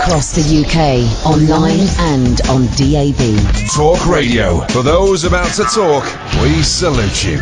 across the UK, online and on DAB. Talk Radio. For those about to talk, we salute you.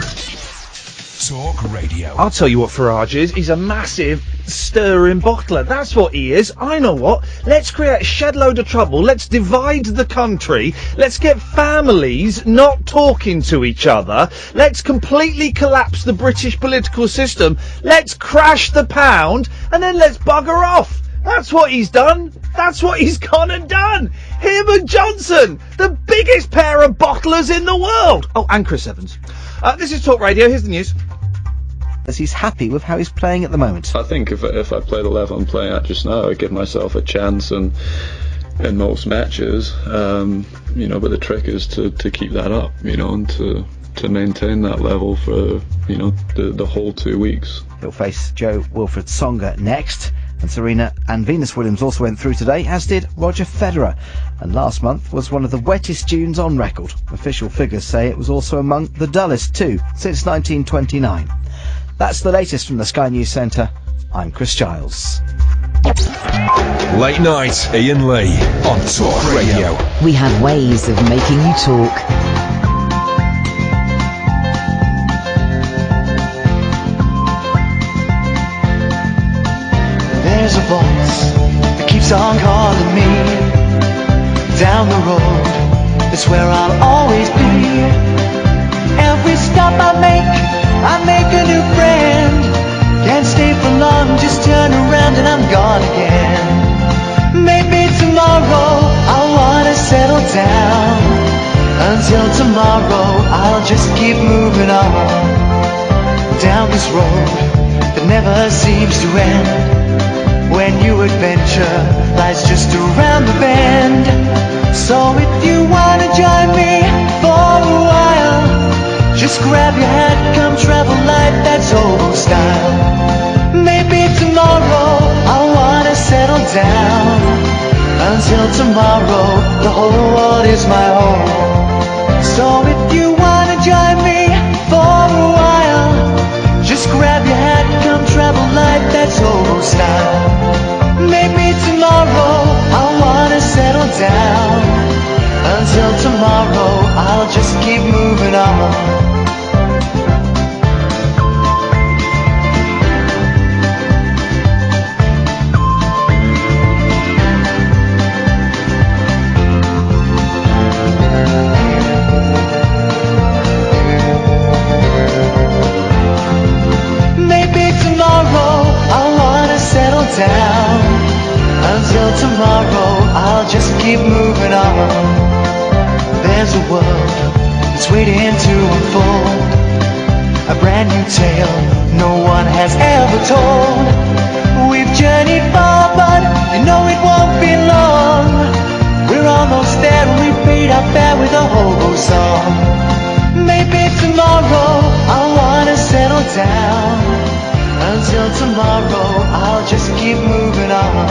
Talk Radio. I'll tell you what Farage is. He's a massive stirring bottler. That's what he is. I know what. Let's create a shed load of trouble. Let's divide the country. Let's get families not talking to each other. Let's completely collapse the British political system. Let's crash the pound, and then let's bugger off. That's what he's done. That's what he's gone and done. Him and Johnson, the biggest pair of bottlers in the world. Oh, and Chris Evans. This is Talk Radio. Here's the news. As he's happy with how he's playing at the moment. I think if I play the level I'm playing at just now, I give myself a chance in most matches. But the trick is to keep that up, and to maintain that level for, the whole 2 weeks. He'll face Joe Wilfred Tsonga next. And Serena and Venus Williams also went through today, as did Roger Federer. And last month was one of the wettest Junes on record. Official figures say it was also among the dullest too, since 1929. That's the latest from the Sky News Centre. I'm Chris Giles. Late night, Iain Lee on Talk Radio. We have ways of making you talk. There's a voice that keeps on calling me down the road. It's where I'll always be. Every stop I make a new friend. Can't stay for long, just turn around and I'm gone again. Maybe tomorrow I'll wanna settle down. Until tomorrow I'll just keep moving on. Down this road that never seems to end. When new adventure lies just around the bend. So if you wanna join me for a while, just grab your hat, come travel light, that's old style. Maybe tomorrow I'll wanna settle down. Until tomorrow the whole world is my home. So if you wanna join me for a while, just grab your hat, come travel light, that's old style. Maybe tomorrow I'll wanna settle down. Until tomorrow I'll just keep moving on. Down. Until tomorrow I'll just keep moving on. There's a world that's waiting to unfold, a brand new tale no one has ever told. We've journeyed far but you know it won't be long. We're almost there and we've paid our fare with a hobo song. Maybe tomorrow I'll wanna settle down. Until tomorrow, I'll just keep moving on.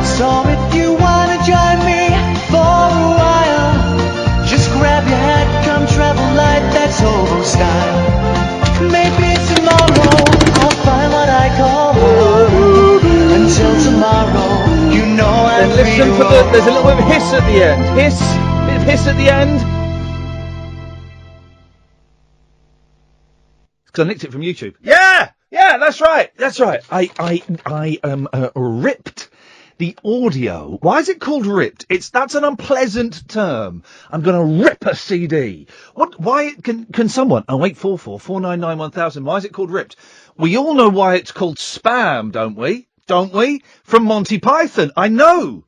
So if you wanna join me for a while, just grab your hat, come travel light, that's hobo style. Maybe tomorrow, I'll find what I call home. Until tomorrow, you know I'm free to roam. There's a little bit of hiss at the end. Bit of hiss at the end. Because I nicked it from YouTube. Yeah, that's right. I ripped the audio. Why is it called ripped? That's an unpleasant term. I'm gonna rip a CD. Why can someone, 0844 499 1000, why is it called ripped? We all know why it's called spam, don't we? From Monty Python. I know.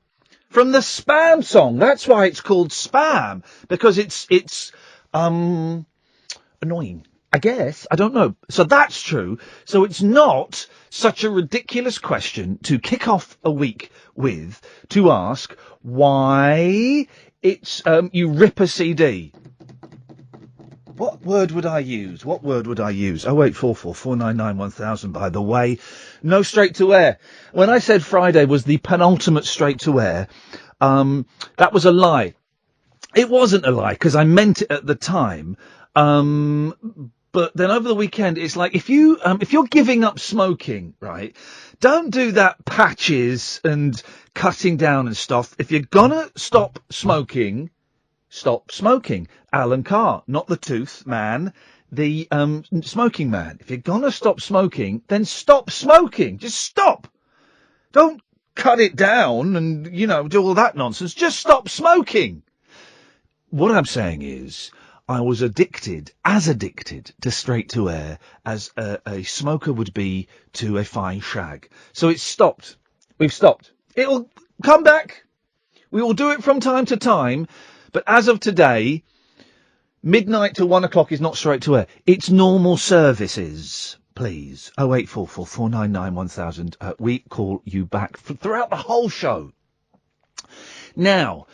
From the Spam song. That's why it's called spam. Because it's annoying. I guess. I don't know. So that's true. So it's not such a ridiculous question to kick off a week with, to ask why it's, you rip a CD. What word would I use? 0844 499 1000, by the way. No straight to air. When I said Friday was the penultimate straight to air, that was a lie. It wasn't a lie, because I meant it at the time. But then over the weekend, it's like if you're giving up smoking, right, don't do that patches and cutting down and stuff. If you're gonna stop smoking, stop smoking. Alan Carr, not the tooth man, the smoking man. If you're gonna stop smoking, then stop smoking. Just stop. Don't cut it down and, do all that nonsense. Just stop smoking. What I'm saying is, I was addicted to straight to air as a smoker would be to a fine shag. So it's stopped. We've stopped. It'll come back. We will do it from time to time. But as of today, midnight to 1 o'clock is not straight to air. It's normal services. Please. 0844 499 1000. We call you back throughout the whole show. Now,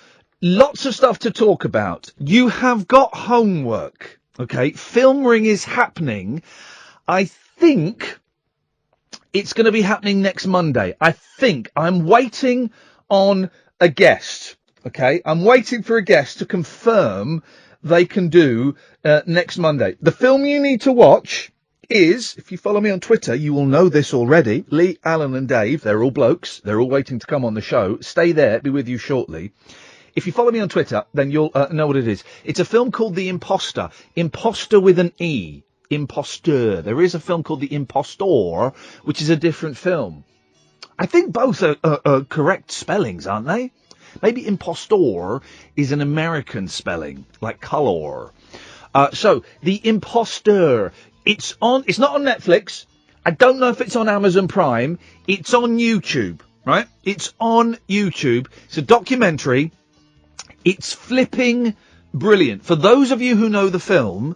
lots of stuff to talk about. You have got homework, okay? Film Ring is happening. I think it's going to be happening next Monday. I'm waiting on a guest, okay? I'm waiting for a guest to confirm they can do next Monday. The film you need to watch is, if you follow me on Twitter, you will know this already. Lee, Alan and Dave, they're all blokes. They're all waiting to come on the show. Stay there, be with you shortly. If you follow me on Twitter, then you'll know what it is. It's a film called The Imposter. Imposter with an E. Imposteur. There is a film called The Impostor, which is a different film. I think both are correct spellings, aren't they? Maybe impostor is an American spelling, like color. So, The Imposteur. It's not on Netflix. I don't know if it's on Amazon Prime. It's on YouTube, right? It's on YouTube. It's a documentary. It's flipping brilliant. For those of you who know the film,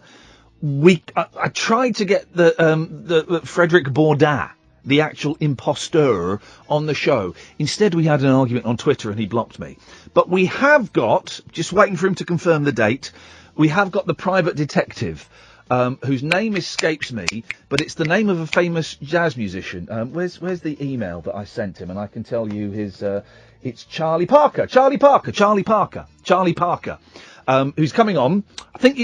I tried to get the Frederick Bourdin, the actual imposteur, on the show. Instead, we had an argument on Twitter and he blocked me. But we have got, just waiting for him to confirm the date, we have got the private detective, whose name escapes me, but it's the name of a famous jazz musician. Where's the email that I sent him? And I can tell you his, it's Charlie Parker, who's coming on. I think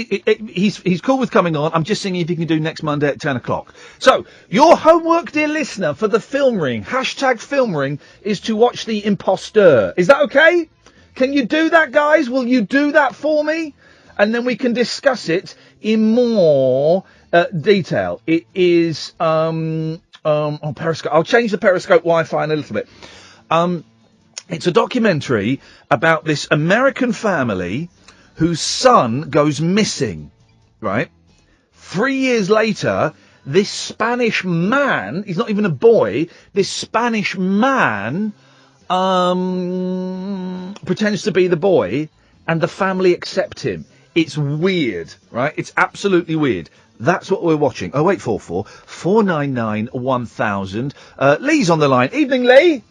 he's cool with coming on. I'm just seeing if he can do next Monday at 10 o'clock. So, your homework, dear listener, for the Film Ring, #Film Ring, is to watch The Imposteur. Is that okay? Can you do that, guys? Will you do that for me? And then we can discuss it in more detail. It is on Periscope. I'll change the Periscope Wi-Fi in a little bit. It's a documentary about this American family whose son goes missing, right? 3 years later, this Spanish man, he's not even a boy, this Spanish man pretends to be the boy, and the family accept him. It's weird, right? It's absolutely weird. That's what we're watching. 0844 499 1000. Lee's on the line. Evening, Lee.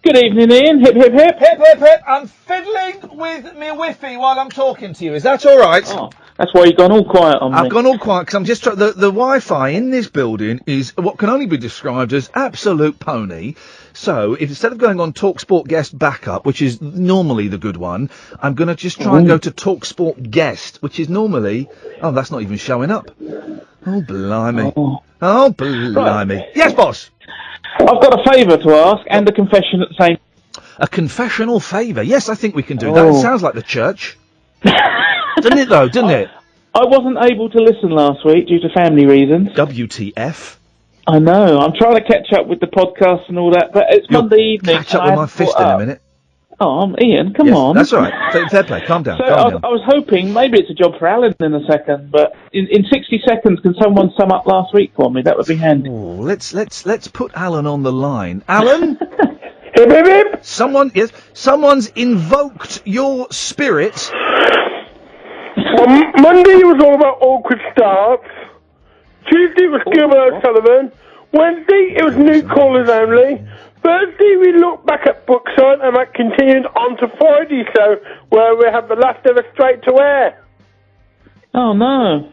Good evening, Ian. Hip, hip, hip. Hip, hip, hip. I'm fiddling with my Wi-Fi while I'm talking to you. Is that all right? Oh, that's why you've gone all quiet on me. I've gone all quiet because I'm just trying. The Wi-Fi in this building is what can only be described as absolute pony. So, if instead of going on TalkSport Guest Backup, which is normally the good one, I'm going to just try and go to TalkSport Guest, which is normally... Oh, that's not even showing up. Oh, blimey. Oh, blimey. Right. Yes, boss? I've got a favour to ask and a confession at the same... A confessional favour? Yes, I think we can do that. It sounds like the church. Doesn't it, though? Doesn't it? I wasn't able to listen last week due to family reasons. WTF? I know. I'm trying to catch up with the podcast and all that, but it's Monday evening. Catch up with my fist in a minute. Oh, Ian, come on. That's all right. Fair play. Calm down. So I was hoping maybe it's a job for Alan in a second, but in 60 seconds, can someone sum up last week for me? That would be handy. Ooh, let's put Alan on the line. Alan? Hip, hip, hip. Someone's invoked your spirit. Well, Monday was all about awkward starts. Tuesday was Gilbert O'Sullivan. Wednesday it was new callers only. Thursday we looked back at Brookside and that continued on to Friday, so where we have the last ever straight to air. Oh no.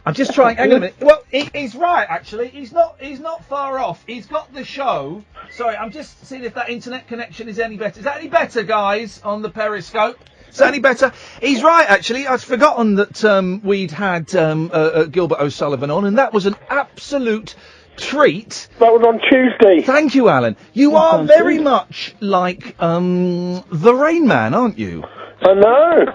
I'm just trying. Hang on a minute. Well, he's right. Actually, he's not far off. He's got the show. Sorry, I'm just seeing if that internet connection is any better. Is that any better, guys, on the Periscope? Is that any better? He's right. Actually, I'd forgotten that we'd had Gilbert O'Sullivan on, and that was an absolute treat. That was on Tuesday. Thank you, Alan. You are very much like the Rain Man, aren't you? I know.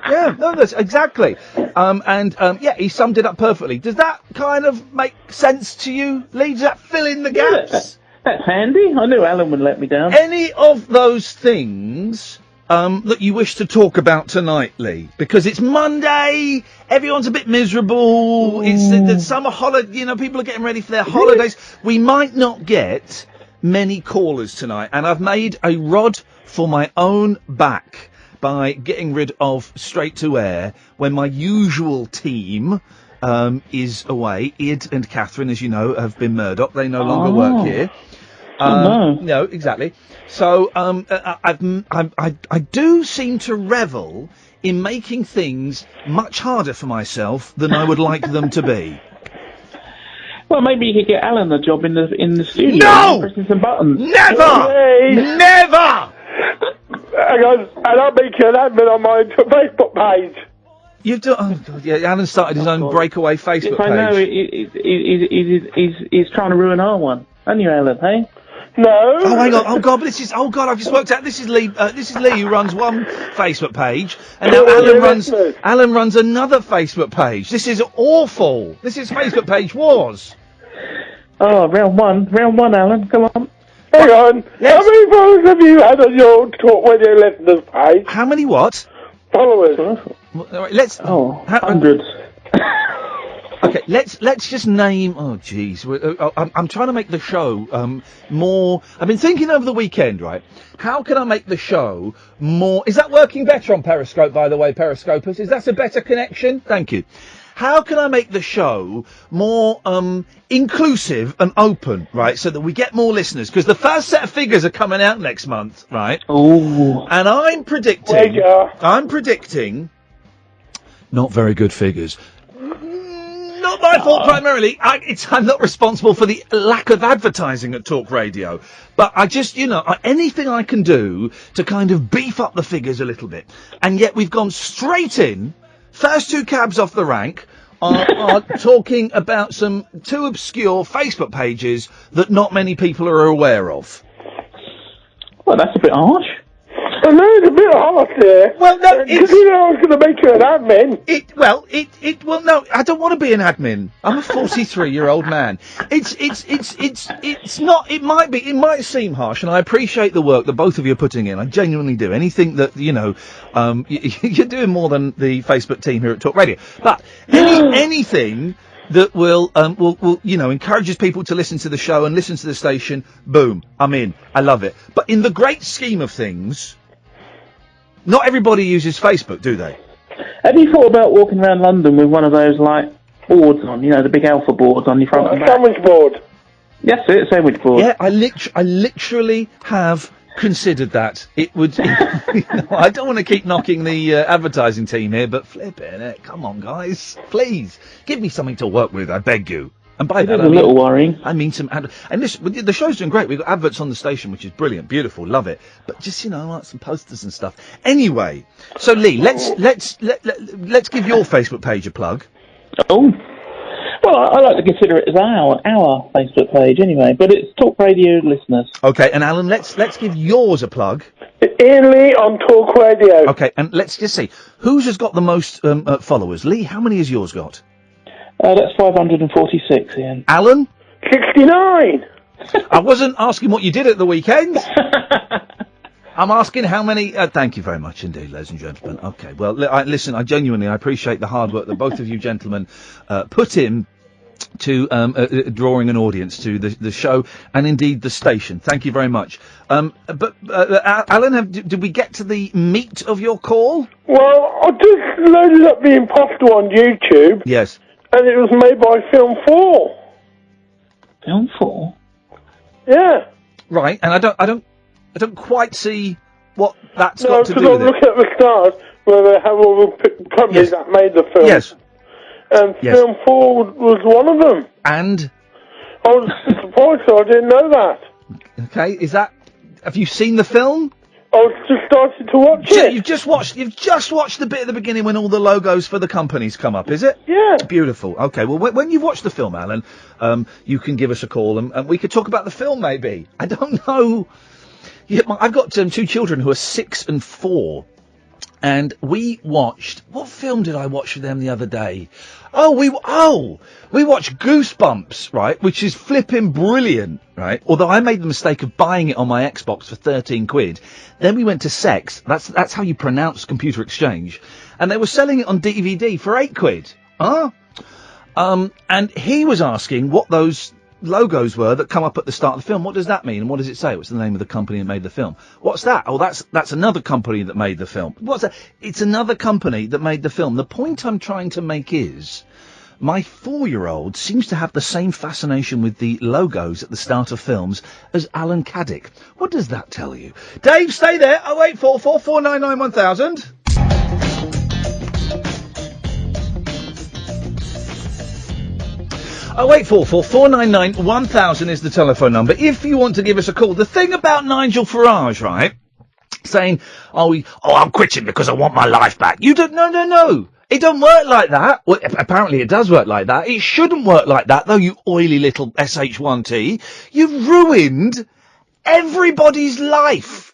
Yeah, no, that's exactly. Yeah, he summed it up perfectly. Does that kind of make sense to you, Lee? Does that fill in the gaps? That's handy. I knew Alan would let me down. Any of those things that you wish to talk about tonight, Lee? Because it's Monday, everyone's a bit miserable, it's the summer holiday, you know, people are getting ready for their holidays. We might not get many callers tonight, and I've made a rod for my own back by getting rid of straight to air when my usual team is away. Id and Catherine, as you know, have been Murdoch. They no longer work here. No, exactly. So I do seem to revel in making things much harder for myself than I would like them to be. Well, maybe you could get Alan a job in the studio. No! Pressing some buttons. Never! Never! I'll make you an admin on my Facebook page. You've done. Oh God, yeah. Alan started his own breakaway Facebook I know, page. he's trying to ruin our one. Aren't you, Alan? Hey. No. Oh, hang on. Oh God, but this is. Oh God, I've just worked out. This is Lee. This is Lee who runs one Facebook page, and now Alan runs another Facebook page. This is awful. This is Facebook page wars. Oh, round one, Alan. Come on. Hang on. Yes. How many followers have you had on your Talk Radio listeners page? How many what? Followers. All right, let's. Hundreds. Okay, let's just name. Oh, jeez, I'm trying to make the show more. I've been thinking over the weekend, right? How can I make the show more? Is that working better on Periscope, by the way, Periscopers? Is that a better connection? Thank you. How can I make the show more inclusive and open, right, so that we get more listeners? Because the first set of figures are coming out next month, right? Oh. And I'm predicting not very good figures. Not my fault primarily. I'm not responsible for the lack of advertising at Talk Radio. But I just, anything I can do to kind of beef up the figures a little bit. And yet we've gone straight in, first two cabs off the rank, are talking about some too obscure Facebook pages that not many people are aware of. Well, that's a bit harsh. I know, it's a bit harsh there. Well, no, because I was going to make you an admin. Well, no, I don't want to be an admin. I'm a 43-year-old man. It's not, it might seem harsh, and I appreciate the work that both of you are putting in. I genuinely do. Anything that, you're doing more than the Facebook team here at Talk Radio. But anything that will encourages people to listen to the show and listen to the station, boom, I'm in. I love it. But in the great scheme of things, not everybody uses Facebook, do they? Have you thought about walking around London with one of those, boards on, the big alpha boards on your front and back? Sandwich board. Yes, it's a sandwich board. Yeah, I literally have considered that. It would... I don't want to keep knocking the advertising team here, but flipping it. Come on, guys. Please, give me something to work with, I beg you. And by that, a little worrying. I mean some and the show's doing great. We've got adverts on the station, which is brilliant, beautiful, love it. But just like some posters and stuff. Anyway, so Lee, let's give your Facebook page a plug. Oh, well, I like to consider it as our Facebook page anyway. But it's Talk Radio listeners. Okay, and Alan, let's give yours a plug. Iain Lee on Talk Radio. Okay, and let's just see who's has got the most followers. Lee, how many has yours got? That's 546, Iain. Alan? 69! I wasn't asking what you did at the weekend. I'm asking how many... thank you very much indeed, ladies and gentlemen. Okay, well, listen, I genuinely appreciate the hard work that both of you gentlemen put in to drawing an audience to the show and indeed the station. Thank you very much. But Alan, did we get to the meat of your call? Well, I just loaded up the Imposter on YouTube. Yes. And it was made by Film 4. Film 4? Yeah. Right, and I don't quite see what that's got to do with it. No, because I'm looking at the stars where they have all the companies that made the film. Yes. And Film 4 was one of them. And? I was surprised, so I didn't know that. Okay, have you seen the film? I just started to watch it. You've just watched the bit at the beginning when all the logos for the companies come up, is it? Yeah. Beautiful. Okay, well, when you've watched the film, Alan, you can give us a call and we could talk about the film, maybe. I don't know. Yeah, I've got 2 children who are 6 and 4. And we watched... What film did I watch with them the other day? We watched Goosebumps, right? Which is flipping brilliant, right? Although I made the mistake of buying it on my Xbox for 13 quid. Then we went to Sex. That's how you pronounce Computer Exchange. And they were selling it on DVD for 8 quid. And he was asking what those logos were that come up at the start of the film. What does that mean? And what does it say? What's the name of the company that made the film? What's that? Oh, that's another company that made the film. What's that? It's another company that made the film. The point I'm trying to make is my 4-year-old seems to have the same fascination with the logos at the start of films as Alan Caddick. What does that tell you? Dave, stay there. 0844 499 1000. Oh, 0844 499 1000 is the telephone number. If you want to give us a call, the thing about Nigel Farage, right, saying, I'm quitting because I want my life back. You don't, no. It don't work like that. Well, apparently it does work like that. It shouldn't work like that, though, you oily little SH1T. You've ruined everybody's life.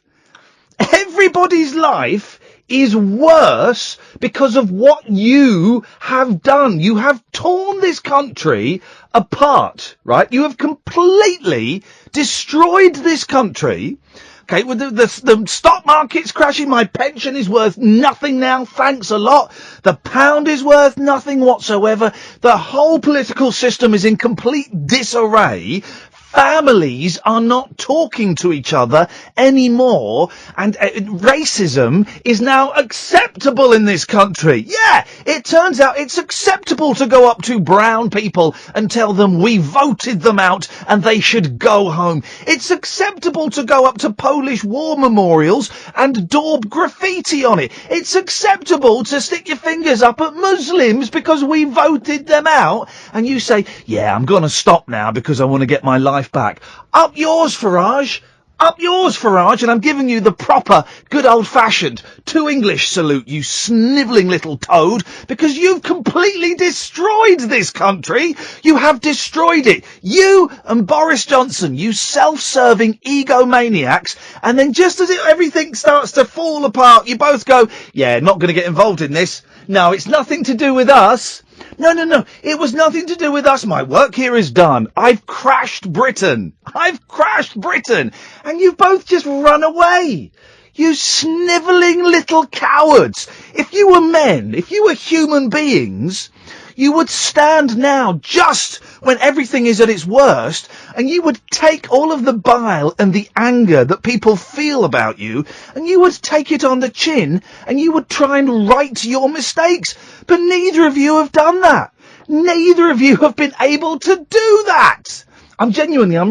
Everybody's life is worse because of what you have done. You have torn this country apart, right? You have completely destroyed this country. Okay, well, the stock market's crashing. My pension is worth nothing now. Thanks a lot. The pound is worth nothing whatsoever. The whole political system is in complete disarray. Families are not talking to each other anymore, and racism is now acceptable in this country. Yeah, it turns out it's acceptable to go up to brown people and tell them we voted them out and they should go home. It's acceptable to go up to Polish war memorials and daub graffiti on it. It's acceptable to stick your fingers up at Muslims because we voted them out, and you say, yeah, I'm going to stop now because I want to get my life back. Up yours, Farage. Up yours, Farage, and I'm giving you the proper, good old-fashioned, 2 English salute, you snivelling little toad, because you've completely destroyed this country. You have destroyed it. You and Boris Johnson, you self-serving egomaniacs, and then just as everything starts to fall apart, you both go, yeah, not going to get involved in this. No, it's nothing to do with us. No. It was nothing to do with us. My work here is done. I've crashed Britain. And you've both just run away. You snivelling little cowards. If you were men, if you were human beings, you would stand now just when everything is at its worst, and you would take all of the bile and the anger that people feel about you, and you would take it on the chin, and you would try and right your mistakes. But neither of you have done that. Neither of you have been able to do that. I'm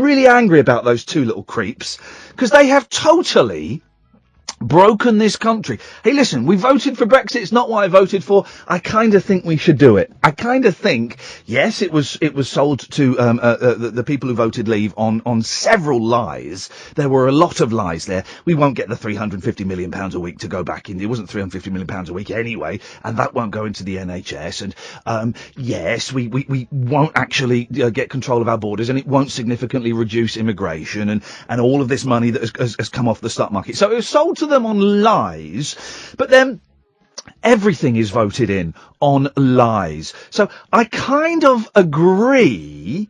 really angry about those 2 little creeps, because they have totally broken this country. Hey, listen, we voted for Brexit. It's not what I voted for. I kind of think we should do it. I kind of think, yes, it was sold to the people who voted Leave on several lies. There were a lot of lies there. We won't get the £350 million a week to go back in. It wasn't £350 million a week anyway, and that won't go into the NHS. And yes, we won't actually get control of our borders, and it won't significantly reduce immigration and all of this money that has come off the stock market. So it was sold to them on lies, but then everything is voted in on lies. So I kind of agree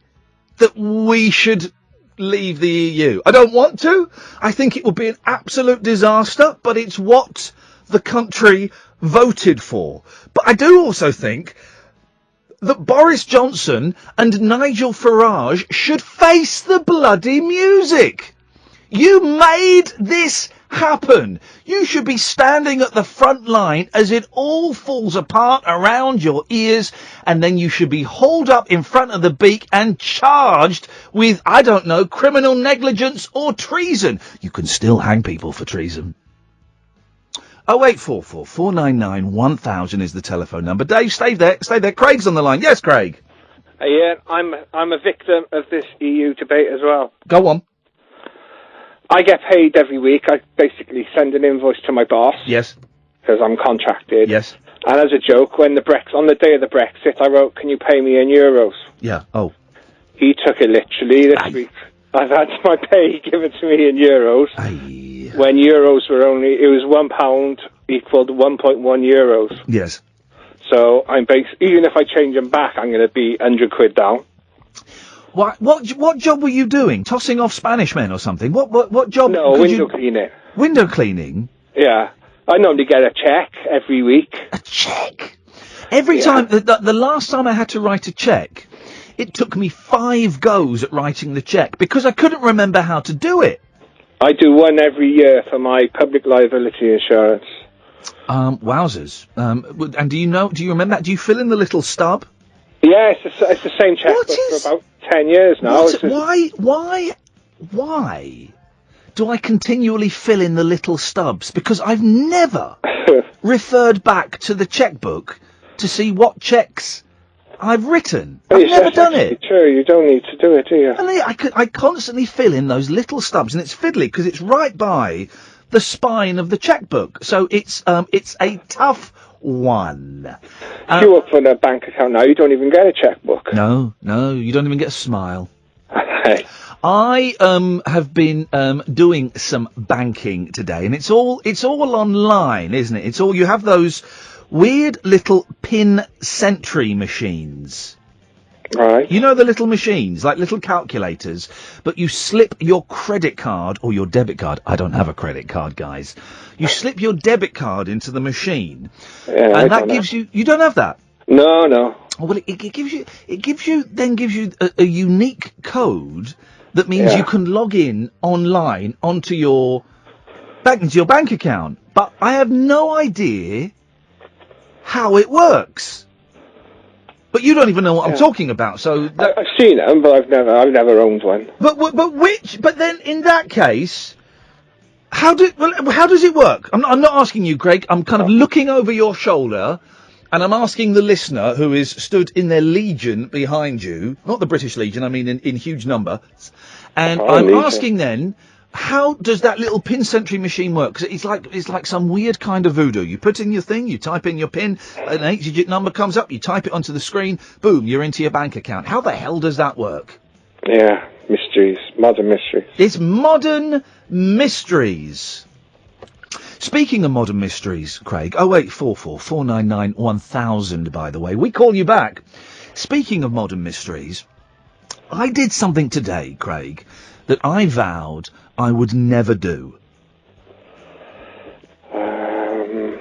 that we should leave the EU. I don't want to. I think it would be an absolute disaster, but it's what the country voted for. But I do also think that Boris Johnson and Nigel Farage should face the bloody music. You made this happen. You should be standing at the front line as it all falls apart around your ears, and then you should be hauled up in front of the beak and charged with, I don't know, criminal negligence or treason. You can still hang people for treason. 0844 499 1000 is the telephone number. Dave, stay there. Craig's on the line. Yes, Craig. Yeah, I'm a victim of this EU debate as well. Go on. I get paid every week. I basically send an invoice to my boss. Yes. Because I'm contracted. Yes. And as a joke, on the day of the Brexit, I wrote, "Can you pay me in euros?" Yeah. Oh. He took it literally this week. I've had my pay given to me in euros. Aye. When euros were it was £1 equaled 1.1 euros. Yes. So even if I change them back, I'm going to be £100 down. What job were you doing? Tossing off Spanish men or something? What job? No, window cleaning. Window cleaning? Yeah. I normally get a cheque every week. A cheque? Every time, the last time I had to write a cheque, it took me 5 goes at writing the cheque because I couldn't remember how to do it. I do one every year for my public liability insurance. Wowzers. And do you remember that? Do you fill in the little stub? Yeah, it's the same checkbook for about 10 years now. Why do I continually fill in the little stubs? Because I've never referred back to the checkbook to see what checks I've written. I've never done it. True, you don't need to do it, do you? And I constantly fill in those little stubs, and it's fiddly because it's right by the spine of the checkbook. So it's a tough one. If you open a bank account now, you don't even get a checkbook. No, you don't even get a smile. I have been doing some banking today, and it's all online, isn't it? It's all you have those weird little pin sentry machines. Right. You know the little machines, like little calculators, but you slip your credit card or your debit card. I don't have a credit card, guys. You slip your debit card into the machine, and that gives you. You don't have that. No. Well, it gives you a unique code that means you can log in online onto your bank account. But I have no idea how it works. But you don't even know what I'm talking about, so I've seen them, but I've never owned one. But then in that case, how does it work? I'm not asking you, Greg. I'm kind of looking over your shoulder, and I'm asking the listener who is stood in their legion behind you, not the British Legion, I mean in huge number, and I'm asking then, how does that little pin sentry machine work? 'Cause it's like some weird kind of voodoo. You put in your thing, you type in your pin, an 8-digit number comes up, you type it onto the screen, boom, you're into your bank account. How the hell does that work? Yeah, mysteries, modern mysteries. It's modern mysteries. Speaking of modern mysteries, Craig, 0844 499 1000, by the way, we call you back. Speaking of modern mysteries, I did something today, Craig, that I vowed I would never do. The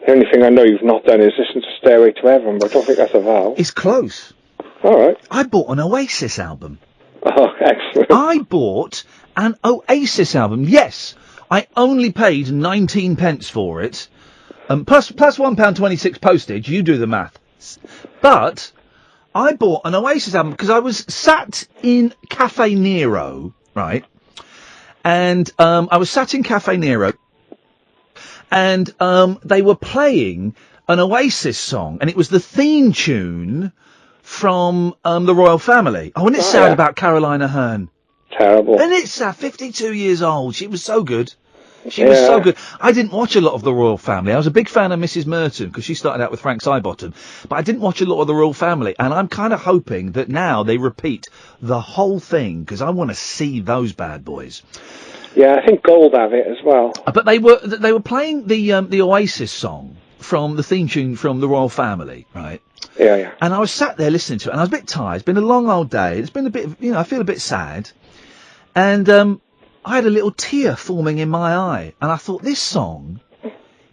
only thing I know you've not done is listen to Stairway to Heaven, but I don't think that's a vow. It's close. All right. I bought an Oasis album. Oh, excellent. I bought an Oasis album. Yes, I only paid 19 pence for it, plus £1.26 postage. You do the math. But I bought an Oasis album because I was sat in Cafe Nero, right? And I was sat in Cafe Nero, and they were playing an Oasis song, and it was the theme tune from the Royal Family. Oh, and it's sad about Caroline Aherne. Terrible. And it's 52 years old. She was so good. She was so good. I didn't watch a lot of the Royal Family. I was a big fan of Mrs. Merton because she started out with Frank Sidebottom. But I didn't watch a lot of the Royal Family. And I'm kind of hoping that now they repeat the whole thing because I want to see those bad boys. Yeah, I think Gold have it as well. But they were playing the Oasis song from the theme tune from the Royal Family, right? Yeah. And I was sat there listening to it, and I was a bit tired. It's been a long old day. It's been a bit, I feel a bit sad. And I had a little tear forming in my eye, and I thought, this song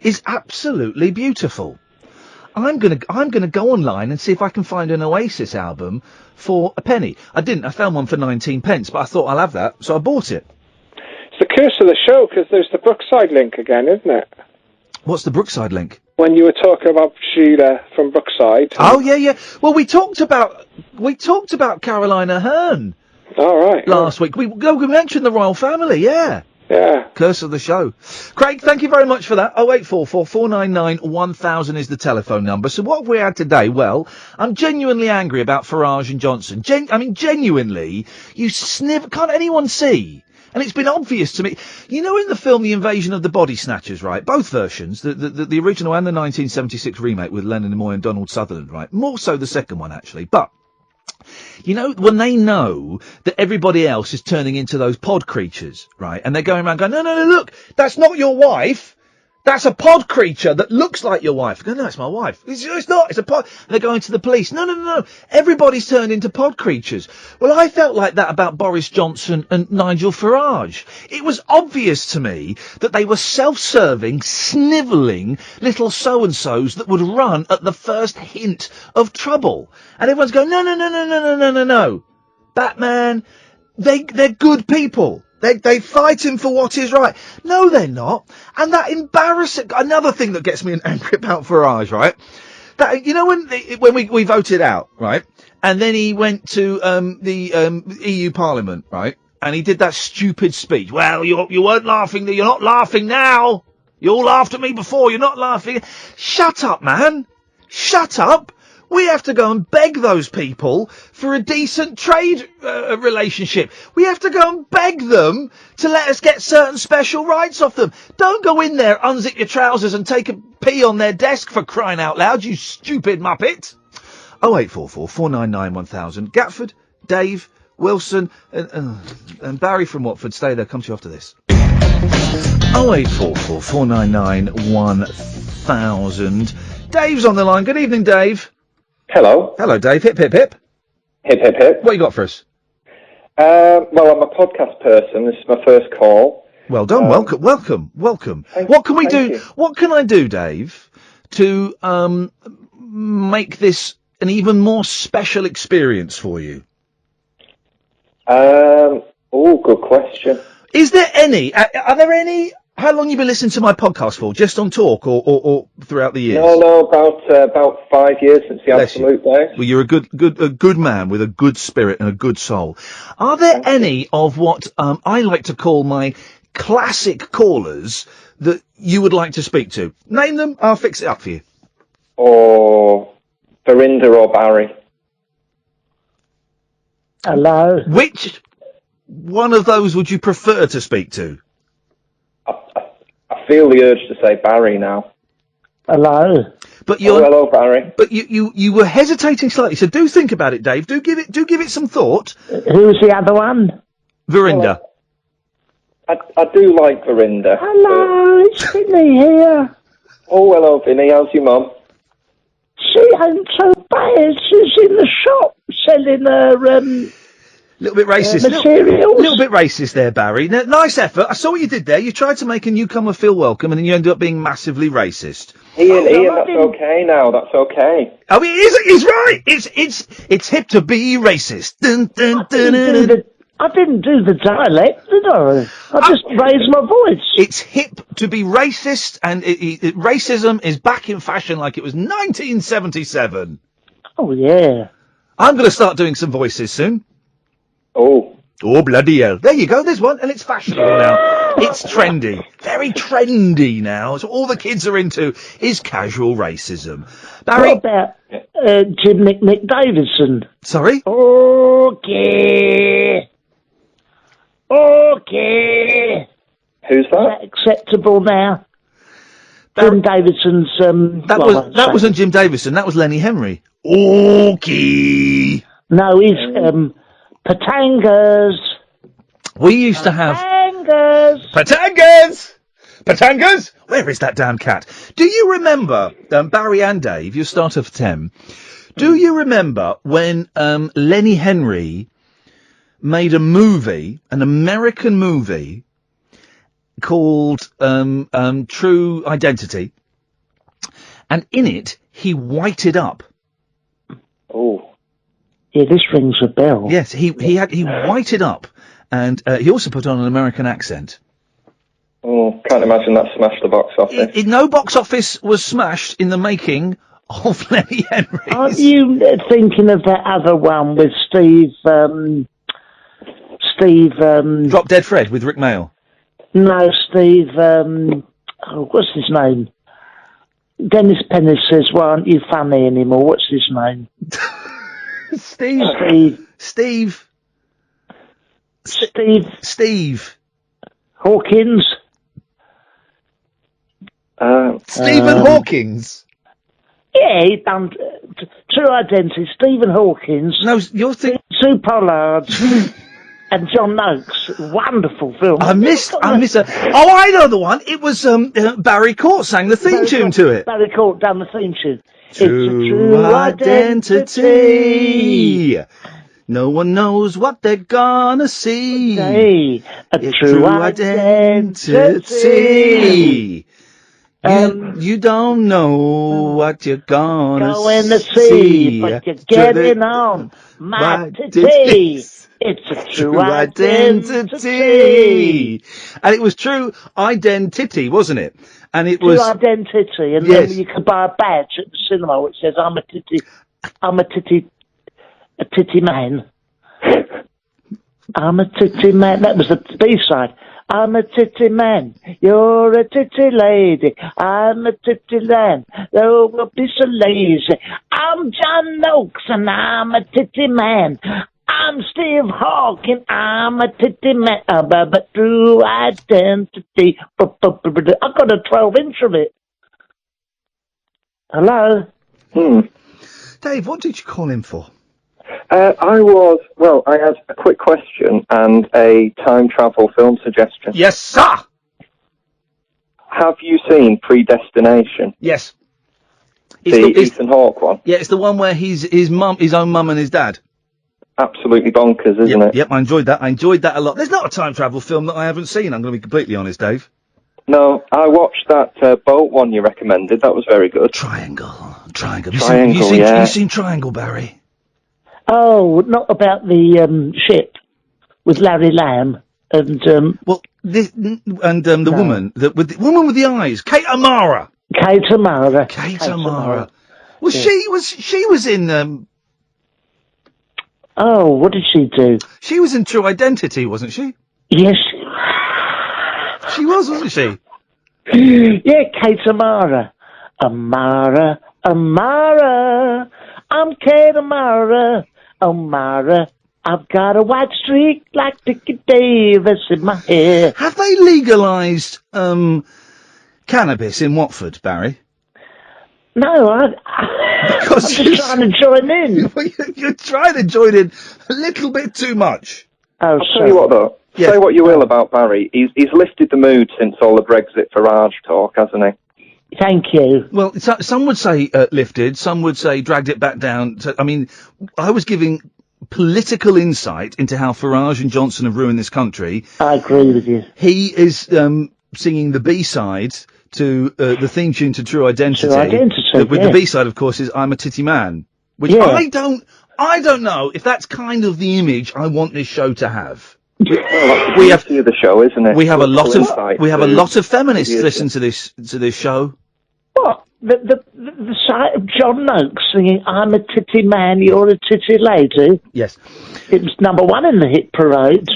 is absolutely beautiful. I'm gonna go online and see if I can find an Oasis album for a penny. I didn't. I found one for 19 pence, but I thought I'll have that, so I bought it. It's the curse of the show because there's the Brookside link again, isn't it? What's the Brookside link? When you were talking about Sheila from Brookside. Oh yeah. Well, we talked about Caroline Aherne. All right. Last week we mentioned the Royal Family. Yeah. Yeah. Curse of the show. Craig, thank you very much for that. 0844 499 1000 is the telephone number. So what have we had today? Well, I'm genuinely angry about Farage and Johnson. Genuinely, you can't anyone see? And it's been obvious to me. You know, in the film The Invasion of the Body Snatchers, right? Both versions, the original and the 1976 remake with Leonard Nimoy and Donald Sutherland, right? More so the second one, actually. But, you know, when they know that everybody else is turning into those pod creatures, right? And they're going around going, no, look, that's not your wife. That's a pod creature that looks like your wife. I go, no, it's my wife. It's not. It's a pod. And they're going to the police. No. Everybody's turned into pod creatures. Well, I felt like that about Boris Johnson and Nigel Farage. It was obvious to me that they were self-serving, snivelling little so-and-sos that would run at the first hint of trouble. And everyone's going, no. Batman, they're good people. They fighting for what is right. No, they're not. And that embarrassing, another thing that gets me angry about Farage, right? That, you know, when we voted out, right? And then he went to, the EU Parliament, right? And he did that stupid speech. Well, you weren't laughing, you're not laughing now. You all laughed at me before, you're not laughing. Shut up, man. Shut up. We have to go and beg those people for a decent trade relationship. We have to go and beg them to let us get certain special rights off them. Don't go in there, unzip your trousers and take a pee on their desk, for crying out loud, you stupid muppet. 0844 499 1000. Gatford, Dave, Wilson, and Barry from Watford. Stay there, come to you after this. 0844 499 1000. Dave's on the line. Good evening, Dave. Hello. Hello, Dave. Hip, hip, hip. Hip, hip, hip. What you got for us? Well, I'm a podcast person. This is my first call. Well done. Welcome. What can we do? What can I do, Dave, to make this an even more special experience for you? Good question. Is there any? Are there any? How long you been listening to my podcast for? Just on talk, or throughout the years? No, about 5 years since the absolute days. Well, you're a good man with a good spirit and a good soul. Are there any of what I like to call my classic callers that you would like to speak to? Name them. I'll fix it up for you. Or Verinda or Barry. Hello. Which one of those would you prefer to speak to? I feel the urge to say Barry now. Hello. But you're hello, Barry. But you were hesitating slightly, so do think about it, Dave. Do give it some thought. Who's the other one? Verinda. I do like Verinda. Hello, it's Vinny here. Oh, hello, Vinny. How's your mum? She ain't so bad. She's in the shop selling her Little bit racist. Materials. Little bit racist there, Barry. Nice effort. I saw what you did there. You tried to make a newcomer feel welcome, and then you ended up being massively racist. Ian, that's okay now. That's okay. Oh, it is. He's right. It's hip to be racist. Dun, dun, dun, I didn't do the dialect, did I? I just raised my voice. It's hip to be racist, and racism is back in fashion like it was 1977. Oh, yeah. I'm going to start doing some voices soon. Oh, bloody hell. There you go, there's one, and it's fashionable now. It's trendy. Very trendy now. So all the kids are into is casual racism. Barry? What about Jim Nick Davidson? Sorry? Okay. Who's that? Is that acceptable now? Jim Davidson's, That wasn't Jim Davison, that was Lenny Henry. Okay. No, he's, Patangas. We used to have... Patangas! Patangas! Where is that damn cat? Do you remember, Barry and Dave, you start off 10, do you remember when Lenny Henry made a movie, an American movie, called True Identity, and in it, he whited up. Oh. Yeah, this rings a bell. Yes, he whited up, and he also put on an American accent. Oh, can't imagine that smashed the box office. No box office was smashed in the making of Lenny Henry. Aren't you thinking of that other one with Steve, Drop Dead Fred with Rick Mayall. No, Steve, what's his name? Dennis Pennis says, "Why aren't you funny anymore?" What's his name? Steve Hawkins. Stephen Hawkins. Yeah, he done True Identity. Stephen Hawkins. No, you're Sue Pollard and John Noakes. Wonderful film. I missed it. Oh, I know the one. It was Barry Court sang the theme tune to it. Barry Court done the theme tune. True identity. No one knows what they're gonna see. A true identity. You don't know what you're gonna see, but you're getting on my titty. It's a true identity. And it was True Identity, wasn't it? And it True was Identity, and yes. then you could buy a badge at the cinema which says, I'm a titty man. I'm a titty man. That was the B-side. I'm a titty man. You're a titty lady. I'm a titty man. Oh, we'll be so lazy. I'm John Noakes and I'm a titty man. I'm Steve Hawking. I'm a titty man. But true identity. I've got a 12-inch of it. Hello? Dave, what did you call him for? I had a quick question and a time travel film suggestion. Yes, sir! Have you seen Predestination? Yes. The Ethan Hawke one? Yeah, it's the one where his own mum and his dad. Absolutely bonkers, isn't it? Yep, I enjoyed that. I enjoyed that a lot. There's not a time travel film that I haven't seen, I'm going to be completely honest, Dave. No, I watched that boat one you recommended. That was very good. Triangle. Triangle, Have you seen Triangle, Barry? Oh, not about the ship with Larry Lamb and the woman the woman with the eyes, Kate Amara. Kate Amara. Well, she was in. Oh, what did she do? She was in True Identity, wasn't she? Yes. She was, wasn't she? Yeah, Kate Amara. Amara. I'm Kate Amara. Amara. I've got a white streak like Dickie Davis in my hair. Have they legalised cannabis in Watford, Barry? No, I'm just trying to join in. You're trying to join in a little bit too much. Oh, I'll tell you what, though. Yeah. Say what you will about Barry. He's lifted the mood since all the Brexit Farage talk, hasn't he? Thank you. Well, some would say lifted, some would say dragged it back down. I was giving political insight into how Farage and Johnson have ruined this country. I agree with you. He is singing the B-side to the theme tune to True Identity. The B-side, of course, is I'm a Titty Man, which I don't know if that's kind of the image I want this show to have. We have the show, isn't it? We have a lot of feminists listen to this show. What? The sight of John Noakes singing I'm a titty man, you're a titty lady? Yes. It was number one in the hit parade.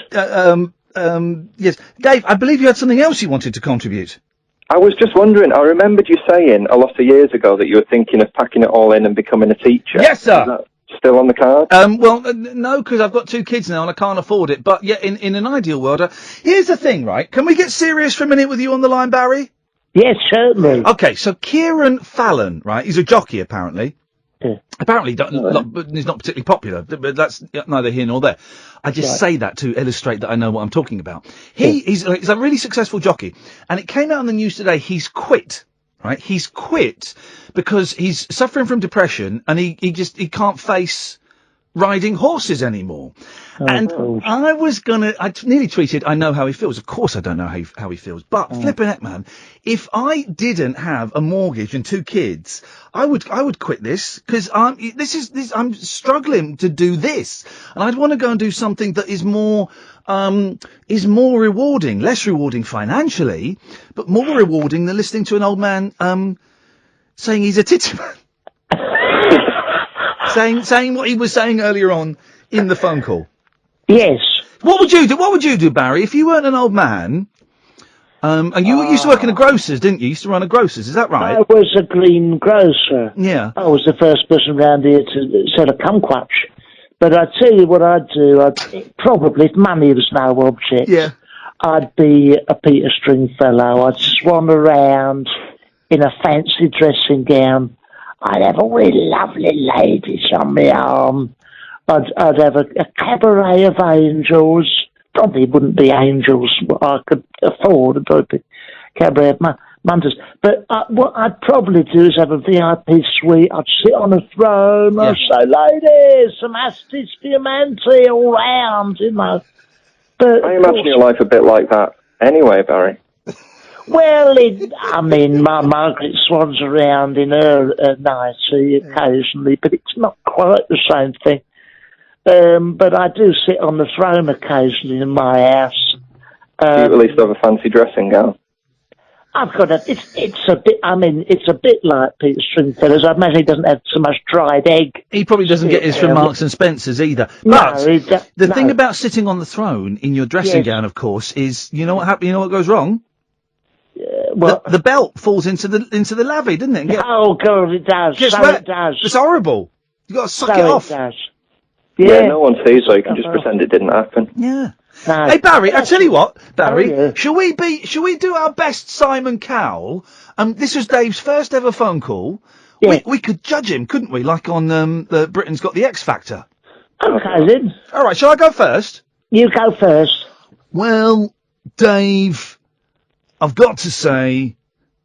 Yes. Dave, I believe you had something else you wanted to contribute. I was just wondering, I remembered you saying a lot of years ago that you were thinking of packing it all in and becoming a teacher. Yes, sir. Is that still on the card? No, because I've got 2 kids now and I can't afford it. But yeah, in an ideal world, here's the thing, right? Can we get serious for a minute with you on the line, Barry? Yes, certainly. Okay, so Kieran Fallon, right? He's a jockey, apparently. Yeah. Apparently, he's not particularly popular, but that's neither here nor there. I just say that to illustrate that I know what I'm talking about. He's a really successful jockey, and it came out on the news today. He's quit, right? He's quit because he's suffering from depression, and he can't face riding horses anymore. I nearly tweeted, I know how he feels. Of course I don't know how he feels, but flipping heck, man, if I didn't have a mortgage and 2 kids, I would quit this, because I'm struggling to do this, and I'd want to go and do something that is more rewarding, less rewarding financially, but more rewarding than listening to an old man, saying he's a titty man. saying what he was saying earlier on in the phone call. Yes. What would you do? What would you do, Barry, if you weren't an old man And you used to work in a grocer's, didn't you? You used to run a grocer's, is that right? I was a green grocer. Yeah. I was the first person around here to sell a kumquatch. But I'd tell you what I'd do. Probably, if money was no object, I'd be a Peter Stringfellow. I'd swan around in a fancy dressing gown. I'd have all the lovely ladies on my arm. I'd have a cabaret of angels. Probably wouldn't be angels what I could afford, but it'd be cabaret of munters. But what I'd probably do is have a VIP suite. I'd sit on a throne. I'd say, ladies, some Astis Diamante all round, you know. But I imagine your life a bit like that anyway, Barry. Well, my Margaret swans around in her nightie occasionally, but it's not quite the same thing. But I do sit on the throne occasionally in my house. Do you at least have a fancy dressing gown? I've got it's a bit like Peter Stringfellow's. I imagine he doesn't have so much dried egg. He probably doesn't get his from Marks and Spencer's either. But the thing about sitting on the throne in your dressing gown, of course, is you know what happens. You know what goes wrong. The belt falls into the lavvy, doesn't it? Oh God, it does. Guess So what? it does. It's horrible. You got to suck it So off. It does. Yeah, no one sees, so you can just pretend it didn't happen. Yeah. No. Hey Barry, I tell you what, Barry, shall we do our best Simon Cowell? This was Dave's first ever phone call. Yeah. We could judge him, couldn't we? Like on the Britain's Got the X Factor. Okay then. All right, shall I go first? You go first. Well, Dave, I've got to say,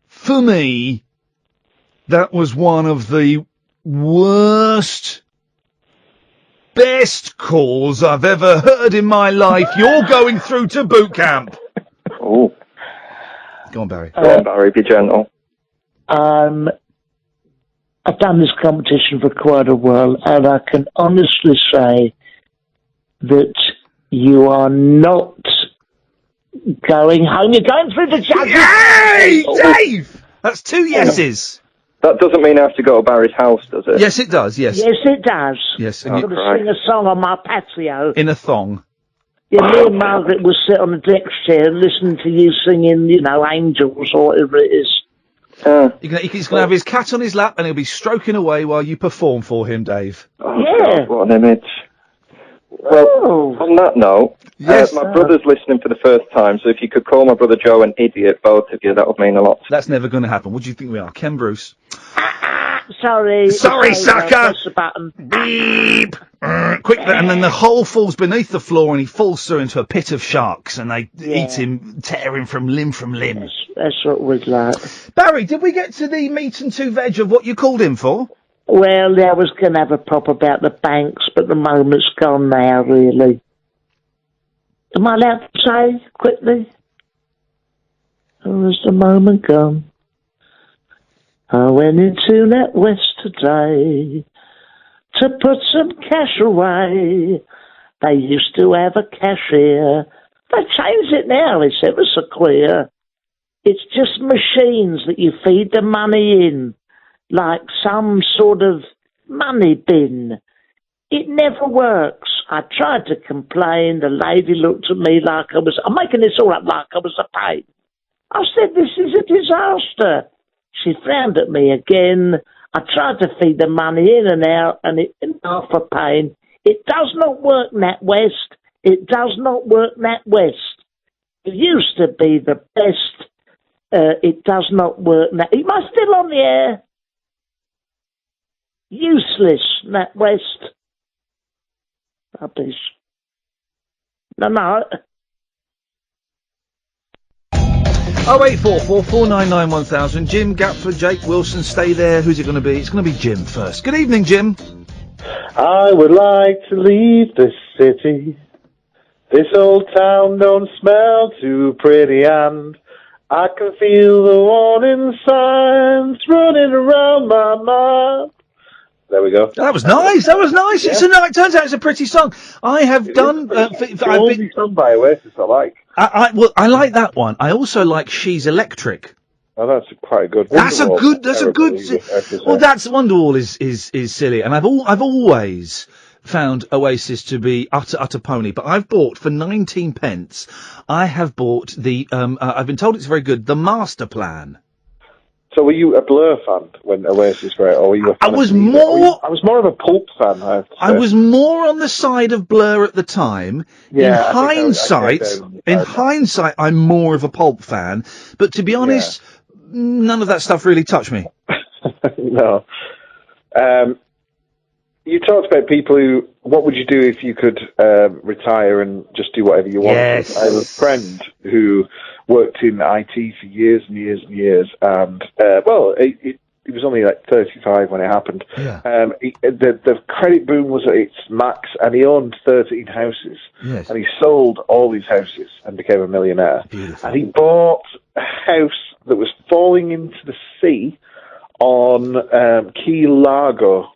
for me, that was one of the worst, best calls I've ever heard in my life. You're going through to boot camp. Oh. Go on, Barry. Go on, Barry, be gentle. I've done this competition for quite a while, and I can honestly say that you are not going home. You're going through the judges. Yay, Dave! That's 2 yeses. That doesn't mean I have to go to Barry's house, does it? Yes, it does, yes. Yes, it does. Yes, I'm going to sing a song on my patio. in a thong. Yeah, me and Margaret will sit on the deck chair and listen to you singing, Angels or whatever it is. He's going to have his cat on his lap and he'll be stroking away while you perform for him, Dave. Yeah. God, what an image. Well, on that note, Yes. my brother's listening for the first time, so if you could call my brother Joe an idiot, both of you, that would mean a lot. That's never going to happen. What do you think we are? Ken Bruce? Sorry, sucker! Press the button. Beep! Quick, and then the hole falls beneath the floor and he falls through into a pit of sharks and they eat him, tear him from limb. That's what it was like. Barry, did we get to the meat and two veg of what you called him for? Well, I was going to have a pop about the banks, but the moment's gone now, really. Am I allowed to say quickly? Or is the moment gone? I went into NatWest today to put some cash away. They used to have a cashier. They changed it now, it's ever so queer. It's just machines that you feed the money in, like some sort of money bin. It never works. I tried to complain. The lady looked at me like I'm making this all up like I was a pain. I said, this is a disaster. She frowned at me again. I tried to feed the money in and out, and it enough for pain. It does not work, NatWest. It does not work, NatWest. It used to be the best. It does not work now. Am I still on the air? Useless, NatWest. Rubbish. No. 0844 499 1000. Jim, Gapford, Jake, Wilson, stay there. Who's it going to be? It's going to be Jim first. Good evening, Jim. I would like to leave this city. This old town don't smell too pretty, and I can feel the warning signs running around my mind. There we go. That was nice. Yeah. It turns out it's a pretty song. I have done. I've been sung by Oasis. I like. I like that one. I also like She's Electric. Oh, that's quite a good. That's a good. Well, that's Wonderwall is silly, and I've always found Oasis to be utter pony, but I've bought for 19 pence. I have bought the. I've been told it's very good. The Master Plan. So were you a Blur fan when Oasis were out, or were you a fan I was of Neither? more. I was more of a Pulp fan, I have to say. I was more on the side of Blur at the time. Yeah, in hindsight, I'm more of a Pulp fan. But to be honest, none of that stuff really touched me. No. You talked about people who. What would you do if you could retire and just do whatever you wanted? Yes. I have a friend who worked in IT for years and years and years, and he was only like 35 when it happened. Yeah. The credit boom was at its max, and he owned 13 houses. Yes. And he sold all his houses and became a millionaire. Beautiful. And he bought a house that was falling into the sea on Key Largo.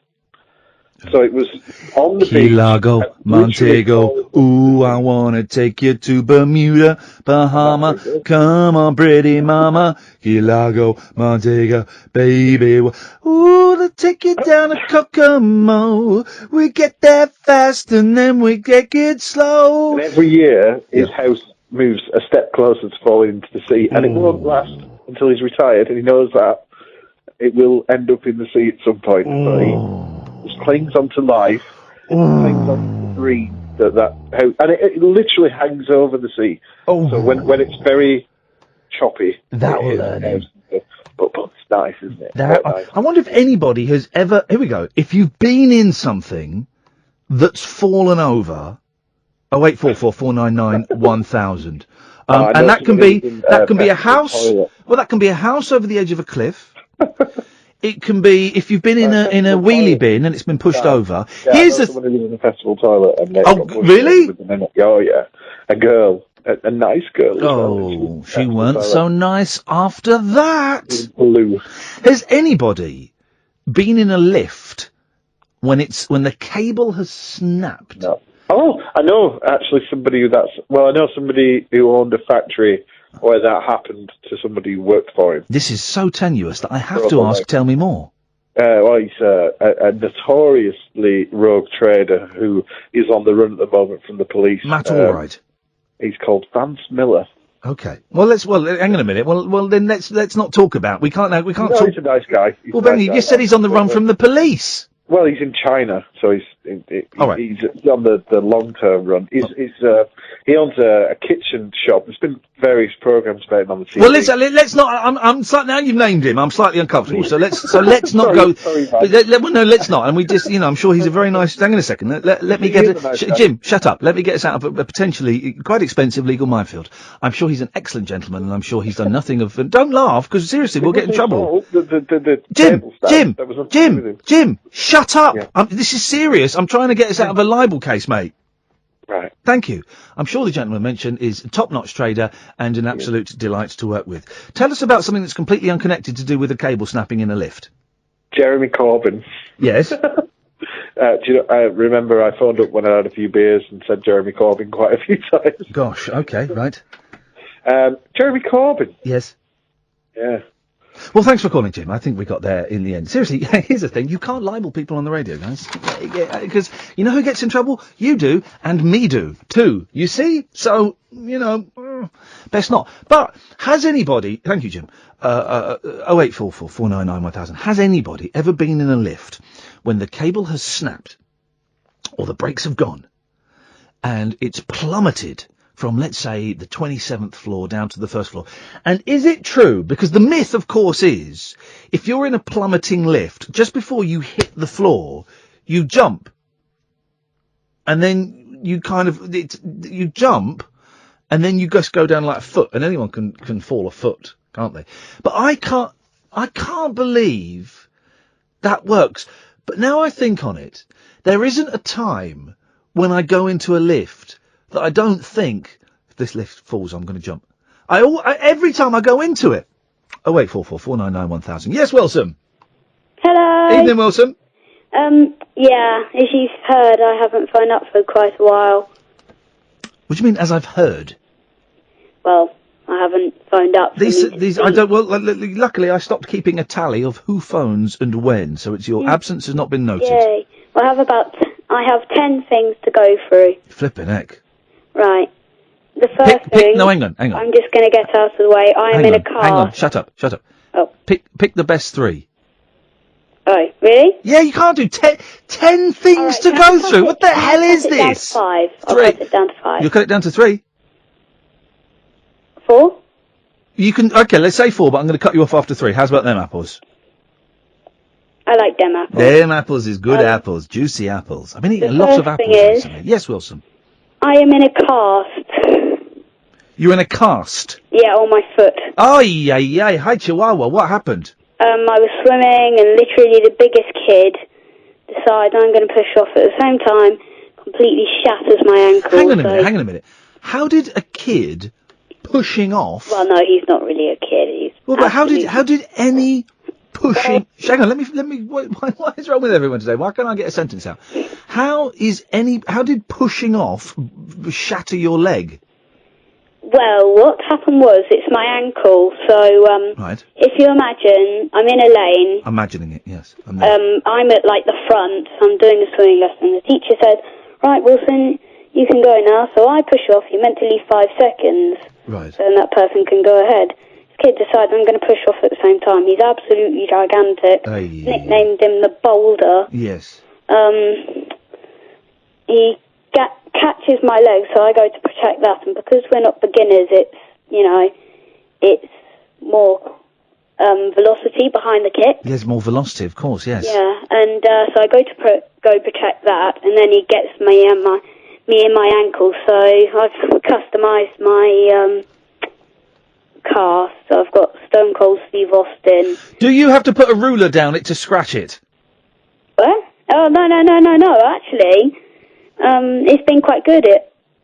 So it was on the Key beach. Largo, Montego. Ooh, I wanna take you to Bermuda, Bahama. Come on, pretty mama. Key Largo, Montego, baby. Ooh, to take you down to Kokomo. We get there fast and then we get it slow. And every year, his house moves a step closer to falling into the sea, and it won't last until he's retired, and he knows that it will end up in the sea at some point. So he just clings onto life, clings on to the dream that house, and it literally hangs over the sea. So when it's very choppy, that will learn him. But it's nice, isn't it? Nice. I wonder if anybody has ever. Here we go. If you've been in something that's fallen over. 0844 499 1000. And that can be a house. Well, that can be a house over the edge of a cliff. It can be if you've been in a wheelie bin and it's been pushed over. Yeah, Here's someone who lives in a festival toilet. And really? Oh yeah, a girl, a nice girl. Oh, she weren't so nice after that. Blue. Has anybody been in a lift when the cable has snapped? No. Oh, I know actually somebody I know somebody who owned a factory where that happened to somebody who worked for him. This is so tenuous that I have to ask, tell me more. Well, he's a notoriously rogue trader who is on the run at the moment from the police. Matt Allright. He's called Vance Miller. Okay. Well, hang on a minute. Well, then let's not talk about. We can't talk. He's a nice guy. You said he's on the run from the police. Well, he's in China, so he's on the long-term run. He owns a kitchen shop. There's been various programs about him on the TV. Well, let's not. I'm slightly, now you've named him. I'm slightly uncomfortable. So let's not go. Let's not. And we just, I'm sure he's a very nice. Hang on a second. Let me get Jim. Shut up. Let me get us out of a potentially quite expensive legal minefield. I'm sure he's an excellent gentleman, and I'm sure he's done nothing of. Don't laugh, because seriously, we'll get in trouble. Jim. Shut up! Yeah. This is serious. I'm trying to get us out of a libel case, mate. Right. Thank you. I'm sure the gentleman mentioned is a top-notch trader and an absolute delight to work with. Tell us about something that's completely unconnected to do with a cable snapping in a lift. Jeremy Corbyn. Yes. I remember I phoned up when I had a few beers and said Jeremy Corbyn quite a few times. Gosh, okay, right. Jeremy Corbyn. Yes. Yeah. Well, thanks for calling, Jim. I think we got there in the end. Seriously, here's the thing. You can't libel people on the radio, guys. Because you know who gets in trouble? You do, and me do, too. You see? So, best not. But has anybody... Thank you, Jim. 0844 499 1000. Has anybody ever been in a lift when the cable has snapped or the brakes have gone and it's plummeted from, let's say, the 27th floor down to the first floor? And is it true? Because the myth, of course, is if you're in a plummeting lift, just before you hit the floor, you jump. And then you you jump, and then you just go down like a foot, and anyone can fall a foot, can't they? But I can't believe that works. But now I think on it, there isn't a time when I go into a lift that I don't think, if this lift falls, I'm going to jump. Every time I go into it. 0844 499 1000. Yes, Wilson. Hello. Evening, Wilson. Yeah, as you've heard, I haven't phoned up for quite a while. What do you mean, as I've heard? Well, I haven't phoned up. Luckily I stopped keeping a tally of who phones and when, so it's your absence has not been noted. Yay. Well, I I have 10 things to go through. Flippin' heck. Right. The first thing... No, hang on. I'm just going to get out of the way. I am in a car. Hang on, shut up. Oh. Pick the best 3. Oh, really? Yeah, you can't do 10 things to go through. What the hell is this? I'll 3. cut it down to 5. You'll cut it down to 3? 4? You can... Okay, let's say 4, but I'm going to cut you off after 3. How's about them apples? I like them apples. Them apples is good apples. Juicy apples. I've been eating a lot of apples recently. Yes, Wilson. I am in a cast. You're in a cast? Yeah, on my foot. Ay. Hi, Chihuahua. What happened? I was swimming and literally the biggest kid decides I'm going to push off at the same time, completely shatters my ankle. Hang on a minute. How did a kid pushing off... Well, no, he's not really a kid. He's but how did any pushing... Hang on, let me... What is wrong with everyone today? Why can't I get a sentence out? How did pushing off shatter your leg? Well, what happened was, it's my ankle, so, right. If you imagine, I'm in a lane. Imagining it, yes. I'm at, like, the front, I'm doing a swimming lesson. The teacher said, right, Wilson, you can go now, so I push off, you're meant to leave 5 seconds. Right. So then that person can go ahead. This kid decides I'm going to push off at the same time. He's absolutely gigantic. Nicknamed him the Boulder. Yes. He catches my leg, so I go to protect that, and because we're not beginners, it's more velocity behind the kick. There's more velocity, of course, yes. Yeah, and so I go to go protect that, and then he gets me in my ankle, so I've customised my cast. So I've got Stone Cold Steve Austin. Do you have to put a ruler down it to scratch it? What? Oh, no, actually... it's been quite good.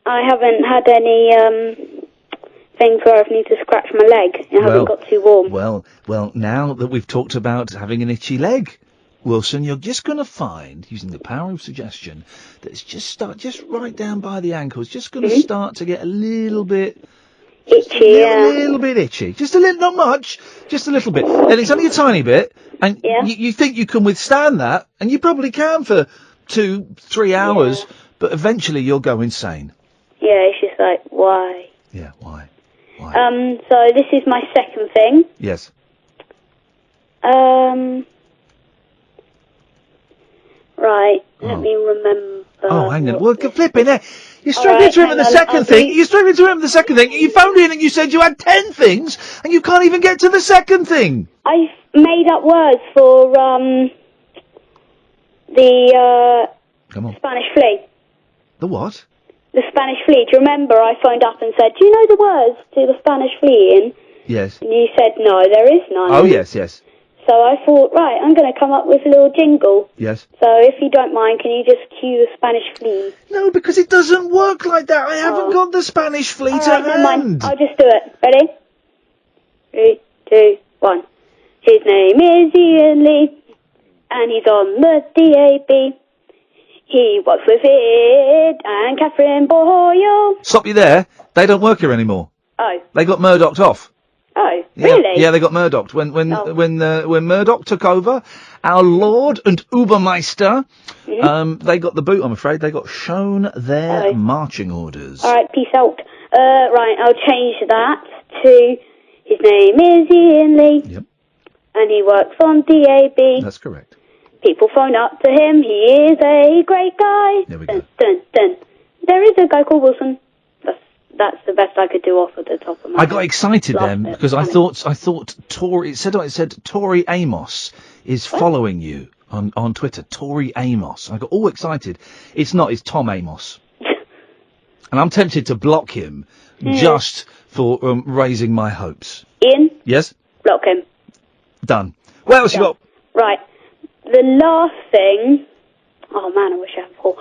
I haven't had any things where I've need to scratch my leg. It hasn't got too warm. Well, now that we've talked about having an itchy leg, Wilson, you're just going to find, using the power of suggestion, that it's just right down by the ankles, just going to start to get a little bit... Itchy, a little bit itchy. Just a little, not much, just a little bit. And it's only a tiny bit, and you think you can withstand that, and you probably can for 2-3 hours, but eventually you'll go insane. Yeah, it's just like, why? Yeah, why? So this is my second thing. Yes. Right, let me remember. Oh, hang on. Well, flipping it. You're struggling to remember the second thing. You're struggling to remember the second thing. You phoned in and you said you had 10 things, and you can't even get to the second thing. I've made up words for, the Spanish flea. The what? The Spanish flea. Do you remember I phoned up and said, do you know the words to the Spanish flea, Ian? Yes. And you said, no, there is none. Oh, yes. So I thought, right, I'm going to come up with a little jingle. Yes. So if you don't mind, can you just cue the Spanish flea? No, because it doesn't work like that. I haven't got the Spanish flea to hand. Never mind. I'll just do it. Ready? 3, 2, 1. His name is Iain Lee, and he's on the DAB. He works with Id and Catherine Boyle. Stop you there. They don't work here anymore. Oh. They got Murdocked off. Oh, Yeah, really? Yeah, they got Murdocked. When Murdoch took over, our Lord and Ubermeister, they got the boot, I'm afraid. They got shown their marching orders. All right, peace out. Right, I'll change that to his name is Iain Lee. Yep. And he works on DAB. That's correct. People phone up to him. He is a great guy. There we go. Dun. There is a guy called Wilson. That's the best I could do off at the top of my head. I got excited then because I thought Tori. It said Tori Amos is following you on Twitter. Tori Amos. I got all excited. It's not. It's Tom Amos. And I'm tempted to block him just for raising my hopes. Ian? Yes? Block him. Done. What else you got? Right. The last thing... Oh, man, I wish I had 4.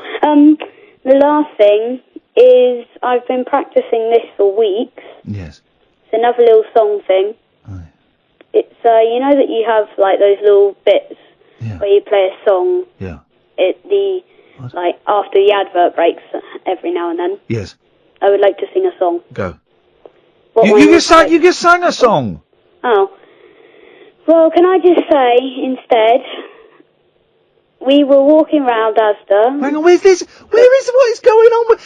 The last thing is I've been practicing this for weeks. Yes. It's another little song thing. Oh. It's, you know that you have, like, those little bits where you play a song. Yeah. Like, after the advert breaks every now and then. Yes. I would like to sing a song. Go. You just sang a song. Oh. Well, can I just say, instead, we were walking round Asda. Hang on, what is going on?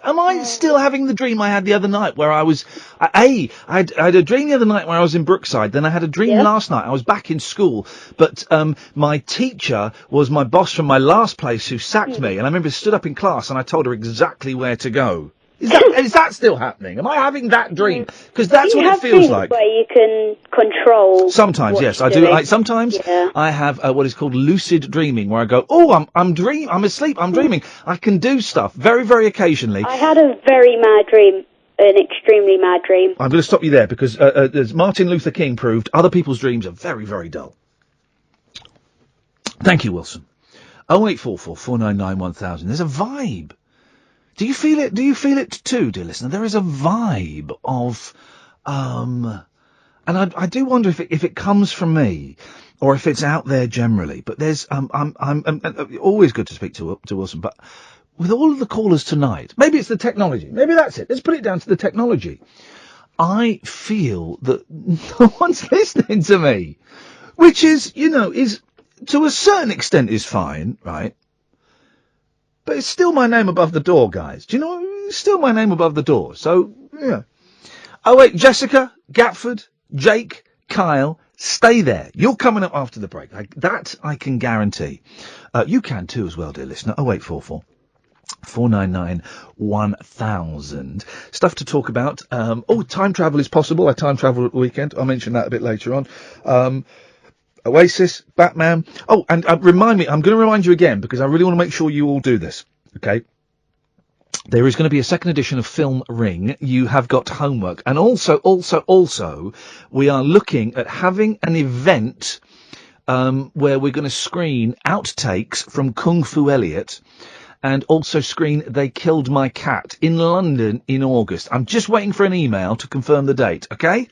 Am I still having the dream I had the other night where I was, I had a dream the other night where I was in Brookside, then I had a dream last night, I was back in school, but, my teacher was my boss from my last place who sacked me, and I remember I stood up in class and I told her exactly where to go. Is that still happening? Am I having that dream? Because that's what it feels like. Where you can control. Sometimes, yes, I do. Sometimes I have what is called lucid dreaming, where I go, I'm asleep, I'm dreaming. I can do stuff very, very occasionally. I had a very mad dream, an extremely mad dream. I'm going to stop you there because, as Martin Luther King proved, other people's dreams are very, very dull. Thank you, Wilson. 0844 499 1000. There's a vibe. Do you feel it? Do you feel it too, dear listener? There is a vibe of, and I do wonder if it comes from me, or if it's out there generally. But there's, I'm always good to speak to Wilson. But with all of the callers tonight, maybe it's the technology. Maybe that's it. Let's put it down to the technology. I feel that no one's listening to me, which is, is to a certain extent is fine, right? But it's still my name above the door, guys. Do you know? It's still my name above the door. So, yeah. Oh, wait, Jessica, Gatford, Jake, Kyle, stay there. You're coming up after the break. That I can guarantee. You can too as well, dear listener. 0844 499 1000. Stuff to talk about. Time travel is possible. I time travel at the weekend. I'll mention that a bit later on. Oasis, Batman. Oh, and remind me, I'm going to remind you again because I really want to make sure you all do this, okay? There is going to be a second edition of Film Ring. You have got homework. And also, we are looking at having an event where we're going to screen outtakes from Kung Fu Elliot and also screen They Killed My Cat in London in August. I'm just waiting for an email to confirm the date, okay?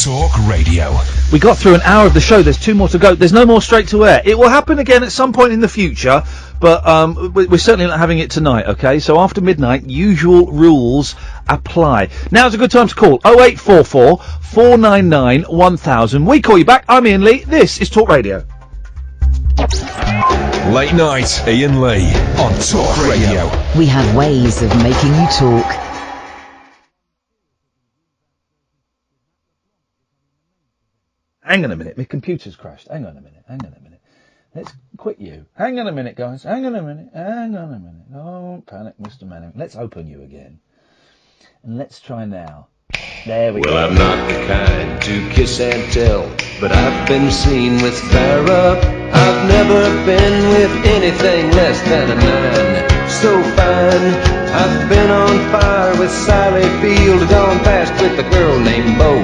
Talk Radio. We got through an hour of the show. There's 2 more to go. There's no more straight to air. It will happen again at some point in the future, but we're certainly not having it tonight, okay? So after midnight, usual rules apply. Now's a good time to call. 0844 499 1000. We call you back. I'm Iain Lee. This is Talk Radio. Late night, Iain Lee on Talk Radio. We have ways of making you talk. Hang on a minute, my computer's crashed. Hang on a minute. Let's quit you. Hang on a minute, guys. Hang on a minute. Don't panic, Mr. Manning. Let's open you again. And let's try now. There we go. Well, I'm not the kind to kiss and tell, but I've been seen with Farrah. I've never been with anything less than a 9. So fine. I've been on fire with Sally Field, gone fast with a girl named Bo.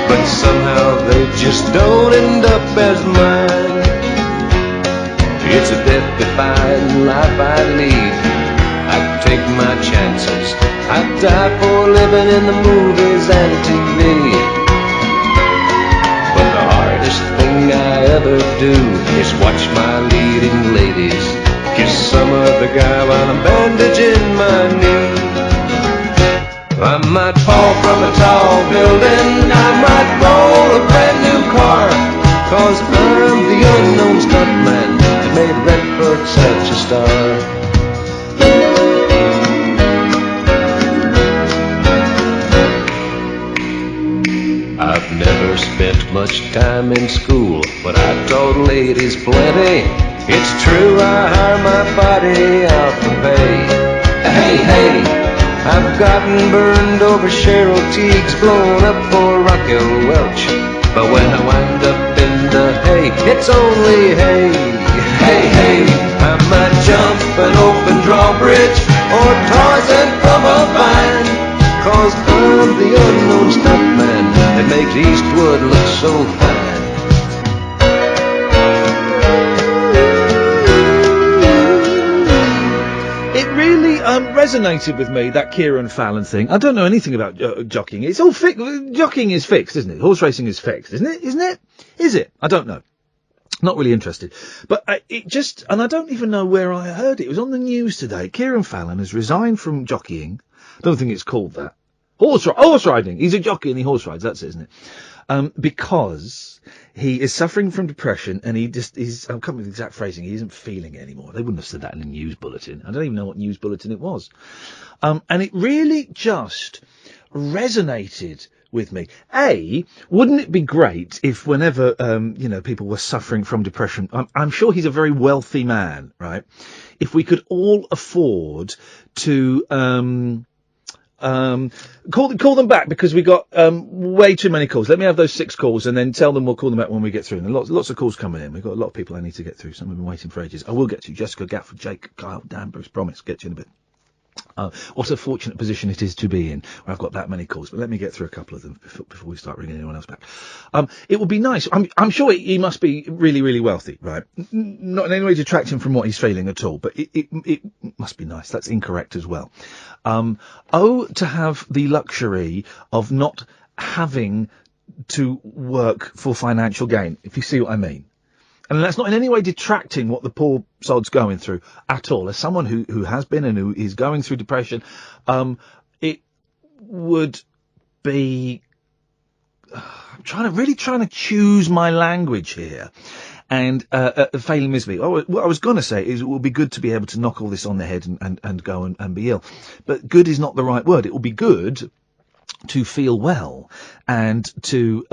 But somehow they just don't end up as mine. It's a death-defying life I lead. I take my chances. I die for living in the movies and TV. But the hardest thing I ever do is watch my leading ladies kiss some other guy while I'm bandaging my knee. I might fall from a tall building, I might roll a brand new car, 'cause I'm the unknown stuntman that made Redford such a star. I've never spent much time in school, but I taught ladies plenty. It's true, I hire my body out for pay. Hey, I've gotten burned over Cheryl Teague's, blown up for Raquel Welch. But when I wind up in the hay, it's only hay. Hey, I might jump an open drawbridge or Tarzan from a vine, 'cause I'm the unknown stuntman that makes Eastwood look so fine. Resonated with me, that Kieran Fallon thing. I don't know anything about jockeying. It's all jockeying is fixed, isn't it? Horse racing is fixed, isn't it? Is it? I don't know. Not really interested. But and I don't even know where I heard it. It was on the news today. Kieran Fallon has resigned from jockeying. I don't think it's called that. Horse riding. He's a jockey and he horse rides. That's it, isn't it? because he is suffering from depression and I can't remember the exact phrasing, he isn't feeling it anymore. They wouldn't have said that in a news bulletin. I don't even know what news bulletin it was. And it really just resonated with me. Wouldn't it be great if whenever, people were suffering from depression, I'm sure he's a very wealthy man, right? If we could all afford to, call them back, because we got way too many calls. Let me have those 6 calls and then tell them we'll call them back when we get through. And lots of calls coming in. We've got a lot of people I need to get through. Some have been waiting for ages. I will get to Jessica, Gafford, Jake, Kyle, Dan, Bruce, promise. Get to you in a bit. What a fortunate position it is to be in, where I've got that many calls. But let me get through a couple of them before we start ringing anyone else back. It would be nice. I'm sure he must be really, really wealthy, right? Not in any way detracting from what he's feeling at all, but it must be nice. That's incorrect as well. To have the luxury of not having to work for financial gain, if you see what I mean. And that's not in any way detracting what the poor sod's going through at all. As someone who has been and who is going through depression, it would be... I'm trying to choose my language here. And failing miserably. What I was going to say is it would be good to be able to knock all this on the head and go and be ill. But good is not the right word. It will be good to feel well and to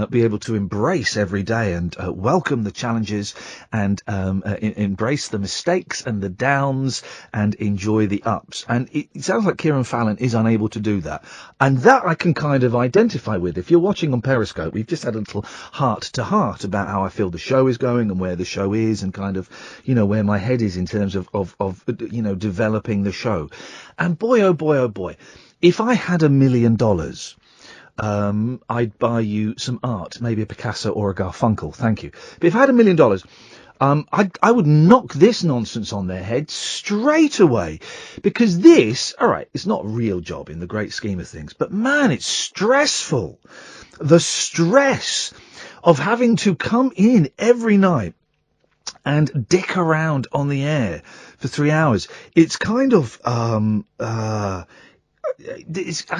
be able to embrace every day and welcome the challenges and embrace the mistakes and the downs and enjoy the ups. And it sounds like Kieran Fallon is unable to do that. And that I can kind of identify with. If you're watching on Periscope, we've just had a little heart-to-heart about how I feel the show is going and where the show is and kind of, where my head is in terms of developing the show. And boy, oh boy, oh boy. If I had $1 million, I'd buy you some art, maybe a Picasso or a Garfunkel. Thank you. But if I had $1 million, I would knock this nonsense on their head straight away, because this, all right, it's not a real job in the great scheme of things, but man, it's stressful. The stress of having to come in every night and dick around on the air for 3 hours. It's kind of, I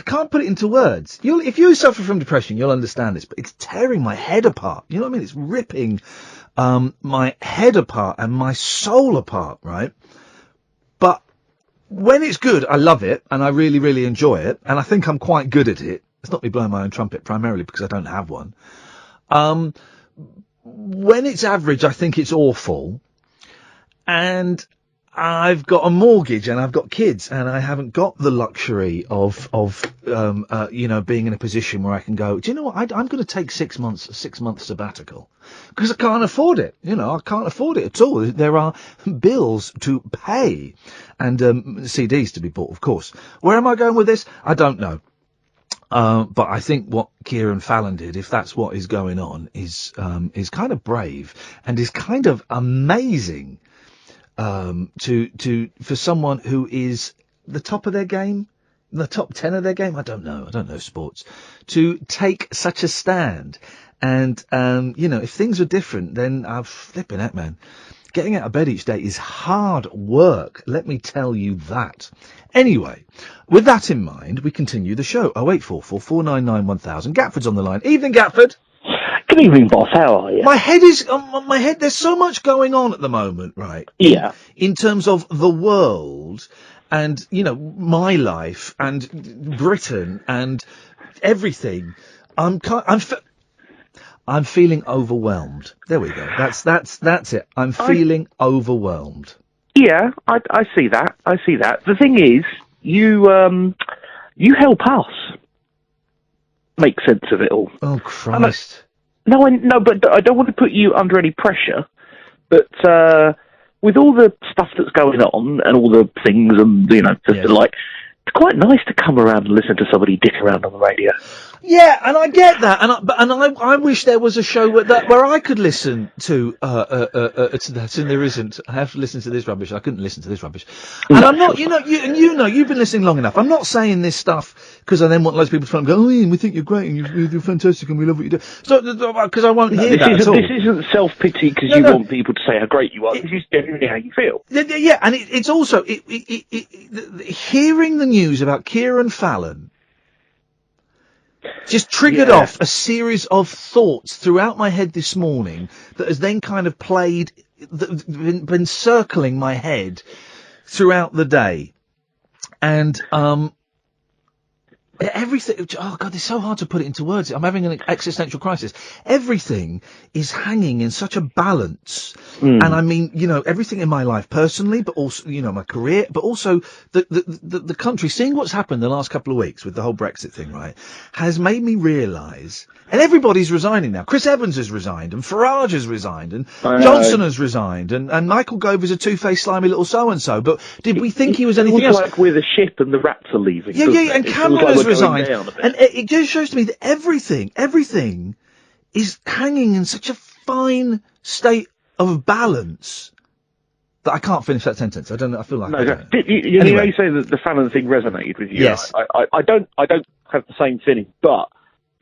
can't put it into words. If you suffer from depression, you'll understand this, but it's tearing my head apart. You know what I mean? It's ripping my head apart and my soul apart, right? But when it's good, I love it, and I really, really enjoy it, and I think I'm quite good at it. It's not me blowing my own trumpet, primarily because I don't have one. When it's average, I think it's awful, and I've got a mortgage and I've got kids and I haven't got the luxury of being in a position where I can go, do you know what? I'm going to take 6 months sabbatical because I can't afford it. I can't afford it at all. There are bills to pay and CDs to be bought, of course. Where am I going with this? I don't know. But I think what Kieran Fallon did, if that's what is going on, is kind of brave and is kind of amazing. For someone who is the top of their game, the top 10 of their game, I don't know sports, to take such a stand. And, if things are different, then I'm flipping it, man. Getting out of bed each day is hard work, let me tell you that. Anyway, with that in mind, we continue the show. 0844 499 1000. Gatford's on the line. Evening, Gatford. Good evening, boss. How are you? My head, there's so much going on at the moment, right? Yeah. In terms of the world and, my life and Britain and everything. I'm feeling overwhelmed. There we go. That's it. I'm feeling overwhelmed. Yeah, I see that. The thing is, you help us make sense of it all. Oh, Christ. No, but I don't want to put you under any pressure. But with all the stuff that's going on and all the things and it's quite nice to come around and listen to somebody dick around on the radio. Yeah, and I get that, and I wish there was a show where I could listen to that, and there isn't. I have to listen to this rubbish. I couldn't listen to this rubbish, and I'm not. You've been listening long enough. I'm not saying this stuff because I then want loads of people to phone and go, "Oh, Ian, we think you're great and you're fantastic and we love what you do." So because I won't hear that at all. This isn't self-pity because you want people to say how great you are. This is genuinely how you feel. Yeah, and it's also hearing the news about Kieran Fallon just triggered off a series of thoughts throughout my head this morning that has then kind of been circling my head throughout the day. And, everything, oh God, it's so hard to put it into words. I'm having an existential crisis. Everything is hanging in such a balance. And I mean, everything in my life personally, but also, my career, but also the country. Seeing what's happened the last couple of weeks with the whole Brexit thing, right, has made me realise, and everybody's resigning now. Chris Evans has resigned, and Farage has resigned, and Johnson has resigned, and Michael Gove is a two-faced, slimy little so-and-so. But did we think he was anything else? Like we're the ship and the rats are leaving. Yeah, and Cameron has resigned. And it just shows to me that everything is hanging in such a fine state of balance that I can't finish that sentence. I don't know. I feel like you say that the Fallon thing resonated with you. Yes. I don't have the same feeling. But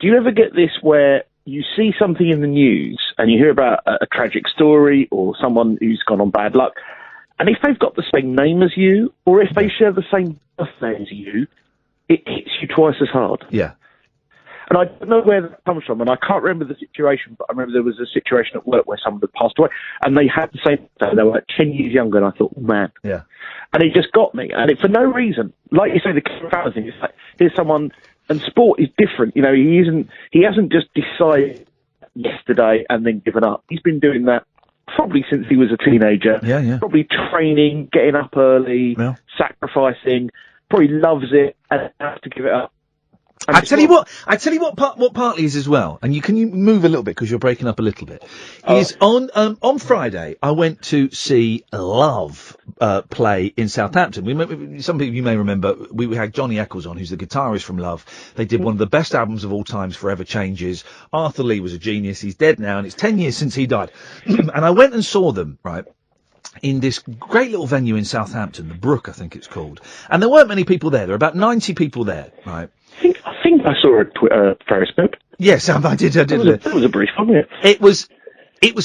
do you ever get this where you see something in the news and you hear about a tragic story or someone who's gone on bad luck, and if they've got the same name as you, or if they share the same birthday as you, it hits you twice as hard. Yeah. And I don't know where that comes from, and I can't remember the situation, but I remember there was a situation at work where someone had passed away, and they had the same day. They were like 10 years younger, and I thought, oh, man. Yeah. And it just got me, and for no reason. Like you say, the Fallon thing, it's like, here's someone, and sport is different. He hasn't just decided yesterday and then given up. He's been doing that probably since he was a teenager. Yeah. Probably training, getting up early, sacrificing. Probably loves it and has to give it up. And I tell you what partly is as well, and you move a little bit because you're breaking up a little bit. Is on Friday I went to see Love play in Southampton. Some people you may remember we had Johnny Eccles on, who's the guitarist from Love. They did one of the best albums of all times, Forever Changes. Arthur Lee was a genius. He's dead now, and it's 10 years since he died. And I went and saw them, right, in this great little venue in Southampton, the Brook, I think it's called. And there weren't many people there. There were about 90 people there, right? I think I saw a Periscope. Yes, I did. That was a brief one, yeah. It was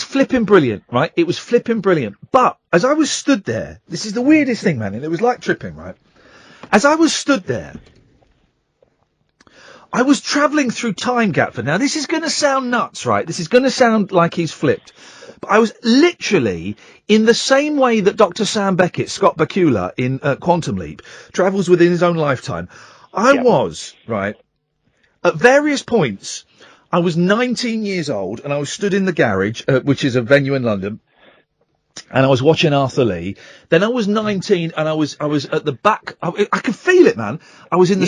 flipping brilliant, right? It was flipping brilliant. But as I was stood there, this is the weirdest thing, man, and it was like tripping, right? As I was stood there, I was travelling through time, Gatford. Now, this is going to sound nuts, right? This is going to sound like he's flipped. But I was literally in the same way that Dr. Sam Beckett, Scott Bakula in Quantum Leap, travels within his own lifetime. I was, right, at various points, I was 19 years old and I was stood in the garage, which is a venue in London, and I was watching Arthur Lee. Then I was 19 and I was at the back. I could feel it, man. I was in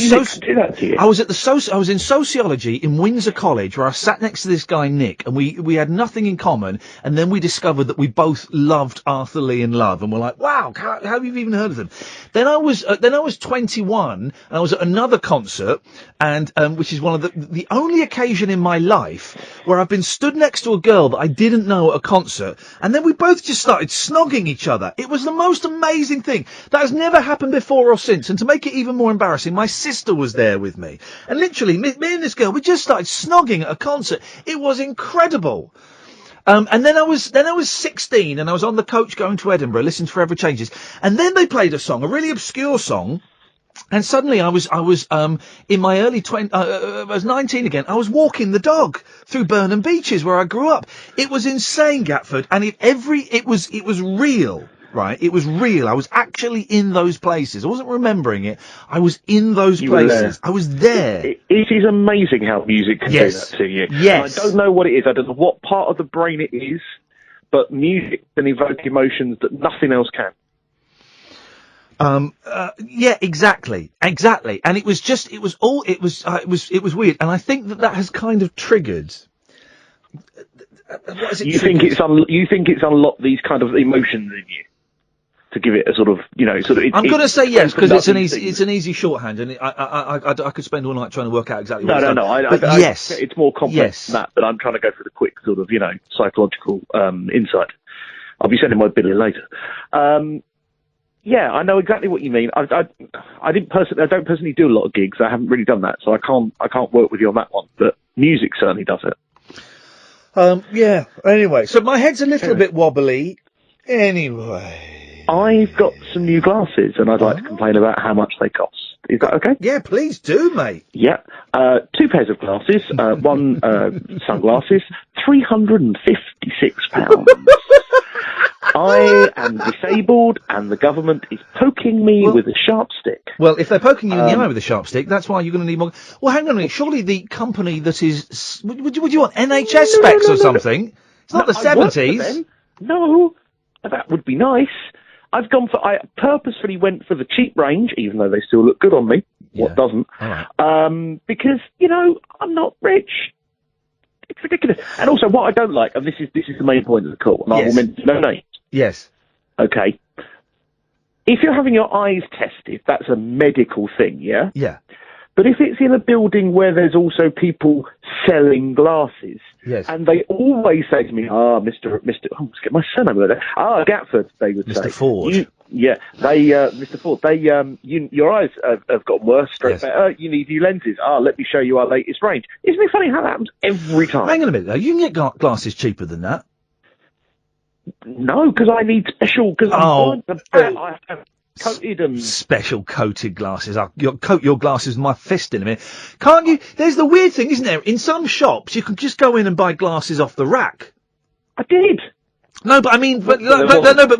I was in sociology in Windsor College, where I sat next to this guy Nick, and we had nothing in common. And then we discovered that we both loved Arthur Lee and Love, and we're like, wow, how have you even heard of them? Then I was 21 and I was at another concert, and which is one of the only occasion in my life where I've been stood next to a girl that I didn't know at a concert, and then we both just started snogging each other. It was the most amazing thing. That has never happened before or since. And to make it even more embarrassing, my sister was there with me. And literally, me and this girl, we just started snogging at a concert. It was incredible. And then I was 16 and I was on the coach going to Edinburgh, listening to Forever Changes. And then they played a song, a really obscure song. And suddenly I was in my early 20s, I was 19 again. I was walking the dog through Burnham Beeches where I grew up. It was insane, Gatford. And it was real, right? It was real. I was actually in those places. I wasn't remembering it. I was in those places. I was there. It is amazing how music can do that to you. Yes. And I don't know what it is. I don't know what part of the brain it is, but music can evoke emotions that nothing else can. Yeah, exactly. And it was weird. And I think that has kind of triggered. You think it's unlocked these kind of emotions in you to give it a sort of, I'm going to say yes, because it's an easy shorthand, and I could spend all night trying to work out exactly what yes. It's more complex than that, but I'm trying to go for the quick sort of, psychological, insight. I'll be sending my Billy later. Yeah, I know exactly what you mean. I don't personally do a lot of gigs. I haven't really done that, so I can't work with you on that one. But music certainly does it. Yeah. Anyway, so my head's a little bit wobbly. Anyway, I've got some new glasses, and I'd like to complain about how much they cost. Is that okay? Yeah, please do, mate. Yeah. 2 pairs of glasses, 1 sunglasses, £356. I am disabled, and the government is poking me with a sharp stick. Well, if they're poking you in the eye with a sharp stick, that's why you're going to need more. Well, hang on a minute. Surely the company that is would you want NHS specs or something? It's not the I work for 70s. them. No, that would be nice. I purposefully went for the cheap range, even though they still look good on me. What doesn't? All right. Because, I'm not rich. It's ridiculous. And also, what I don't like, and this is the main point of the call, and I will mention no names. Yes. Okay. If you're having your eyes tested, that's a medical thing, yeah? Yeah. But if it's in a building where there's also people selling glasses, yes, and they always say to me, Mr. Let's get my surname over there. Gatford, they would say. Mr. Ford. Mr. Ford, your eyes have gotten worse, straight better, you need new lenses. Let me show you our latest range. Isn't it funny how that happens every time? Hang on a minute, though. You can get glasses cheaper than that. No, because I need special, because I have coated and... Special coated glasses. I'll coat your glasses with my fist in a minute. Can't you? There's the weird thing, isn't there? In some shops, you can just go in and buy glasses off the rack. I did. No, but I mean, but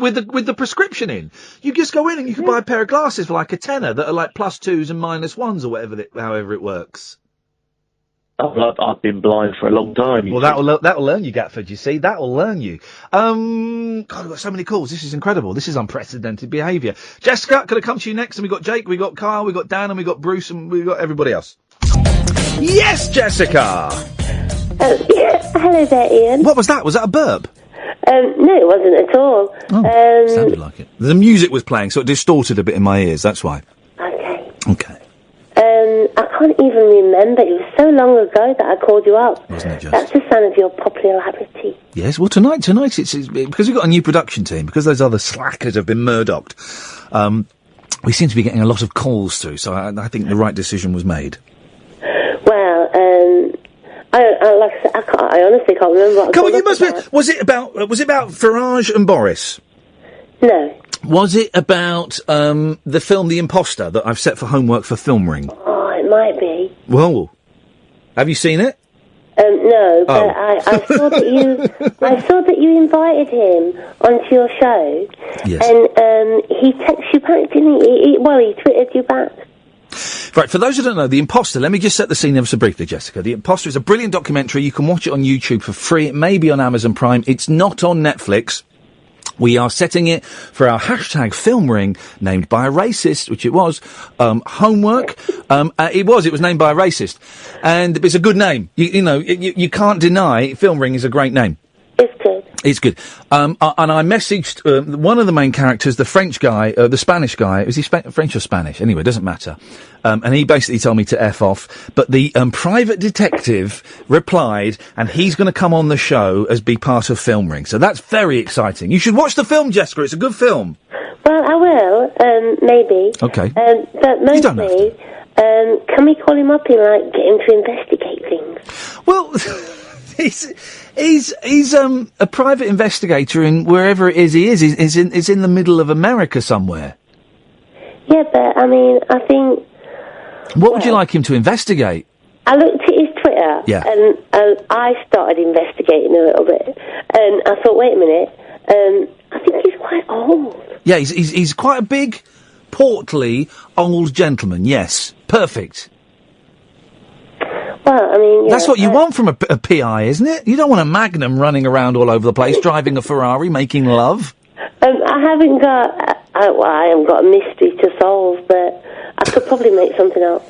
with the prescription in, you just go in and you can buy a pair of glasses for like a tenner that are like +2s and -1s or whatever, however it works. Oh, I've been blind for a long time. Well, that'll learn you, Gatford. You see, that'll learn you. God, we've got so many calls. This is incredible. This is unprecedented behaviour. Jessica, can I come to you next? And we got Jake, we got Kyle, we got Dan, and we got Bruce, and we got everybody else. Yes, Jessica. Hello there, Ian. What was that? Was that a burp? No, it wasn't at all. Sounded like it. The music was playing, so it distorted a bit in my ears. That's why. Okay. I can't even remember. It was so long ago that I called you up. Wasn't it just? That's the sign of your popularity. Yes, well, tonight it's because we've got a new production team, because those other slackers have been murdocked, we seem to be getting a lot of calls through, so I think the right decision was made. Well, like I said, I honestly can't remember what I called up about. Was it about Farage and Boris? No. Was it about the film The Imposter that I've set for homework for Film Ring? Oh, it might be. Well, have you seen it? No, but I saw that you invited him onto your show. Yes. And he texted you back, didn't he? He tweeted you back. Right, for those who don't know, The Imposter, let me just set the scene ever so briefly, Jessica. The Imposter is a brilliant documentary. You can watch it on YouTube for free. It may be on Amazon Prime. It's not on Netflix. We are setting it for our hashtag Film Ring, named by a racist, which it was, homework. It was named by a racist. And it's a good name. You can't deny Film Ring is a great name. It's good. And I messaged one of the main characters, the French guy, the Spanish guy. Was he French or Spanish? Anyway, it doesn't matter. And he basically told me to F off. But the private detective replied, and he's going to come on the show as be part of Film Ring. So that's very exciting. You should watch the film, Jessica. It's a good film. Well, I will, maybe. Okay. But mostly, can we call him up and, get him to investigate things? Well... He's a private investigator in wherever it is he is. He's in the middle of America somewhere. Yeah, but I think. What would you like him to investigate? I looked at his Twitter, and I started investigating a little bit, and I thought, wait a minute, I think he's quite old. Yeah, he's quite a big, portly old gentleman. Yes, perfect. Well, that's what you want from a PI, isn't it? You don't want a Magnum running around all over the place, driving a Ferrari, making love. I haven't got. I haven't got a mystery to solve, but I could probably make something up.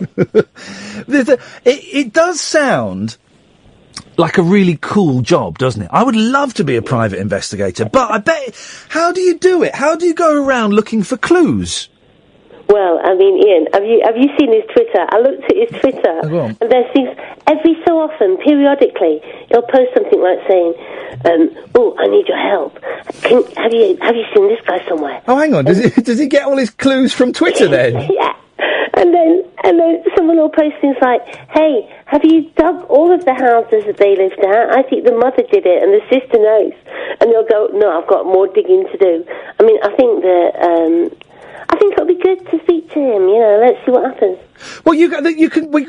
It does sound like a really cool job, doesn't it? I would love to be a private investigator, but I bet. How do you do it? How do you go around looking for clues? Well, Ian, have you seen his Twitter? I looked at his Twitter, and there seems every so often, periodically, he'll post something like saying, I need your help. Have you seen this guy somewhere?" Oh, hang on, does he get all his clues from Twitter then? Yeah, and then someone will post things like, "Hey, have you dug all of the houses that they lived at? I think the mother did it, and the sister knows." And they'll go, "No, I've got more digging to do." I think think it'll be good to speak to him. You know, let's see what happens. Well,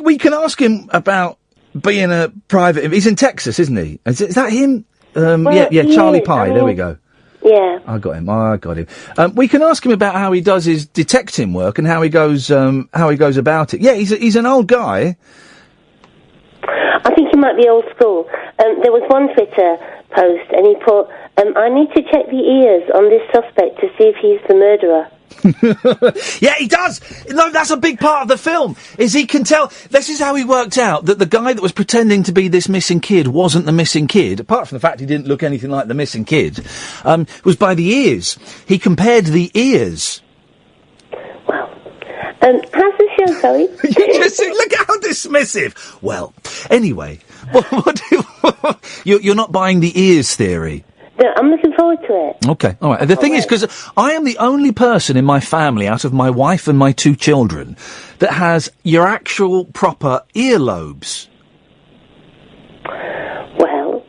we can ask him about being a private. He's in Texas, isn't he? Is that him? Yeah, Charlie Pie. There we go. Yeah. I got him. We can ask him about how he does his detecting work and how he goes about it. Yeah, he's an old guy. I think he might be old school. There was one Twitter post, and he put, I need to check the ears on this suspect to see if he's the murderer. Yeah, he does. No, that's a big part of the film. Is he can tell. This is how he worked out that the guy that was pretending to be this missing kid wasn't the missing kid. Apart from the fact he didn't look anything like the missing kid, was by the ears. He compared the ears. How's the show going? Look how dismissive. Well, anyway, you're not buying the ears theory. No, I'm looking forward to it. Okay, all right. The thing is, because I am the only person in my family, out of my wife and my 2 children, that has your actual proper earlobes. Well,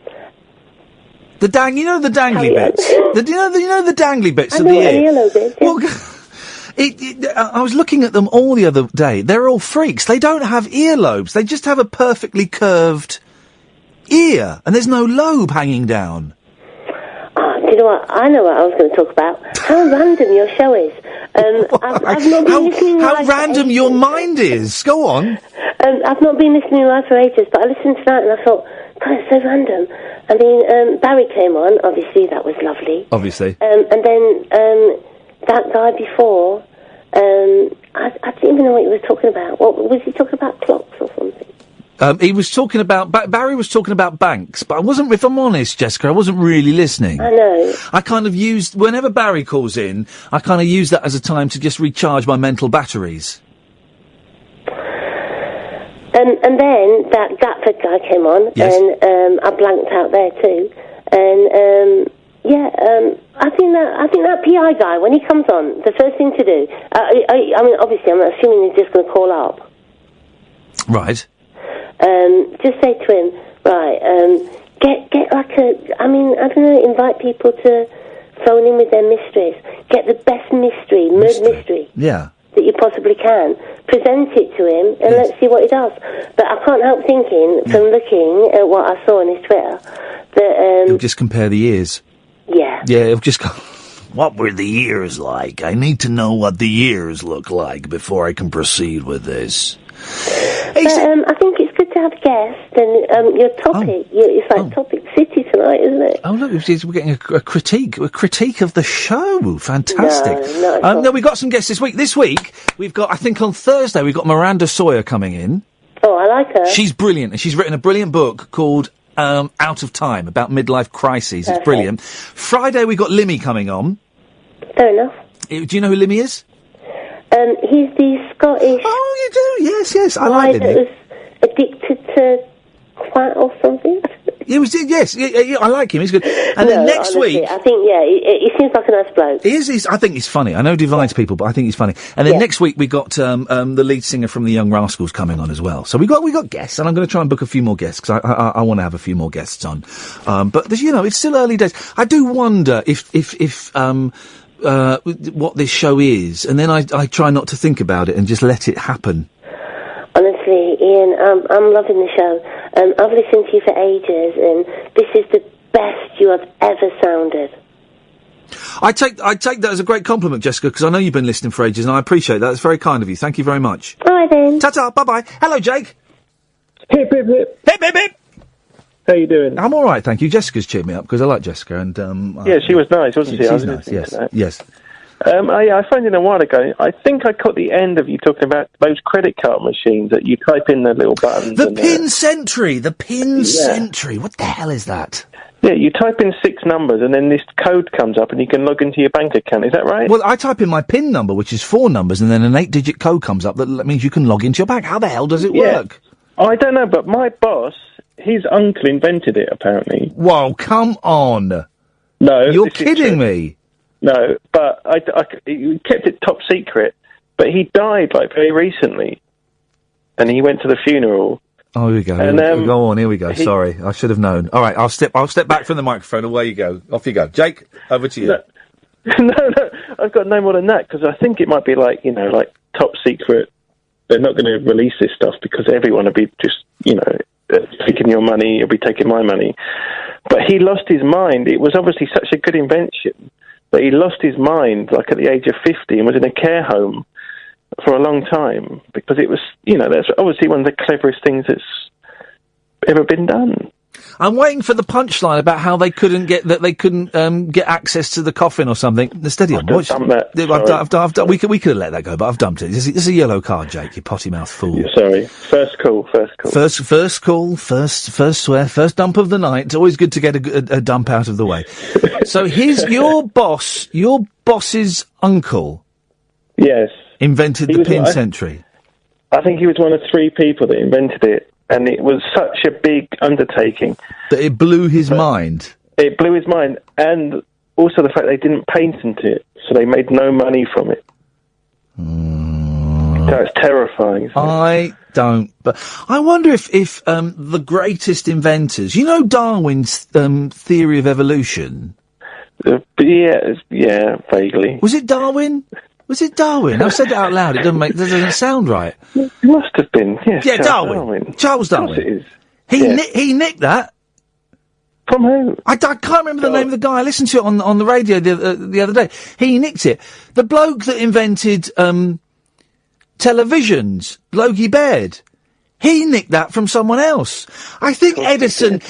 the dangly bits. You know the dangly bits of the ear. I know what an earlobe is. Well, I was looking at them all the other day. They're all freaks. They don't have earlobes. They just have a perfectly curved ear, and there's no lobe hanging down. You know what? I know what I was going to talk about. How random your show is. I've not been listening live. How random your mind is. Go on. I've not been listening live for ages, but I listened to that and I thought, God, it's so random. I mean, Barry came on. Obviously, that was lovely. Obviously. And then that guy before, I didn't even know what he was talking about. What was he talking about? Clocks or something? He was talking about... Barry was talking about banks, but I wasn't... If I'm honest, Jessica, I wasn't really listening. I know. I kind of used... Whenever Barry calls in, I kind of use that as a time to just recharge my mental batteries. And then that Gatford guy came on, yes. And I blanked out there too. And I think that PI guy, when he comes on, the first thing to do... I mean, obviously, I'm assuming he's just going to call up. Right. Just say to him, right, get like I don't know, invite people to phone in with their mysteries. Get the best mystery Yeah. that you possibly can. Present it to him, and let's see what he does. But I can't help thinking, from looking at what I saw on his Twitter, that... He'll just compare the ears. Yeah. Yeah, he'll just go... What were the ears like? I need to know what the ears look like before I can proceed with this. I think it's good to have guests, and your topic, it's like Topic City tonight, isn't it? Oh, look, we're getting a critique of the show. Fantastic. No, we've got some guests this week. This week, we've got, I think on Thursday, we've got Miranda Sawyer coming in. Oh, I like her. She's brilliant, and she's written a brilliant book called Out of Time, about midlife crises. It's brilliant. Friday, we've got Limmy coming on. Fair enough. Do you know who Limmy is? He's the Scottish... Oh, you do? Yes. I like Limmy. That was addicted to quack or something. He was, yes. Yeah, I like him. He's good. And then next week... I think, he seems like a nice bloke. He is. I think he's funny. I know he divides people, but I think he's funny. And then next week we got the lead singer from the Young Rascals coming on as well. So we got guests, and I'm going to try and book a few more guests because I want to have a few more guests on. But it's still early days. I do wonder if what this show is, and then I try not to think about it and just let it happen. Honestly, Ian, I'm loving the show. I've listened to you for ages, and this is the best you have ever sounded. I take that as a great compliment, Jessica, because I know you've been listening for ages, and I appreciate that. It's very kind of you. Thank you very much. All right, then. Ta-ta, bye-bye. Hello, Jake. Hip, hip, hip. Hip, hip, hip. How you doing? I'm all right, thank you. Jessica's cheered me up, because I like Jessica, and... yeah, she was nice, wasn't she? She's nice, yes. I found in a while ago, I think I caught the end of you talking about those credit card machines that you type in the little buttons. The PIN Sentry! The PIN Sentry! What the hell is that? Yeah, you type in 6 numbers and then this code comes up and you can log into your bank account, is that right? Well, I type in my PIN number, which is 4 numbers, and then an 8-digit code comes up that means you can log into your bank. How the hell does it work? I don't know, but my boss, his uncle invented it, apparently. Whoa, come on! No. You're kidding me! No, but he kept it top secret. But he died very recently, and he went to the funeral. Oh, here we go. And, go on. Here we go. Sorry, I should have known. All right, I'll step back from the microphone. Away you go. Off you go, Jake. Over to you. No. I've got no more than that, because I think it might be like, like top secret. They're not going to release this stuff because everyone will be just, taking your money, you'll be taking my money. But he lost his mind. It was obviously such a good invention, but he lost his mind, like at the age of 50, and was in a care home for a long time, because it was, that's obviously one of the cleverest things that's ever been done. I'm waiting for the punchline about how they couldn't get get access to the coffin or something. Steady on. We could have let that go, but I've dumped it. This is a yellow card, Jake. You potty mouth fool. Yeah, sorry. First call. First call. First swear. First dump of the night. It's always good to get a dump out of the way. So your boss's uncle. Yes. Invented the pin sentry. I think he was one of 3 people that invented it. And it was such a big undertaking. That it blew his mind? It blew his mind. And also the fact they didn't patent it, so they made no money from it. That's terrifying. But I wonder if the greatest inventors... Darwin's theory of evolution? Yeah, vaguely. Was it Darwin? I've said it out loud. That doesn't sound right. It must have been. Yes. Yeah, Darwin. Charles Darwin. Of course it is. He nicked that. From who? I can't remember the name of the guy. I listened to it on the radio the other day. He nicked it. The bloke that invented televisions, Logie Baird. He nicked that from someone else. I think Edison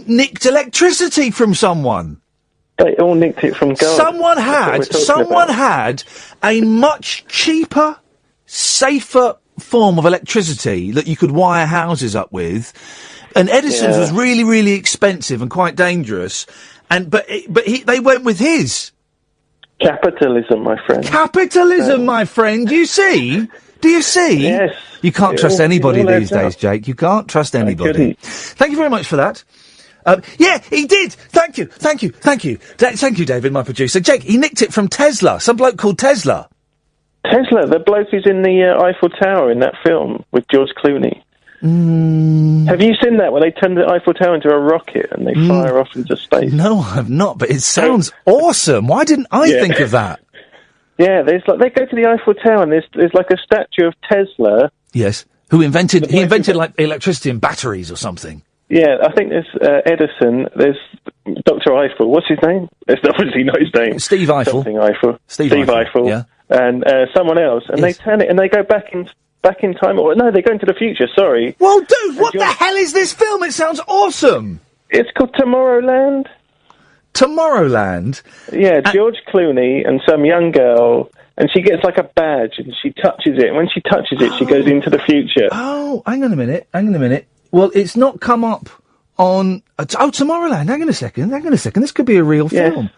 nicked electricity from someone. They all nicked it from God. Someone had a much cheaper, safer form of electricity that you could wire houses up with, and Edison's was really, really expensive and quite dangerous. But they went with his. Capitalism, my friend. My friend. Do you see? Yes. You can't trust anybody these days, Jake. You can't trust anybody. Thank you very much for that. Yeah, he did. Thank you. Thank you, David, my producer. Jake, he nicked it from Tesla. Some bloke called Tesla. Tesla, the bloke who's in the Eiffel Tower in that film with George Clooney. Have you seen that, where they turn the Eiffel Tower into a rocket and they fire off into space? No, I have not, but it sounds awesome. Why didn't I think of that? Yeah, they go to the Eiffel Tower and there's like a statue of Tesla. Yes. He invented like electricity and batteries or something. Yeah, I think there's Edison, there's Dr. Eiffel, what's his name? It's obviously not his name. Steve Eiffel. Something Eiffel. Steve Eiffel, yeah. And someone else, and they turn it and they go back in time, or no, they go into the future, sorry. Well, dude, what the hell is this film? It sounds awesome! It's called Tomorrowland. Tomorrowland? Yeah, George Clooney and some young girl, and she gets like a badge, and she touches it, and when she touches it, she goes into the future. Oh, hang on a minute. Well, it's not come up on... Tomorrowland. Hang on a second. This could be a real film.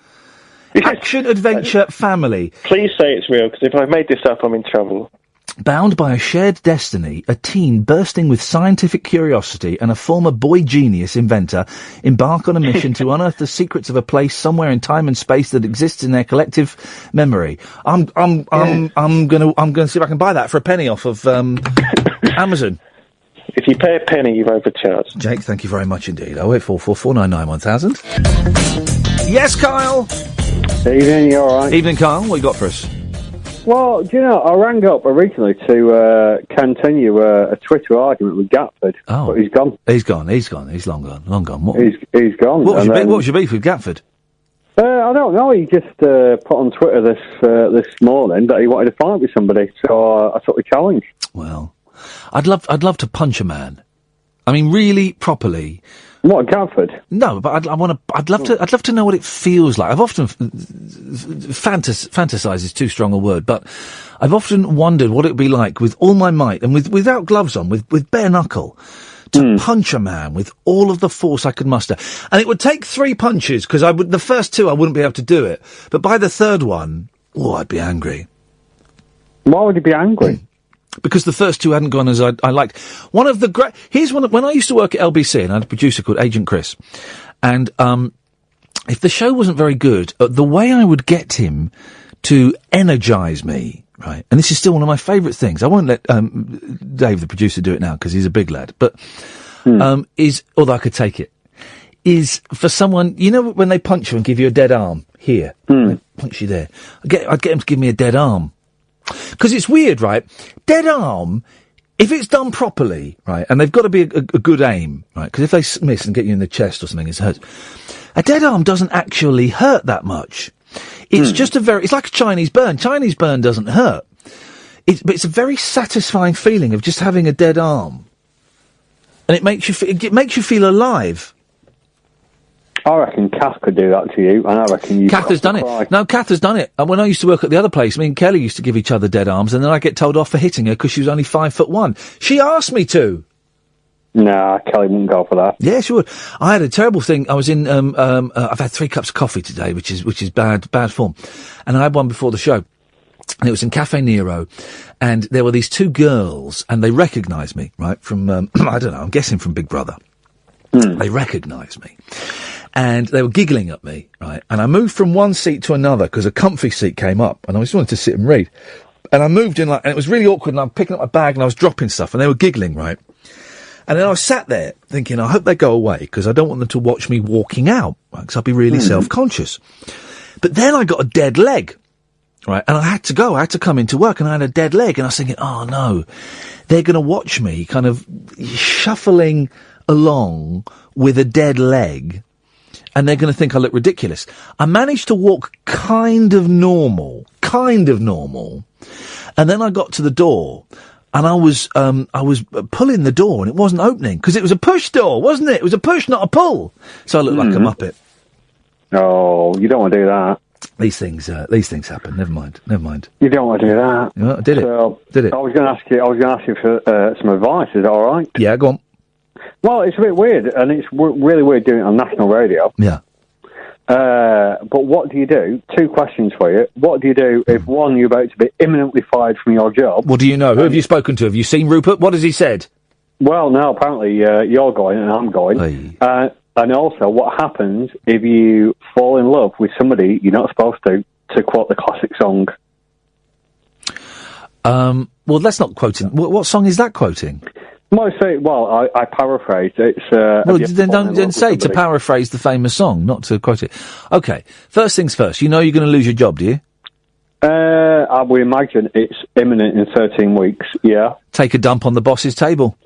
Action, adventure, family. Please say it's real, because if I've made this up, I'm in trouble. Bound by a shared destiny, a teen bursting with scientific curiosity and a former boy genius inventor embark on a mission to unearth the secrets of a place somewhere in time and space that exists in their collective memory. I'm gonna see if I can buy that for a penny off of Amazon. If you pay a penny, you've overcharged. Jake, thank you very much indeed. 0844 499 1000. Yes, Kyle. Evening, you all right? Evening, Kyle. What you got for us? Well, do you know, I rang up originally to continue a Twitter argument with Gatford, but he's gone. He's gone. He's long gone. What? He's gone. What was your beef with Gatford? I don't know. He just put on Twitter this morning that he wanted to fight with somebody, so I took the challenge. Well, I'd love to punch a man. I mean, really, properly. What, Gatford? No, but I'd love to know what it feels like. I've often fantasize is too strong a word, but I've often wondered what it would be like with all my might and without gloves on, with bare knuckle, to punch a man with all of the force I could muster. And it would take 3 punches, because the first 2 I wouldn't be able to do it, but by the 3rd one, I'd be angry. Why would you be angry? Because the first 2 hadn't gone as I liked. When I used to work at LBC, and I had a producer called Agent Chris, and if the show wasn't very good, the way I would get him to energise me, right, and this is still one of my favourite things, I won't let Dave, the producer, do it now, because he's a big lad, but, although I could take it, is for someone, you know, when they punch you and give you a dead arm here, they punch you there. I'd get them to give me a dead arm. Because it's weird, right? Dead arm, if it's done properly, right, and they've got to be a good aim, right, because if they miss and get you in the chest or something, it hurts. A dead arm doesn't actually hurt that much. It's just it's like a Chinese burn. Chinese burn doesn't hurt. But it's a very satisfying feeling of just having a dead arm. And it makes you feel alive. I reckon Kath could do that to you, and I reckon you. Kath has done it. No, Kath has done it. And when I used to work at the other place, me and Kelly used to give each other dead arms, and then I'd get told off for hitting her because she was only 5'1". She asked me to. Nah, Kelly wouldn't go for that. Yeah, she would. I had a terrible thing. I was in. I've had 3 cups of coffee today, which is bad form, and I had one before the show. And it was in Cafe Nero, and there were these 2 girls, and they recognised me, right, from, I don't know, I'm guessing from Big Brother. They recognised me. And they were giggling at me, right, and I moved from one seat to another, because a comfy seat came up, and I just wanted to sit and read. And I moved in, and it was really awkward, and I was picking up my bag, and I was dropping stuff, and they were giggling, right. And then I was sat there, thinking, I hope they go away, because I don't want them to watch me walking out, because I'll be really self-conscious. But then I got a dead leg. Right, and I had to come into work, and I had a dead leg, and I was thinking, oh no, they're going to watch me kind of shuffling along with a dead leg, and they're going to think I look ridiculous. I managed to walk kind of normal, and then I got to the door, and I was pulling the door, and it wasn't opening, because it was a push door, wasn't it? It was a push, not a pull. So I looked like a muppet. Oh, you don't want to do that. These things happen. Never mind. You don't want to do that. Yeah, I did it. I was going to ask you for some advice. Is that all right? Yeah, go on. Well, it's a bit weird, and it's really weird doing it on national radio. Yeah. But what do you do? 2 questions for you. What do you do if, one, you're about to be imminently fired from your job? What do you know? Who have you spoken to? Have you seen Rupert? What has he said? Well, no, apparently you're going and I'm going. And also, what happens if you fall in love with somebody you're not supposed to quote the classic song? Well, that's not quoting. What song is that quoting? I paraphrased. It's well, then don't say to paraphrase the famous song, not to quote it. Okay, first things first. You know you're going to lose your job, do you? I would imagine it's imminent in 13 weeks. Yeah. Take a dump on the boss's table.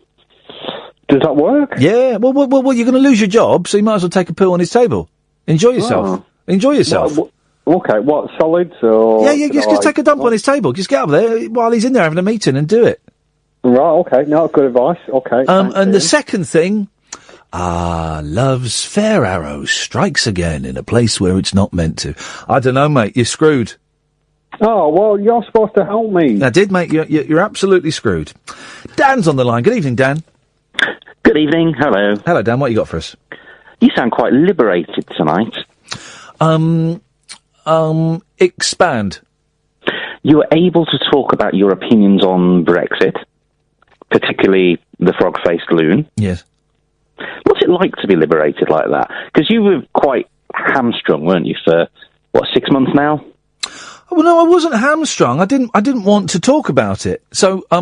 Does that work? Yeah. Well, you're going to lose your job, so you might as well take a poo on his table. Enjoy yourself. Oh. Enjoy yourself. Okay. What, solids or? Yeah. Just take a dump on his table. Just get up there while he's in there having a meeting and do it. Right. Okay. No, good advice. Okay. And the second thing. Love's fair arrow strikes again in a place where it's not meant to. I don't know, mate. You're screwed. Oh, well, you're supposed to help me. I did, mate. You're absolutely screwed. Dan's on the line. Good evening, Dan. Good evening. Hello. Hello, Dan. What you got for us? You sound quite liberated tonight. Expand. You were able to talk about your opinions on Brexit, particularly the frog-faced loon. Yes. What's it like to be liberated like that? Because you were quite hamstrung, weren't you, for, 6 months now? Well, no, I wasn't hamstrung. I didn't want to talk about it. So, to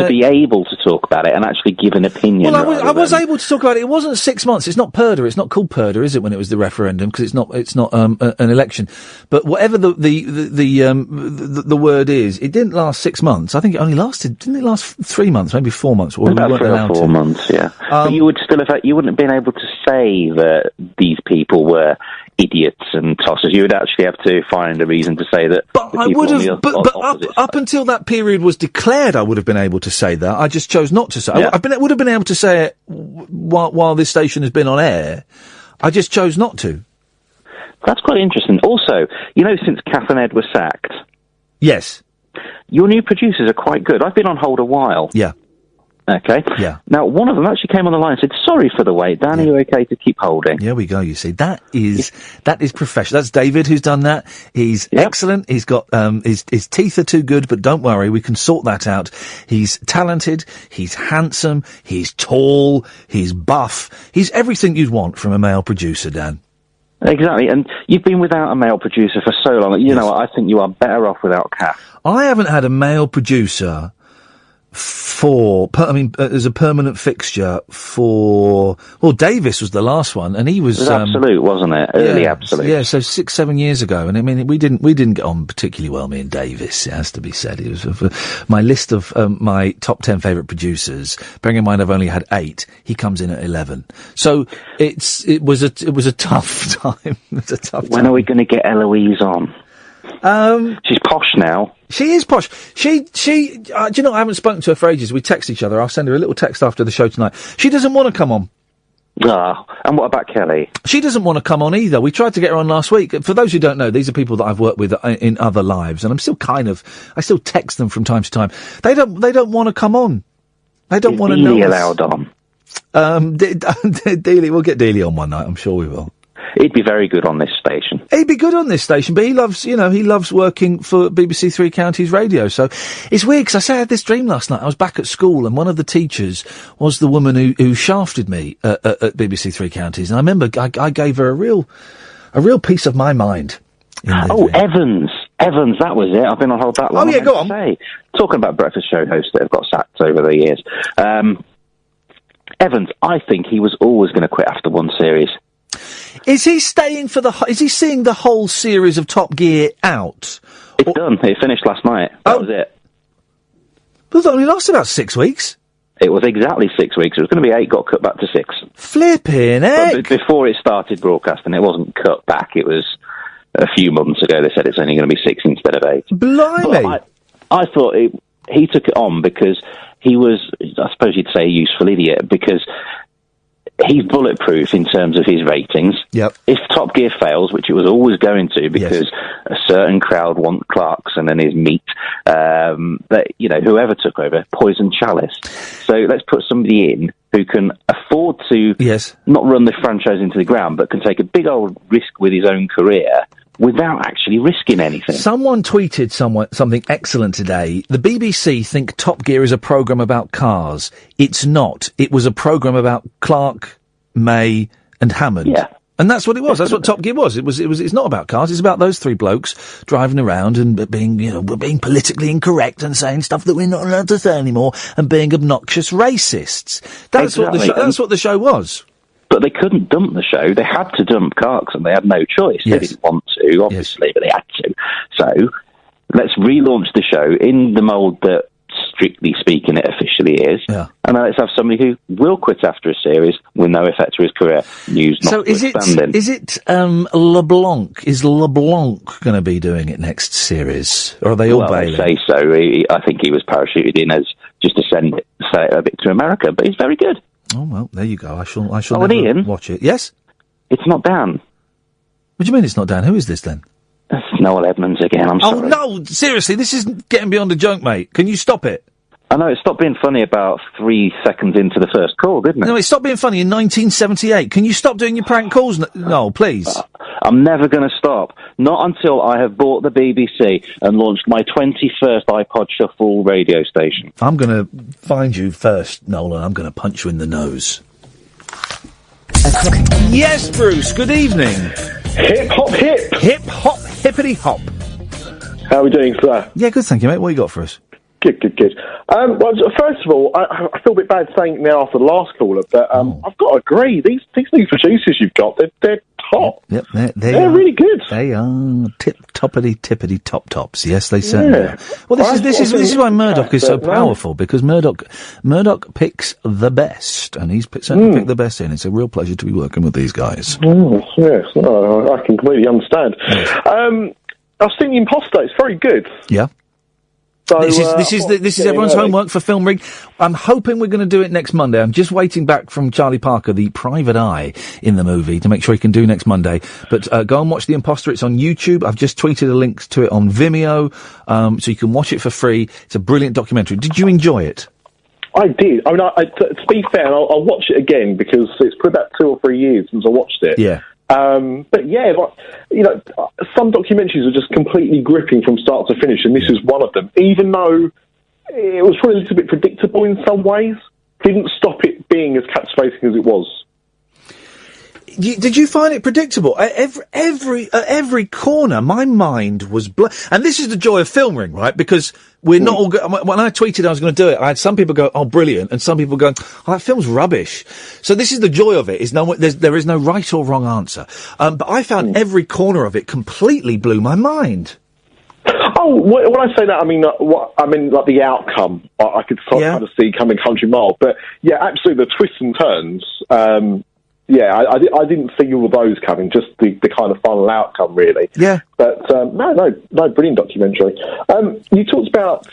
be able to talk about it and actually give an opinion. Well, I was able to talk about it. It wasn't 6 months. It's not purdah. It's not called purdah, is it? When it was the referendum, because it's not an election. But whatever the word is, it didn't last 6 months. I think it only lasted. Didn't it last 3 months? Maybe 4 months. Or about 3 or 4 months. Yeah. But you would still you wouldn't have been able to say that these people were idiots and tossers. You would actually have to find a reason to say that. But I would have. But up until that period was declared, I would have been able to say that. I just chose not to say. Yeah. I would have been able to say it while this station has been on air. I just chose not to. That's quite interesting. Also, since Kath and Ed were sacked. Yes. Your new producers are quite good. I've been on hold a while. Yeah. Okay. Yeah. Now, one of them actually came on the line and said, "Sorry for the wait, Dan. Are you okay to keep holding?" There we go. You see, that is professional. That's David who's done that. He's excellent. He's got his teeth are too good, but don't worry, we can sort that out. He's talented. He's handsome. He's tall. He's buff. He's everything you'd want from a male producer, Dan. Exactly, and you've been without a male producer for so long. You know what? I think you are better off without Kath. I haven't had a male producer as a permanent fixture for. Well, Davis was the last one, and he was. It was Absolute, wasn't it? Early Absolute. Yeah, so 6-7 years ago, and I mean, we didn't get on particularly well, me and Davis. It has to be said. It was my list of my top 10 favourite producers. Bearing in mind I've only had 8, he comes in at 11. So it was a tough time. It was a tough time. When are we going to get Eloise on? She's posh now. She is posh. Do you know, I haven't spoken to her for ages. We text each other. I'll send her a little text after the show tonight. She doesn't want to come on. And what about Kelly? She doesn't want to come on either. We tried to get her on last week. For those who don't know, these are people that I've worked with in other lives, and I still text them from time to time. They don't want to come on. They don't want to know. Is Dealey allowed on? Dealey, we'll get Dealey on one night. I'm sure we will. He'd be very good on this station. He'd be good on this station, but he loves working for BBC Three Counties Radio. So it's weird because I had this dream last night. I was back at school, and one of the teachers was the woman who shafted me at BBC Three Counties. And I remember I gave her a real piece of my mind. Evans, that was it. I've been on hold that long. Oh yeah, go on. Talking about breakfast show hosts that have got sacked over the years. Evans, I think he was always going to quit after one series. Is he staying is he seeing the whole series of Top Gear out? It's done. It finished last night. That was it. But it only lasted about 6 weeks. It was exactly 6 weeks. It was going to be 8, got cut back to 6. Flipping heck! But before it started broadcasting, it wasn't cut back. It was a few months ago. They said it's only going to be 6 instead of 8. Blimey! I thought he took it on because he was, I suppose you'd say, a useful idiot, because he's bulletproof in terms of his ratings. Yep. If Top Gear fails, which it was always going to, because a certain crowd want Clarkson and his meat, whoever took over, poison chalice. So let's put somebody in who can afford to not run the franchise into the ground, but can take a big old risk with his own career without actually risking anything. Someone tweeted something excellent today. The BBC think Top Gear is a programme about cars. It's not. It was a programme about Clark, May and Hammond. Yeah. And that's what it was. That's what Top Gear was. It's not about cars. It's about those three blokes driving around and being politically incorrect and saying stuff that we're not allowed to say anymore and being obnoxious racists. That's what the show was. But they couldn't dump the show. They had to dump Clarkson. They had no choice. They didn't want to, obviously, but they had to. So let's relaunch the show in the mould that, strictly speaking, it officially is. Yeah. And then let's have somebody who will quit after a series with no effect to his career. News not notwithstanding. Is it LeBlanc? Is LeBlanc going to be doing it next series? Or are they all bailing? They say so. I think he was parachuted in as just to send it a bit to America, but he's very good. Oh, well, there you go. I shall and Iain, watch it. Yes? It's not Dan. What do you mean it's not Dan? Who is this then? It's Noel Edmonds again, I'm sorry. Oh, no! Seriously, this is getting beyond a joke, mate. Can you stop it? I know, it stopped being funny about 3 seconds into the first call, didn't it? No, it stopped being funny in 1978. Can you stop doing your prank calls? No, please. I'm never going to stop. Not until I have bought the BBC and launched my 21st iPod Shuffle radio station. I'm going to find you first, Nolan. I'm going to punch you in the nose. Yes, Bruce, good evening. Hip hop hip. Hip hop hippity hop. How are we doing, sir? Yeah, good, thank you, mate. What you got for us? Good. Well, first of all, I feel a bit bad saying it now after the last caller, but I've got to agree. These new producers you've got, they're top. Yep, they're really good. They are tippity top tops. Yes, they certainly are. Well, this is why Murdoch is so powerful, because Murdoch picks the best, and he's certainly picked the best in. It's a real pleasure to be working with these guys. Yes, I can completely understand. Yes. I've seen The Imposter. It's very good. Yeah. So, this is everyone's homework for Film Rig. I'm hoping we're going to do it next Monday. I'm just waiting back from Charlie Parker, the private eye in the movie, to make sure he can do next Monday. But go and watch The Imposter. It's on YouTube. I've just tweeted a link to it on Vimeo, so you can watch it for free. It's a brilliant documentary. Did you enjoy it? I did. I mean, to be fair, I'll watch it again because it's been about 2 or 3 years since I watched it. Yeah. But yeah, some documentaries are just completely gripping from start to finish, and this is one of them. Even though it was probably a little bit predictable in some ways, didn't stop it being as captivating as it was. Did you find it predictable? At every corner, my mind was and this is the joy of Film Ring, right? Because we're not all when I tweeted I was going to do it, I had some people go, "Oh, brilliant," and some people going, "Oh, that film's rubbish." So this is the joy of it: there is no right or wrong answer. But I found every corner of it completely blew my mind. Oh, when I say that, I mean like the outcome. I could kind of see coming country mile, but yeah, absolutely the twists and turns. I didn't see all of those coming. Just the kind of final outcome, really. Yeah. But no, brilliant documentary. You talked about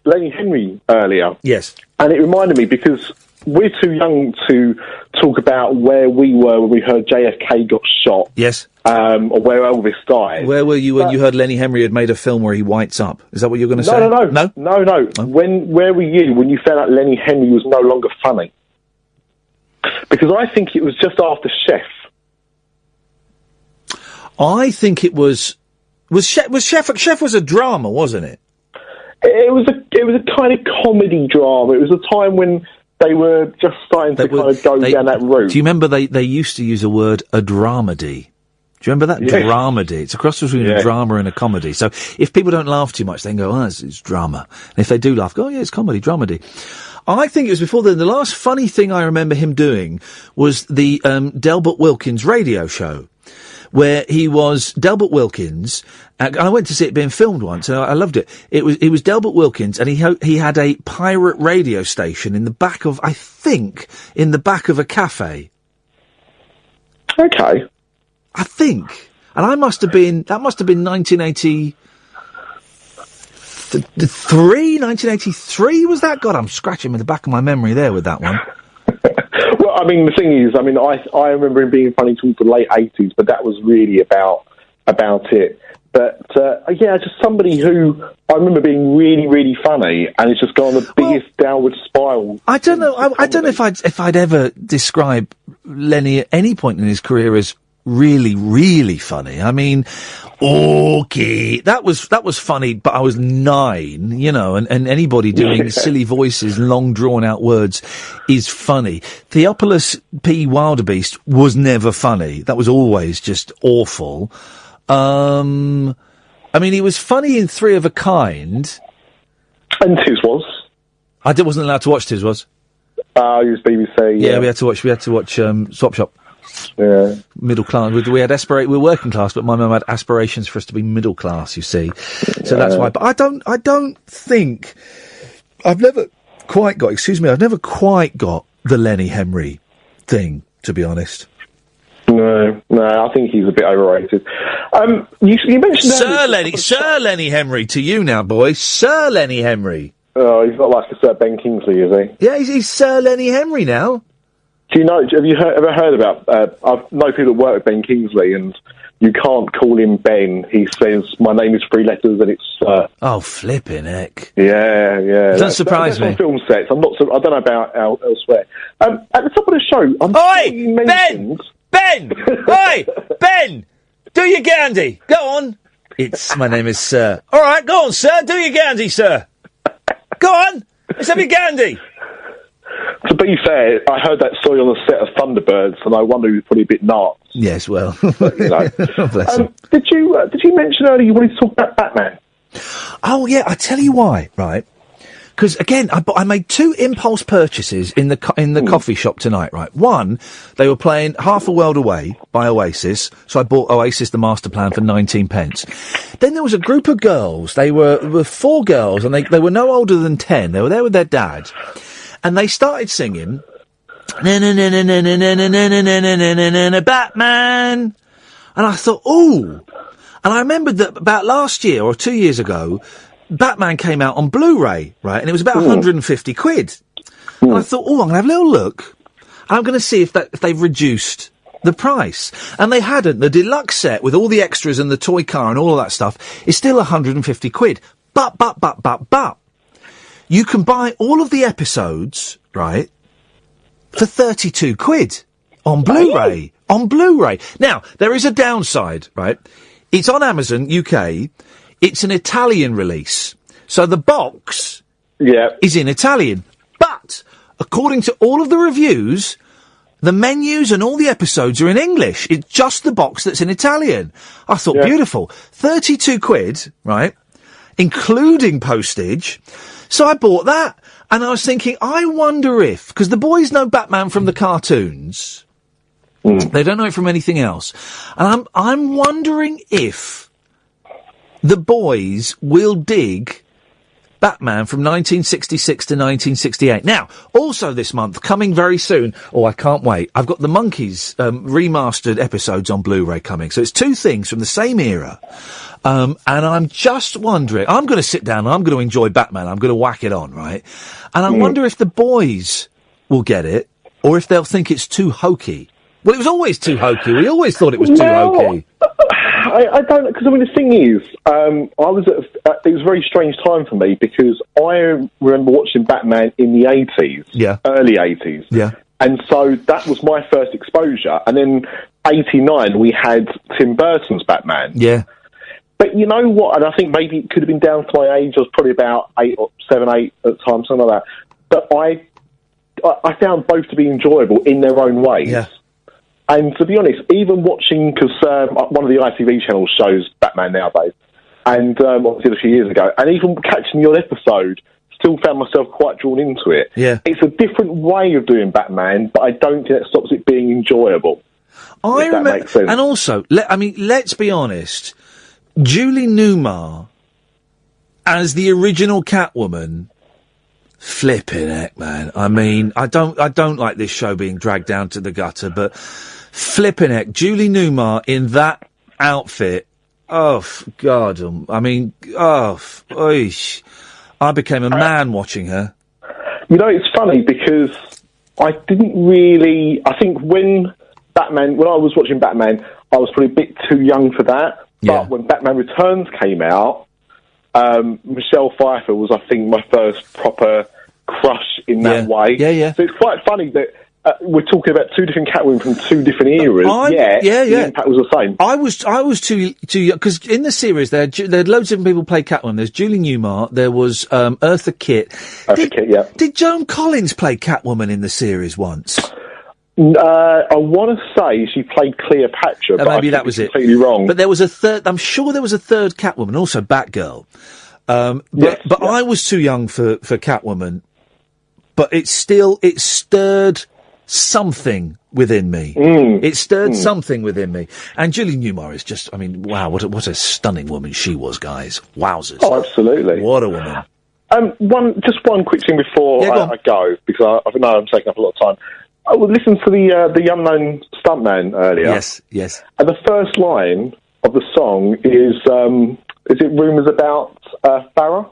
Lenny Henry earlier. Yes. And it reminded me because we're too young to talk about where we were when we heard JFK got shot. Yes. Or where Elvis died. Where were you when you heard Lenny Henry had made a film where he whites up? Is that what you're going to say? No. Oh. Where were you when you found out Lenny Henry was no longer funny? Because I think it was just after Chef. I think it was Chef was a drama, wasn't it? It was a kind of comedy drama. It was a time when they were just starting to kind of go down that route. Do you remember they used to use a word, a dramedy? Do you remember that? Yeah. Dramedy. It's a cross between a drama and a comedy. So if people don't laugh too much, they can go, oh, it's drama. And if they do laugh, go, oh, yeah, it's comedy, dramedy. I think it was before then. The last funny thing I remember him doing was the Delbert Wilkins radio show, where he was Delbert Wilkins. And I went to see it being filmed once, and I loved it. It was Delbert Wilkins, and he had a pirate radio station in the back of, I think, in the back of a cafe. Okay. I think. And that must have been 1983, was that? God, I'm scratching in the back of my memory there with that one. Well, I mean, the thing is, I remember him being funny towards the late 80s, but that was really about it. But, just somebody who I remember being really, really funny, and it's just gone the biggest downward spiral. I don't know. I don't know if I'd ever describe Lenny at any point in his career as really, really funny. I mean, okay, that was funny, but I was 9, and anybody doing silly voices, long drawn out words is funny. Theophilus P. Wildebeest was never funny. That was always just awful. I mean, he was funny in Three of a Kind. And Tiswas. I wasn't allowed to watch Tiswas. It was BBC. Yeah, we had to watch Swap Shop. Yeah. Middle class. We had we were working class, but my mum had aspirations for us to be middle class, you see. So that's why. But I don't think I've never quite got the Lenny Henry thing, to be honest. No, I think he's a bit overrated. You mentioned Sir Lenny Henry to you now, boy. Sir Lenny Henry. Oh, he's not like a Sir Ben Kingsley, is he? Yeah, he's Sir Lenny Henry now. Do you know? Have you ever heard about? I know people that work with Ben Kingsley, and you can't call him Ben. He says, "My name is 3 letters, and it's Sir." Oh, flipping heck! Yeah. Doesn't surprise me. On film sets, I don't know about elsewhere. At the top of the show, Ben! Oi, Ben! Do your Gandhi. Go on. My name is Sir. All right, go on, sir. Do your Gandhi, sir. Go on. Let's have your Gandhi. To be fair, I heard that story on the set of Thunderbirds, and I wonder he was probably a bit nuts. Yes, well, but, bless him. Did you mention earlier you wanted to talk about Batman? Oh yeah, I tell you why, right? Because again, I made 2 impulse purchases in the coffee shop tonight. Right, one, they were playing Half a World Away by Oasis, so I bought Oasis: The Master Plan for 19 pence. Then there was a group of girls. They were 4 girls, and they were no older than 10. They were there with their dad. And they started singing, Batman. And I thought, ooh. And I remembered that about last year or 2 years ago, Batman came out on Blu-ray, right? And it was about 150 quid. And I thought, oh, I'm going to have a little look. And I'm going to see if they've reduced the price. And they hadn't. The deluxe set with all the extras and the toy car and all of that stuff is still 150 quid. But. You can buy all of the episodes, right, for 32 quid on Blu-ray. On Blu-ray. Now, there is a downside, right? It's on Amazon UK. It's an Italian release. So the box is in Italian. But, according to all of the reviews, The menus and all the episodes are in English. It's just the box that's in Italian. I thought, beautiful. 32 quid, right? Including postage. So I bought that. And I was thinking, I wonder if, because the boys know Batman from the cartoons. They don't know it from anything else. And I'm wondering if the boys will dig Batman from 1966 to 1968. Now, also this month, coming very soon, I can't wait, I've got the Monkees remastered episodes on Blu-ray coming. So it's two things from the same era. And I'm just wondering, I'm going to sit down and I'm going to enjoy Batman. I'm going to whack it on, right? And I wonder if the boys will get it, or if they'll think it's too hokey. Well, it was always too hokey. We always thought it was too hokey. I don't, because I mean, the thing is, it was a very strange time for me, because I remember watching Batman in the 80s. Yeah. Early 80s. Yeah. And so that was my first exposure. And then 89, we had Tim Burton's Batman. Yeah. But you know what? And I think maybe it could have been down to my age. I was probably about 8 at the time, something like that. But I found both to be enjoyable in their own ways. Yeah. And to be honest, even watching, because one of the ITV channels shows Batman nowadays, and obviously a few years ago, and even catching the odd episode, still found myself quite drawn into it. Yeah. It's a different way of doing Batman, but I don't think that stops it being enjoyable. I if that remember, makes sense. and also, let's be honest, Julie Newmar as the original Catwoman, flipping heck, man. I mean, I don't like this show being dragged down to the gutter, but flipping heck, Julie Newmar in that outfit, God, I mean, oish. I became a man watching her. You know, it's funny because I think when I was watching Batman, I was probably a bit too young for that. But when Batman Returns came out, Michelle Pfeiffer was, I think, my first proper crush in that way. Yeah, yeah. So it's quite funny that we're talking about two different Catwomen from two different eras. The impact was the same. I was too young, because in the series there had loads of different people play Catwoman. There's Julie Newmar, there was Eartha Kitt. Did Joan Collins play Catwoman in the series once? I want to say she played Cleopatra, but maybe I that was think it. Completely wrong. But there was a third. I'm sure there was a third Catwoman, also Batgirl. But I was too young for Catwoman. But it stirred something within me. It stirred something within me. And Julie Newmar is just, I mean, wow, what a stunning woman she was, guys. Wowzers. Oh, absolutely. What a woman. One quick thing before I go, because I know I'm taking up a lot of time. I would listen to the Unknown Stuntman earlier. Yes. And the first line of the song is it rumours about Farrah?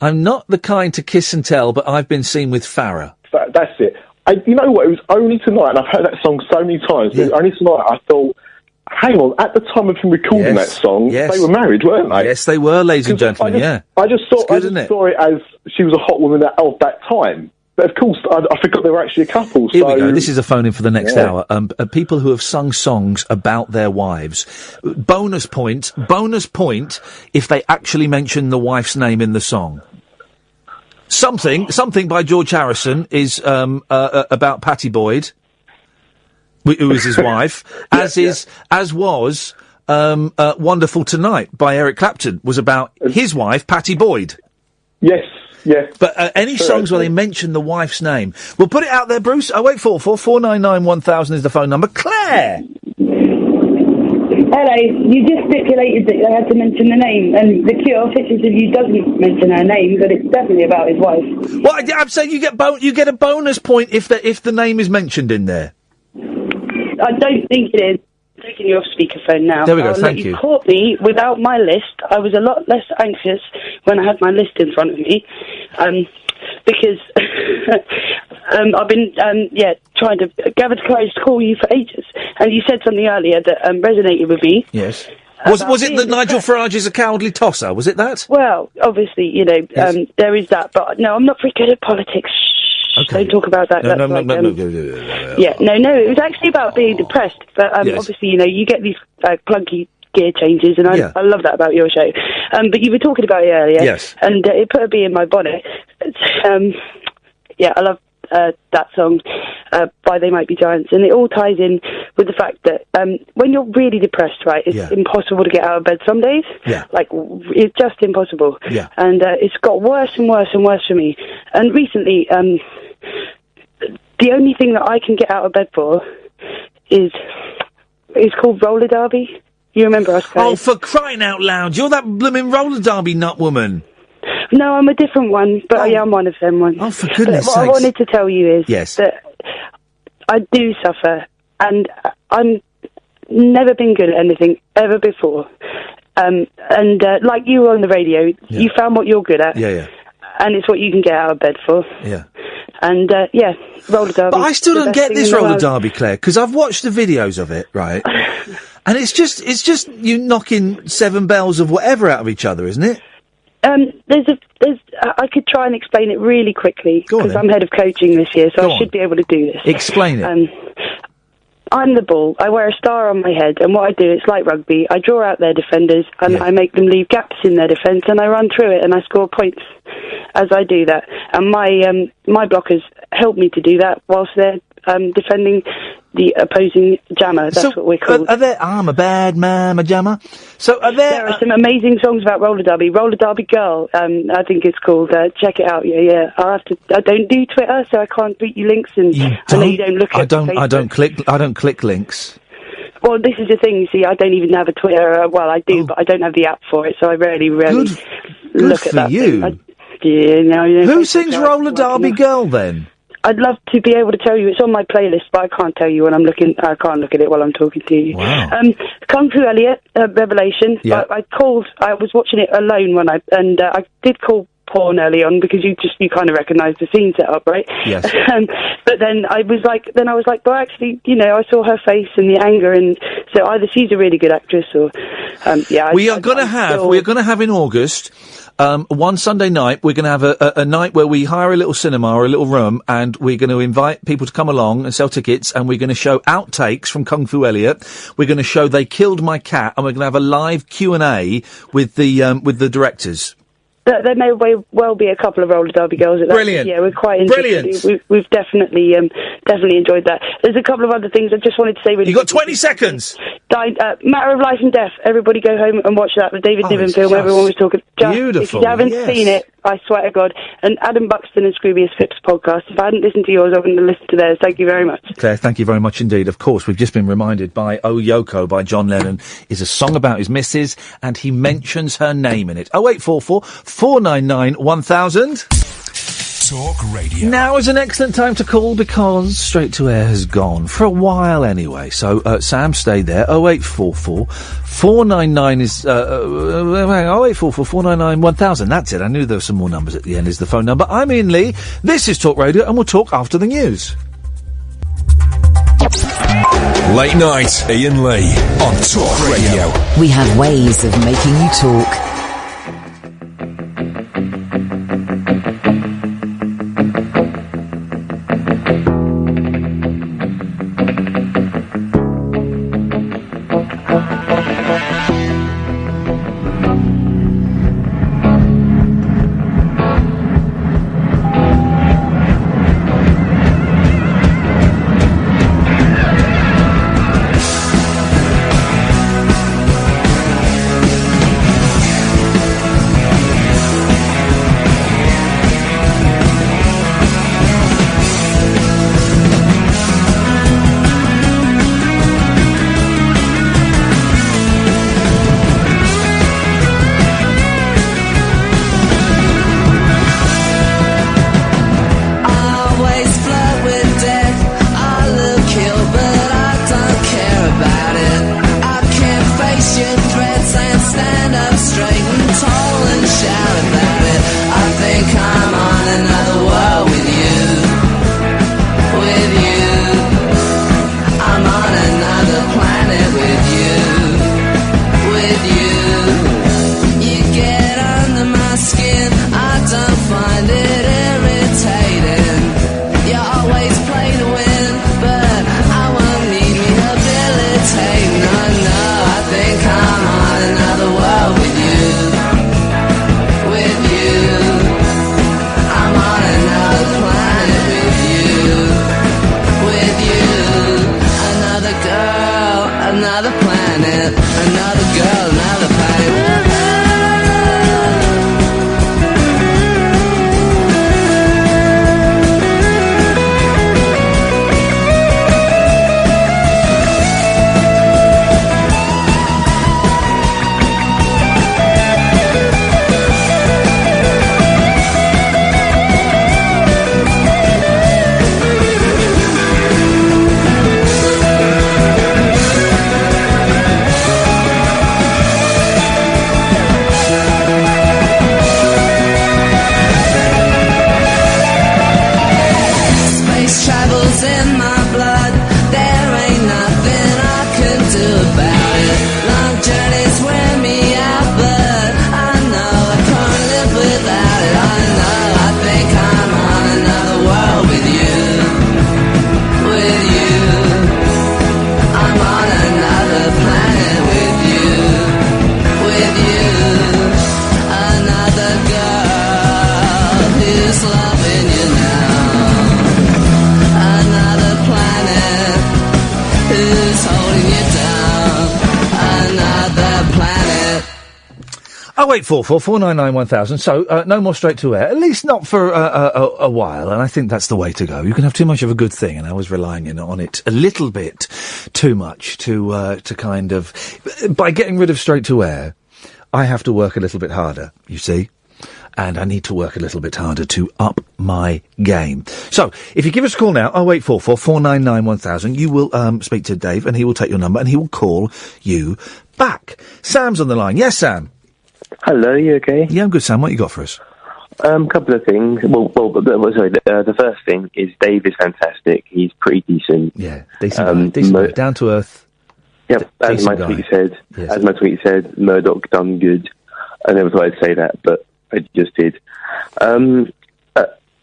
I'm not the kind to kiss and tell, but I've been seen with Farrah. That's it. You know what? It was only tonight, and I've heard that song so many times, but only tonight I thought, hang on, at the time of him recording that song, they were married, weren't they? Yes, they were, ladies and gentlemen, I just saw it as she was a hot woman of that time. But of course, I forgot they were actually a couple. Here we go. This is a phone in for the next hour. People who have sung songs about their wives. Bonus point if they actually mention the wife's name in the song. Something by George Harrison is about Patty Boyd, who is his wife, as was Wonderful Tonight by Eric Clapton was about his wife, Patty Boyd. Yes. Yeah. But any songs where they mention the wife's name. We'll put it out there, Bruce. 0844 499 1000 is the phone number. Claire! Hello. You just stipulated that they had to mention the name, and the Cure Pictures of You doesn't mention her name, but it's definitely about his wife. Well, I'm saying you get a bonus point if the name is mentioned in there. I don't think it is. Taking you off speakerphone now. There we go, thank you. You caught me without my list. I was a lot less anxious when I had my list in front of me, because I've been trying to gather the courage to call you for ages, and you said something earlier that resonated with me. Yes. Was it that Nigel Farage is a cowardly tosser? Was it that? Well, obviously, there is that, but no, I'm not very good at politics. Okay. Don't talk about that. No. Yeah, no, it was actually about being depressed, but obviously, you get these clunky gear changes, and I love that about your show. But you were talking about it earlier, yes, and it put a bee in my bonnet. I love that song. by They Might Be Giants, and it all ties in with the fact that when you're really depressed, right, it's impossible to get out of bed some days. Yeah. Like, it's just impossible. Yeah. And it's got worse and worse and worse for me. And recently, the only thing that I can get out of bed for is called roller derby. You remember us, guys? Oh, for crying out loud! You're that blooming roller derby nut woman. No, I'm a different one, but yeah, I'm one of them ones. Oh, for goodness What I sakes. wanted to tell you is Yes. that I do suffer, and I'm never been good at anything ever before. Like you were on the radio, you found what you're good at. Yeah. And it's what you can get out of bed for. Yeah. And, roller derby. But I still don't get this roller derby, Claire, because I've watched the videos of it, right? And it's just you knocking 7 bells of whatever out of each other, isn't it? I could try and explain it really quickly, because I'm head of coaching this year, so I should be able to do this. Explain it. I'm the ball. I wear a star on my head, and what I do, it's like rugby. I draw out their defenders, and I make them leave gaps in their defence, and I run through it, and I score points as I do that. And my blockers help me to do that whilst they're defending the opposing jammer. That's what we're called. I'm a bad man, a jammer. So there are some amazing songs about roller derby. Roller Derby Girl, I think it's called. Check it out. Yeah. I don't do Twitter, so I can't tweet you links, and I know you don't look at Facebook. I don't click links. Well, this is the thing, you see, I don't even have a Twitter. Well, I do, but I don't have the app for it, so I rarely look at that. Who sings Roller Derby Girl, then? I'd love to be able to tell you. It's on my playlist, but I can't tell you when I'm looking. I can't look at it while I'm talking to you. Wow. Kung Fu Elliot, Revelation. Yeah. I was watching it alone I did call porn early on because you kind of recognise the scene set up, right? Yes. But then I was like, well, actually, I saw her face and the anger, and so either she's a really good actress or, We are going to have in August. One Sunday night, we're going to have a night where we hire a little cinema or a little room, and we're going to invite people to come along and sell tickets, and we're going to show outtakes from Kung Fu Elliot. We're going to show They Killed My Cat, and we're going to have a live Q&A with the directors. There may well be a couple of roller derby girls at that. Brilliant. Yeah, we're quite interested. Brilliant. We've definitely enjoyed that. There's a couple of other things I just wanted to say. Really, you got 20 seconds. Matter of Life and Death. Everybody go home and watch that. The David Niven film. Everyone was talking. Beautiful. If you haven't seen it, I swear to God. And Adam Buxton and Scroobius Phipps podcast. If I hadn't listened to yours, I wouldn't have listened to theirs. Thank you very much. Claire, thank you very much indeed. Of course, we've just been reminded by Oh Yoko by John Lennon is a song about his missus, and he mentions her name in it. 0844 499 1000. Talk Radio. Now is an excellent time to call because Straight to Air has gone for a while anyway. So Sam, stay there. 0844 499 is 0844 499 1000. That's it. I knew there were some more numbers at the end. Is the phone number. I'm Iain Lee. This is Talk Radio, and we'll talk after the news. Late night, Iain Lee on Talk Radio. We have ways of making you talk. in my blood. There ain't nothing I can do about it. Long journeys wear me out, but I know I can't live without it. I know, I think I'm on another world with you. With you, I'm on another planet with you. With you, another girl who's loving you now. Another planet who's holding you down. Another planet. 0844 499 1000. So, no more straight to air. At least not for a while, and I think that's the way to go. You can have too much of a good thing, and I was relying on it a little bit too much to kind of... By getting rid of straight to air, I have to work a little bit harder, you see? And I need to work a little bit harder to up my game. So, if you give us a call now, 0844 499 1000, you will speak to Dave, and he will take your number, and he will call you back. Sam's on the line. Yes, Sam? Hello, you okay? Yeah, I'm good, Sam. What you got for us? Couple of things. The first thing is Dave is fantastic. He's pretty decent. Yeah, decent guy, down to earth. Yep, as my tweet said, Murdoch done good. I never thought I'd say that, but I just did. A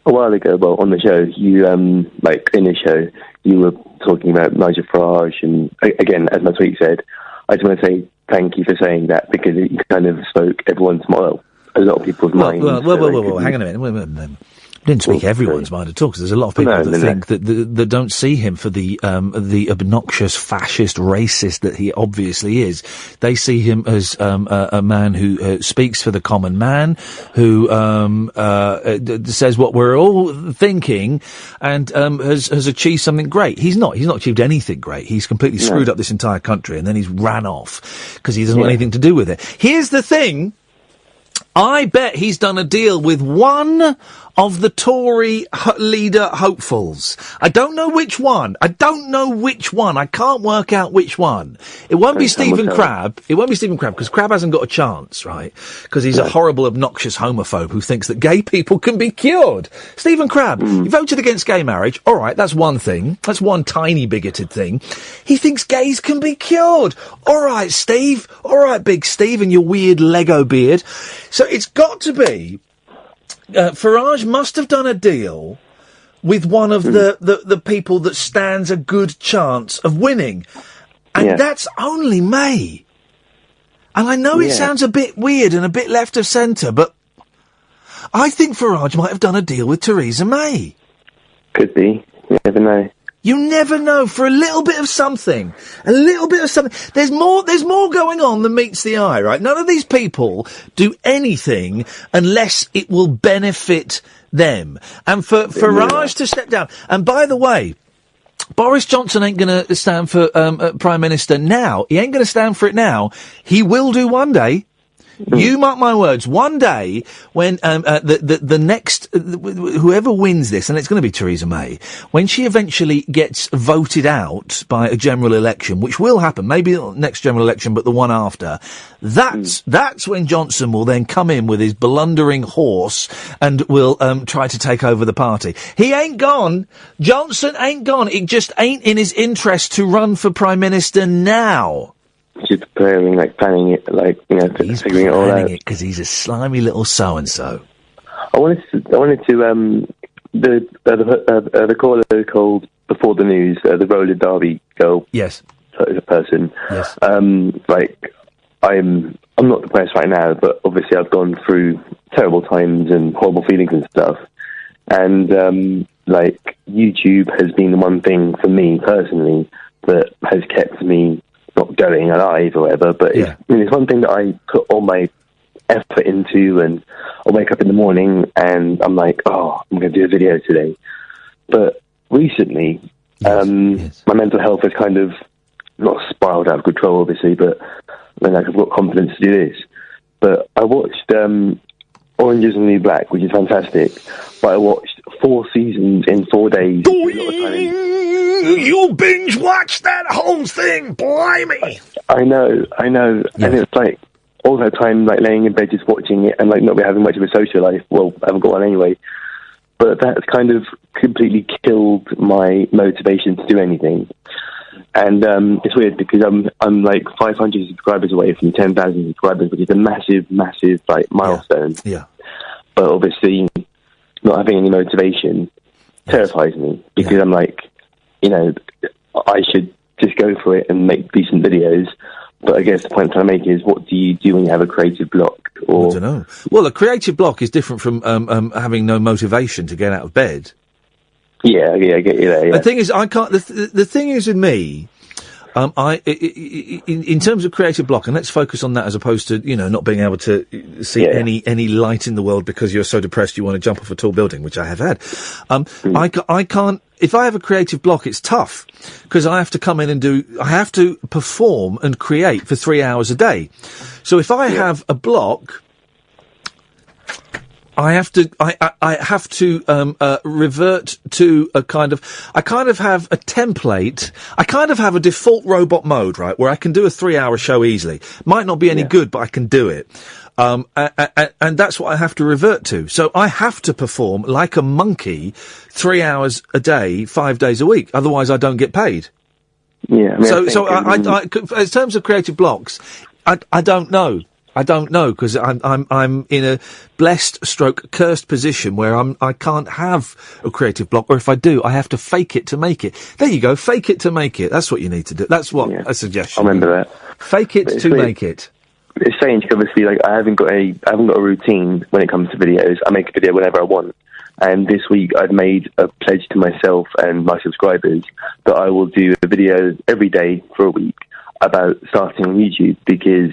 while ago, on the show, you in the show, you were talking about Nigel Farage, and again, as my tweet said, I just want to say thank you for saying that, because it kind of spoke everyone's mind, a lot of people's minds. Well, hang on a minute. I didn't speak everyone's mind at all, because there's a lot of people that think that don't see him for the obnoxious, fascist, racist that he obviously is. They see him as a man who speaks for the common man, who says what we're all thinking, and has achieved something great. He's not achieved anything great. He's completely screwed up this entire country, and then he's ran off because he doesn't want anything to do with it. Here's the thing. I bet he's done a deal with one of the Tory leader hopefuls. I don't know which one. I can't work out which one. It won't be Stephen Crabb. It won't be Stephen Crabb, because Crabb hasn't got a chance, right? Because he's a horrible, obnoxious homophobe who thinks that gay people can be cured. Stephen Crabb, he voted against gay marriage. All right, that's one thing. That's one tiny bigoted thing. He thinks gays can be cured. All right, Steve. All right, Big Steve and your weird Lego beard. So it's got to be... Farage must have done a deal with one of the people that stands a good chance of winning. And that's only May. And I know it sounds a bit weird and a bit left of centre, but I think Farage might have done a deal with Theresa May. Could be. You never know. You never know, for a little bit of something. A little bit of something. There's more going on than meets the eye, right? None of these people do anything unless it will benefit them. And for Farage to step down, and by the way, Boris Johnson ain't going to stand for Prime Minister now. He ain't going to stand for it now. He will do one day. You mark my words, one day when the next whoever wins this, and it's going to be Theresa May, when she eventually gets voted out by a general election, which will happen, maybe not next general election, but the one after, that's when Johnson will then come in with his blundering horse and will try to take over the party. He ain't gone. Johnson ain't gone. It just ain't in his interest to run for Prime Minister now. Just planning it, figuring it all out. He's because he's a slimy little so-and-so. I wanted to the caller called before the news, the roller derby girl. Yes. Person. Yes. I'm not depressed right now, but obviously I've gone through terrible times and horrible feelings and stuff. And YouTube has been the one thing for me personally that has kept me not going alive or whatever, but it's one thing that I put all my effort into, and I wake up in the morning and I'm like, I'm going to do a video today. But recently, my mental health has kind of not spiraled out of control, obviously, but I've got confidence to do this. But I watched Orange is the New Black, which is fantastic, but I watched 4 seasons in 4 days. You binge watched that whole thing, blimey! I know, and it's like all that time, laying in bed just watching it, and not having much of a social life. Well, I haven't got one anyway. but that's kind of completely killed my motivation to do anything. And it's weird because I'm like 500 subscribers away from 10,000 subscribers, which is a massive, like milestone. Yeah. But obviously, not having any motivation terrifies me because I'm like, I should just go for it and make decent videos. But I guess the point I'm trying to make is, what do you do when you have a creative block? Or I don't know. Well, a creative block is different from having no motivation to get out of bed. Yeah, I get you there. Yeah. The thing is, I can't. The thing is with me, in terms of creative block, and let's focus on that as opposed to not being able to see any light in the world because you're so depressed you want to jump off a tall building, which I have had. I can't. If I have a creative block, it's tough because I have to come in and I have to perform and create for 3 hours a day. So if I have a block, I have to revert to I kind of have a template. I kind of have a default robot mode, right, where I can do a 3-hour show easily. Might not be any good, but I can do it. And that's what I have to revert to. So I have to perform like a monkey 3 hours a day, 5 days a week. Otherwise I don't get paid. Yeah. I in terms of creative blocks, I don't know. I don't know because I'm in a blessed stroke cursed position where I can't have a creative block, or if I do, I have to fake it to make it. There you go, fake it to make it. That's what you need to do. That's what a suggestion. I remember that. Fake it to make it. It's strange because obviously, like, I haven't got a routine when it comes to videos. I make a video whenever I want. And this week I've made a pledge to myself and my subscribers that I will do a video every day for a week about starting on YouTube, because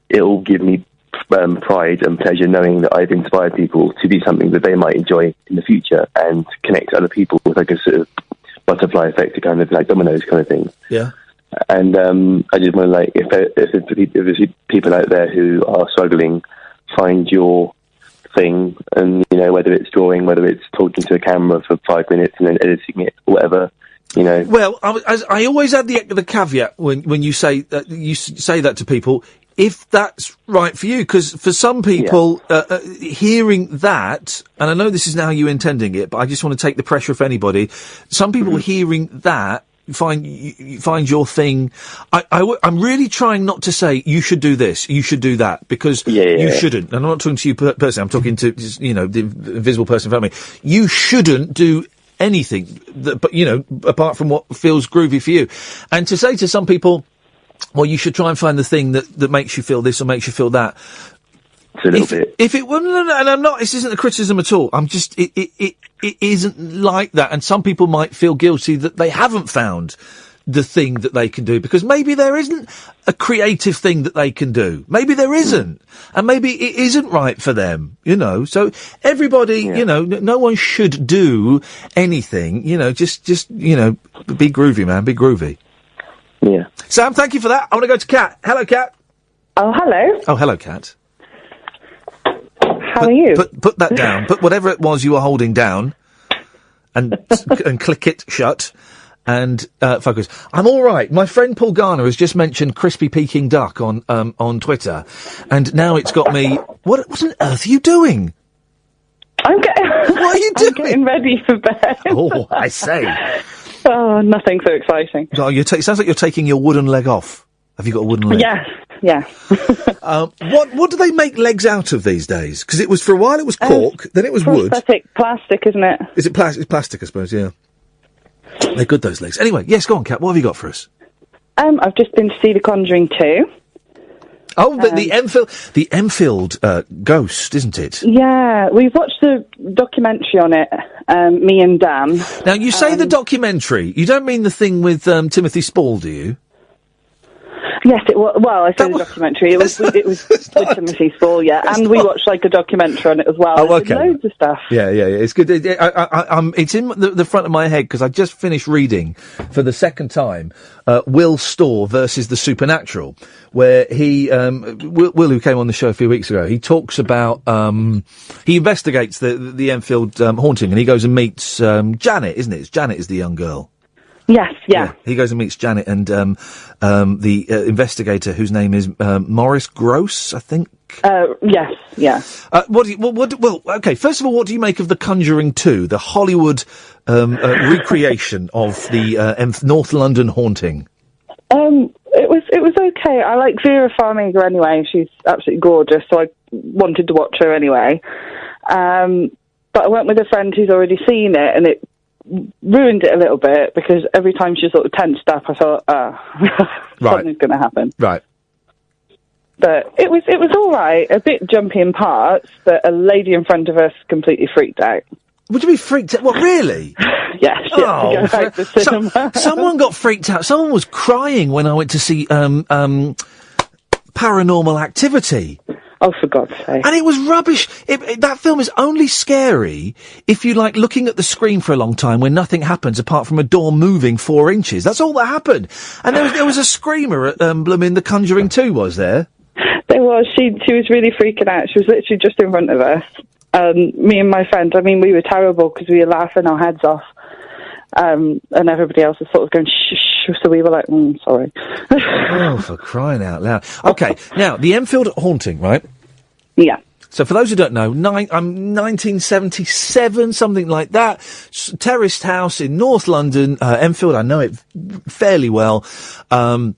it will give me pride and pleasure knowing that I've inspired people to do something that they might enjoy in the future and connect other people with like a sort of butterfly effect, a kind of like dominoes kind of thing. Yeah. And I just want to, like, if there's people out there who are struggling, find your thing, and whether it's drawing, whether it's talking to a camera for 5 minutes and then editing it, whatever. Well, I always add the caveat when you say that to people, if that's right for you, because for some people, hearing that, and I know this is now you intending it, but I just want to take the pressure off anybody. Some people hearing that find your thing. I'm really trying not to say you should do this, you should do that, because you shouldn't. And I'm not talking to you personally. I'm talking to the invisible person in front of me. You shouldn't do anything but apart from what feels groovy for you. And to say to some people, well, you should try and find the thing that makes you feel this or makes you feel that. It's a little bit. If it wouldn't, and I'm not, this isn't a criticism at all. I'm just, it isn't like that. And some people might feel guilty that they haven't found the thing that they can do, because maybe there isn't a creative thing that they can do. Maybe there isn't. And maybe it isn't right for them, So everybody, no one should do anything, just be groovy, man, be groovy. Yeah. Sam, thank you for that. I want to go to Kat. Hello, Kat. Oh, hello. Oh, hello, Kat. How are you? Put that down. Put whatever it was you were holding down and click it shut and focus. I'm all right. My friend Paul Garner has just mentioned crispy Peking duck on Twitter, and now it's got me. What on earth are you doing? What are you doing? I'm getting ready for bed. Oh, I say. Oh, nothing so exciting. Oh, it sounds like you're taking your wooden leg off. Have you got a wooden leg? Yes, yeah. What do they make legs out of these days? Because it was, for a while it was cork, then it was wood. Prosthetic plastic, isn't it? Is it plastic? It's plastic, I suppose, yeah. They're good, those legs. Anyway, yes, go on, Kat, what have you got for us? I've just been to see The Conjuring 2. Oh, the Enfield ghost, isn't it? Yeah, we've watched the documentary on it, me and Dan. Now, you say the documentary. You don't mean the thing with Timothy Spall, do you? Yes, it was. Well, I say the documentary. It was with Timothy Spall, yeah. And we watched like a documentary on it as well. Oh, okay. Loads of stuff. Yeah. It's good. It's in the front of my head because I just finished reading for the second time Will Storr versus the Supernatural, where he Will, who came on the show a few weeks ago, he talks about he investigates the Enfield haunting, and he goes and meets Janet, isn't it? Janet is the young girl. Yes, yeah. He goes and meets Janet and the investigator whose name is Morris Gross, I think. Yes, yeah. Well, okay, first of all, what do you make of The Conjuring 2, the Hollywood recreation of the North London haunting? It was okay. I like Vera Farmiga anyway. She's absolutely gorgeous, so I wanted to watch her anyway. But I went with a friend who's already seen it, and it ruined it a little bit because every time she sort of tensed up, I thought, something's going to happen. Right. But it was all right. A bit jumpy in parts, but a lady in front of us completely freaked out. Would you be freaked out? What, really? Yes. To go out the cinema. Someone got freaked out. Someone was crying when I went to see Paranormal Activity. Oh, for God's sake. And it was rubbish. That film is only scary if you like looking at the screen for a long time when nothing happens apart from a door moving 4 inches. That's all that happened. And there was a screamer at blooming The Conjuring 2, was there? There was. She was really freaking out. She was literally just in front of us. Me and my friend, I mean, we were terrible because we were laughing our heads off. And everybody else was sort of going, shh, so we were like, sorry. Oh, for crying out loud. Okay, now, the Enfield haunting, right? Yeah. So for those who don't know, 1977, something like that, terraced house in North London, Enfield, I know it fairly well. A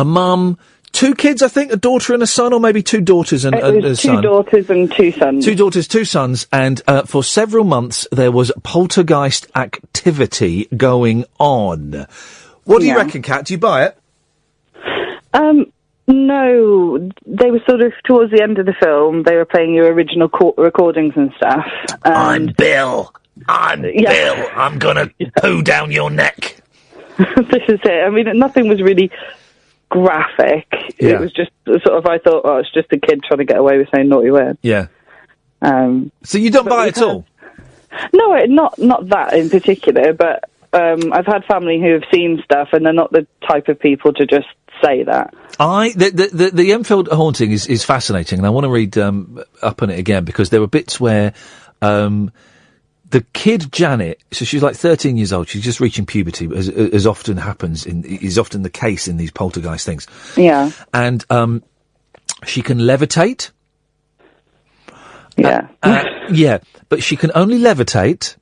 mum, 2 kids, I think, a daughter and a son, or maybe 2 daughters and a son. 2 daughters and 2 sons. 2 daughters, 2 sons, and for several months there was poltergeist activity going on. What do you reckon, Kat? Do you buy it? No, they were sort of towards the end of the film. They were playing your original recordings and stuff. I'm Bill. Bill. I'm gonna poo down your neck. This is it. I mean, nothing was really graphic. Yeah. It was just sort of, I thought, it's just a kid trying to get away with saying naughty words. Yeah. So you don't buy it at all? No, not that in particular, but I've had family who have seen stuff and they're not the type of people to just say that. The Enfield haunting is fascinating, and I want to read up on it again because there were bits where the kid Janet, so she's like 13 years old, she's just reaching puberty, as often happens, is often the case in these poltergeist things. Yeah. And she can levitate. Yeah. Yeah, but she can only levitate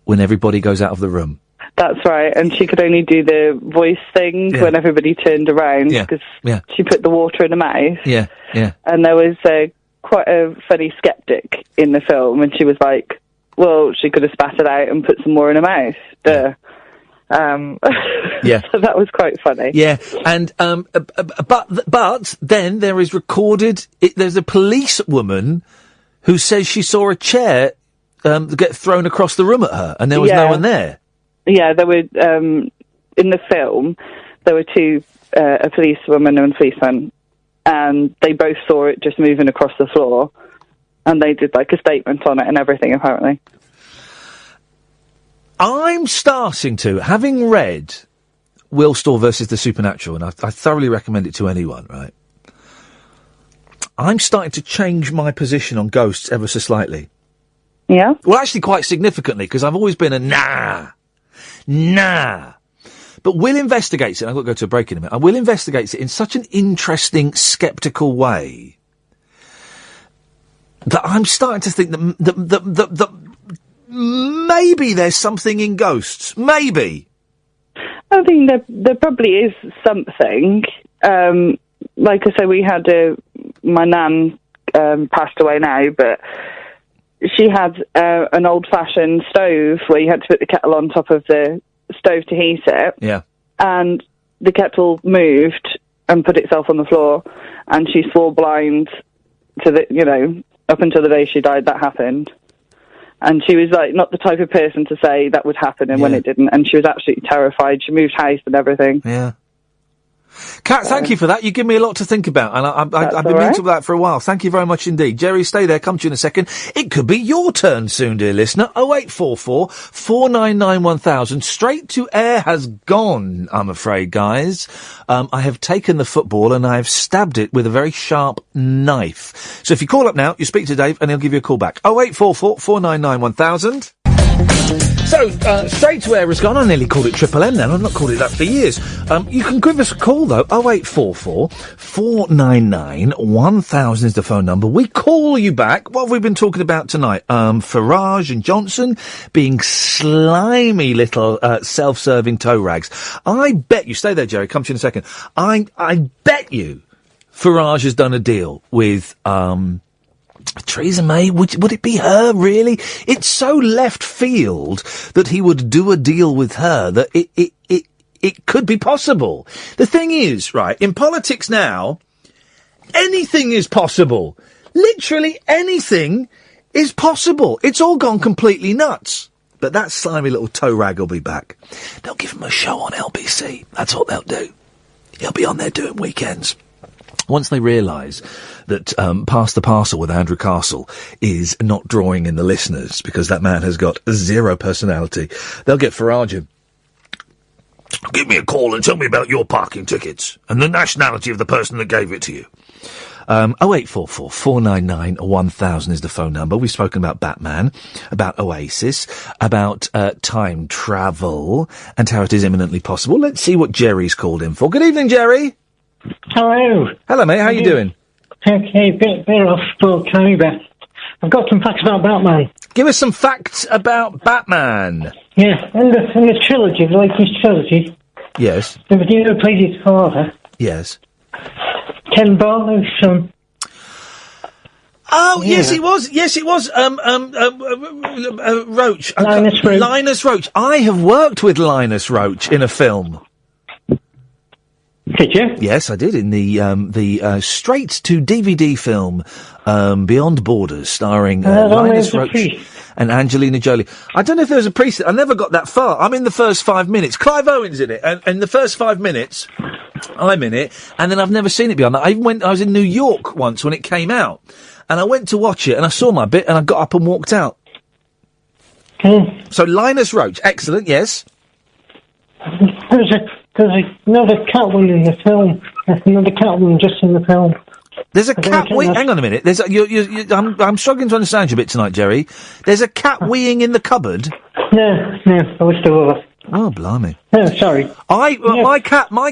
when everybody goes out of the room. That's right, and she could only do the voice thing when everybody turned around because she put the water in her mouth. Yeah, yeah. And there was quite a funny skeptic in the film, and she was like, well, she could have spat it out and put some more in her mouth. Duh. Yeah. So that was quite funny. Yeah, and but then there is recorded. There's a policewoman who says she saw a chair get thrown across the room at her, and there was no one there. Yeah, there were in the film. There were 2, a policewoman and a policeman, and they both saw it just moving across the floor, and they did like a statement on it and everything. Apparently, I'm starting to, having read Wilstall versus the Supernatural, and I thoroughly recommend it to anyone. Right, I'm starting to change my position on ghosts ever so slightly. Yeah. Well, actually, quite significantly, because I've always been a nah. But Will investigates it. I've got to go to a break in a minute. Will investigates it in such an interesting, sceptical way that I'm starting to think that maybe there's something in ghosts. Maybe. I think there probably is something. Like I say, we had my nan passed away now, but she had an old-fashioned stove where you had to put the kettle on top of the stove to heat it. Yeah. And the kettle moved and put itself on the floor, and she swore blind to up until the day she died, that happened. And she was like not the type of person to say that would happen, and when it didn't, and she was absolutely terrified. She moved house and everything. Yeah. Kat, thank you for that. You give me a lot to think about, and I've been meaning to do that for a while. Thank you very much indeed. Jerry, stay there. Come to you in a second. It could be your turn soon, dear listener. 0844 499 1000. Straight to air has gone, I'm afraid, guys. I have taken the football and I have stabbed it with a very sharp knife. So if you call up now, you speak to Dave and he'll give you a call back. 0844 499 1000. So, straight to air has gone. I nearly called it Triple M then. I've not called it that for years. You can give us a call, though. 0844 499 1000 is the phone number. We call you back. What have we been talking about tonight? Farage and Johnson being slimy little self-serving toe rags. I bet you... Stay there, Jerry. Come to you in a second. I bet you Farage has done a deal with... Theresa May, would it be her, really? It's so left field that he would do a deal with her that it could be possible. The thing is, right, in politics now, anything is possible. Literally anything is possible. It's all gone completely nuts. But that slimy little toe rag will be back. They'll give him a show on LBC. That's what they'll do. He'll be on there doing weekends. Once they realise that Pass the Parcel with Andrew Castle is not drawing in the listeners because that man has got zero personality, they'll get Farage in. Give me a call and tell me about your parking tickets and the nationality of the person that gave it to you. 0844 499 1000 is the phone number. We've spoken about Batman, about Oasis, about time travel and how it is imminently possible. Let's see what Jerry's called in for. Good evening, Jerry. Hello. Hello, mate. How you doing? Okay, bit off, but I've got some facts about Batman. Give us some facts about Batman. Yeah, in the trilogy, the latest trilogy. Yes. The video played his father. Yes. Ken Barlow's son. Oh, Yeah. yes, it was. Yes, it was. Roach. Linus Roach. Linus Roach. I have worked with Linus Roach in a film. Did you? Yes, I did, in the straight-to-DVD film, Beyond Borders, starring Linus Roach and Angelina Jolie. I don't know if there was a priest. I never got that far. I'm in the first 5 minutes. Clive Owen's in it, and in the first 5 minutes, I'm in it, and then I've never seen it beyond that. I was in New York once when it came out, and I went to watch it, and I saw my bit, and I got up and walked out. So Linus Roach, excellent, yes? There's another Catwoman in the film. There's another Catwoman just in the film. There's a cat wee. Hang on a minute. I'm struggling to understand you a bit tonight, Jerry. There's a cat weeing in the cupboard. No, I was still off. Oh, blimey. No, sorry. My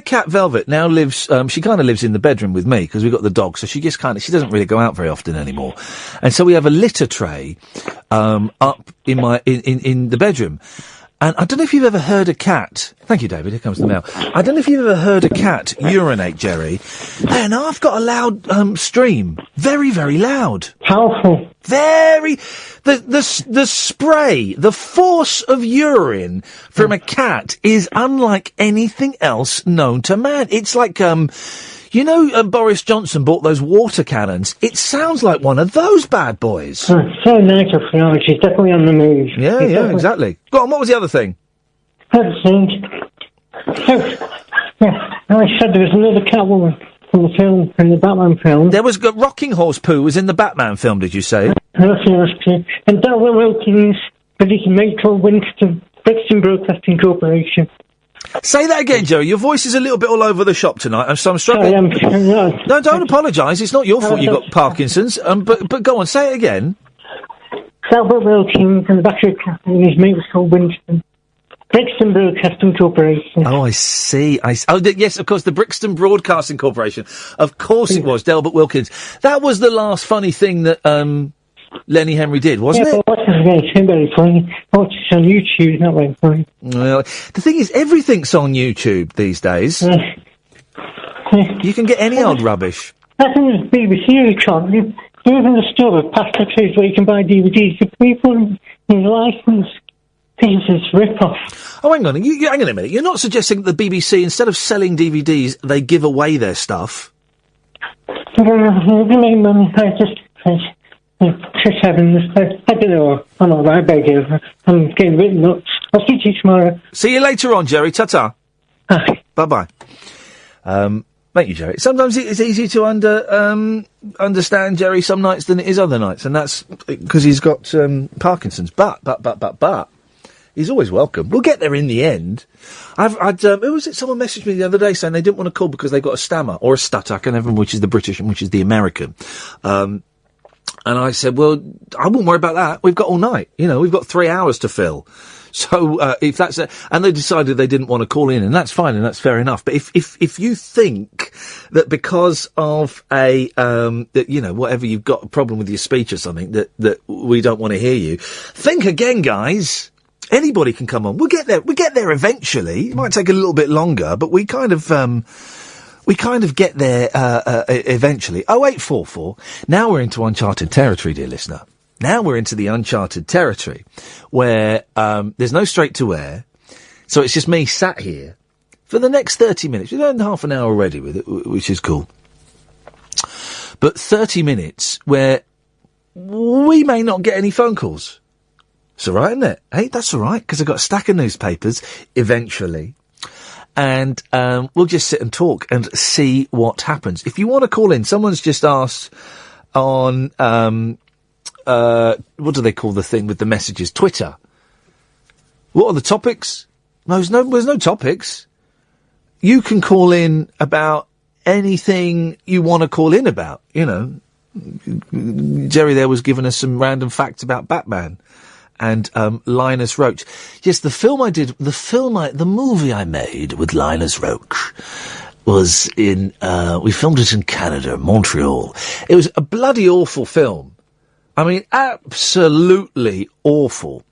cat Velvet now lives. She kind of lives in the bedroom with me because we've got the dog. So she she doesn't really go out very often anymore, and so we have a litter tray up in the bedroom. And I don't know if you've ever heard a cat... Thank you, David. Here comes the mail. I don't know if you've ever heard a cat urinate, Jerry. And I've got a loud stream. Very, very loud. Powerful. Very... The spray, the force of urine from a cat is unlike anything else known to man. It's like... Boris Johnson bought those water cannons. It sounds like one of those bad boys. So nice of Farage. He's definitely on the move. Yeah, exactly. Go on, what was the other thing? I said there was another Catwoman from the film, from the Batman film. There was Rocking Horse Poo was in the Batman film, did you say? And Delvin Wilkins, but he can make for Winston, Brixton Broadcasting Corporation. Say that again, Jerry. Your voice is a little bit all over the shop tonight, so I'm struggling. No, don't apologise. It's not your fault you got Parkinson's. But go on, say it again. Albert Wilkins and the battery captain, his mate was called Winston. Brixton Broadcasting Corporation. Oh, I see. Yes, of course, the Brixton Broadcasting Corporation. Of course it was, Delbert Wilkins. That was the last funny thing that Lenny Henry did, wasn't it? But it's very funny. Watch it on YouTube, it's not very funny. Well, the thing is, everything's on YouTube these days. You can get any old rubbish. I think the BBC can't. There isn't a store of past episodes where you can buy DVDs for people in license. This is rip-off. Oh, hang on. Hang on a minute. You're not suggesting that the BBC, instead of selling DVDs, they give away their stuff? I don't know. I'm all right, beg you. I'm getting a bit nuts. I'll see you tomorrow. See you later on, Jerry. Ta-ta. Bye-bye. Thank you, Jerry. Sometimes it's easier to understand Jerry some nights than it is other nights, and that's because he's got Parkinson's. But he's always welcome. We'll get there in the end. Who was it? Someone messaged me the other day saying they didn't want to call because they got a stammer or a stutter. I can't remember which is the British and which is the American. And I said, well, I wouldn't worry about that. We've got all night. You know, we've got 3 hours to fill. So, if that's and they decided they didn't want to call in, and that's fine, and that's fair enough. But if you think that because of that, you know, whatever you've got a problem with your speech or something, that we don't want to hear you, think again, guys. Anybody can come on. We'll get there. We get there eventually. It might take a little bit longer, but we kind of get there, eventually. 0844. Now we're into uncharted territory, dear listener. Now we're into the uncharted territory where, there's no straight to air. So it's just me sat here for the next 30 minutes. We've done half an hour already with it, which is cool. But 30 minutes where we may not get any phone calls. It's all right, isn't it? Hey, that's all right, because I've got a stack of newspapers eventually. And we'll just sit and talk and see what happens. If you want to call in, someone's just asked on, what do they call the thing with the messages? Twitter. What are the topics? No, there's no topics. You can call in about anything you want to call in about, you know. Jerry there was giving us some random facts about Batman. And Linus Roach. Yes, the movie I made with Linus Roach was in, we filmed it in Canada, Montreal. It was a bloody awful film. I mean, absolutely awful.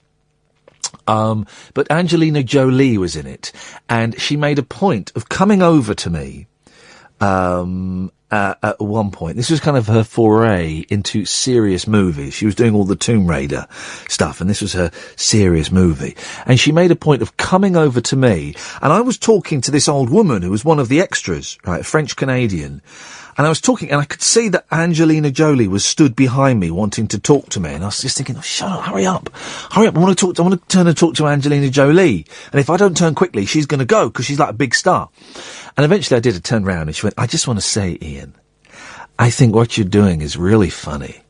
But Angelina Jolie was in it, and she made a point of coming over to me, at one point. This was kind of her foray into serious movies. She was doing all the Tomb Raider stuff, and this was her serious movie. And she made a point of coming over to me, and I was talking to this old woman who was one of the extras, right, French-Canadian. And I was talking, and I could see that Angelina Jolie was stood behind me wanting to talk to me. And I was just thinking, oh, shut up, hurry up. I want to turn and talk to Angelina Jolie. And if I don't turn quickly, she's going to go, because she's like a big star. And eventually I did a turn round, and she went, I just want to say, Ian, I think what you're doing is really funny.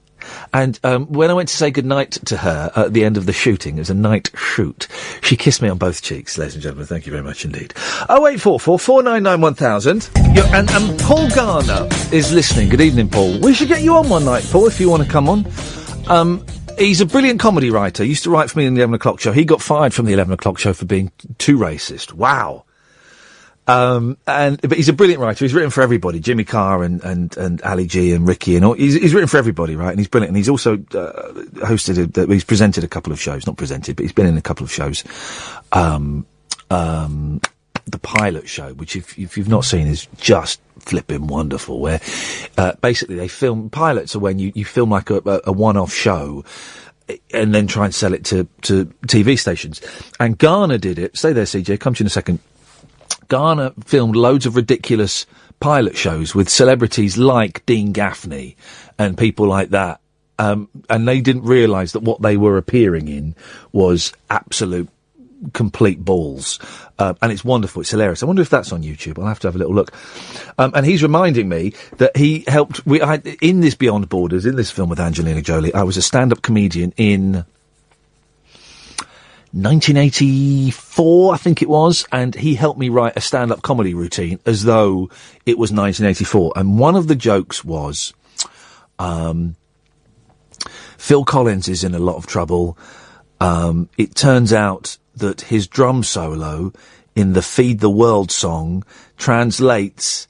And when I went to say goodnight to her at the end of the shooting, it was a night shoot, she kissed me on both cheeks, ladies and gentlemen. Thank you very much indeed. 0844 499 1000. And Paul Garner is listening. Good evening, Paul. We should get you on one night, Paul, if you want to come on. He's a brilliant comedy writer. He used to write for me in the 11 o'clock show. He got fired from the 11 o'clock show for being too racist. Wow. But he's a brilliant writer. He's written for everybody, Jimmy Carr and Ali G and Ricky and all. He's written for everybody, right? And he's brilliant. And he's also, he's presented a couple of shows, not presented, but he's been in a couple of shows. The pilot show, which if you've not seen is just flipping wonderful, where, basically they film, pilots are when you film like a one-off show, and then try and sell it to TV stations. And Garner did it. Stay there, CJ, come to you in a second. Garner filmed loads of ridiculous pilot shows with celebrities like Dean Gaffney and people like that. And they didn't realise that what they were appearing in was absolute complete balls. And it's wonderful. It's hilarious. I wonder if that's on YouTube. I'll have to have a little look. And he's reminding me that he helped, in this Beyond Borders, in this film with Angelina Jolie, I was a stand-up comedian in 1984, I think it was, and he helped me write a stand-up comedy routine as though it was 1984. And one of the jokes was, Phil Collins is in a lot of trouble. It turns out that his drum solo in the Feed the World song translates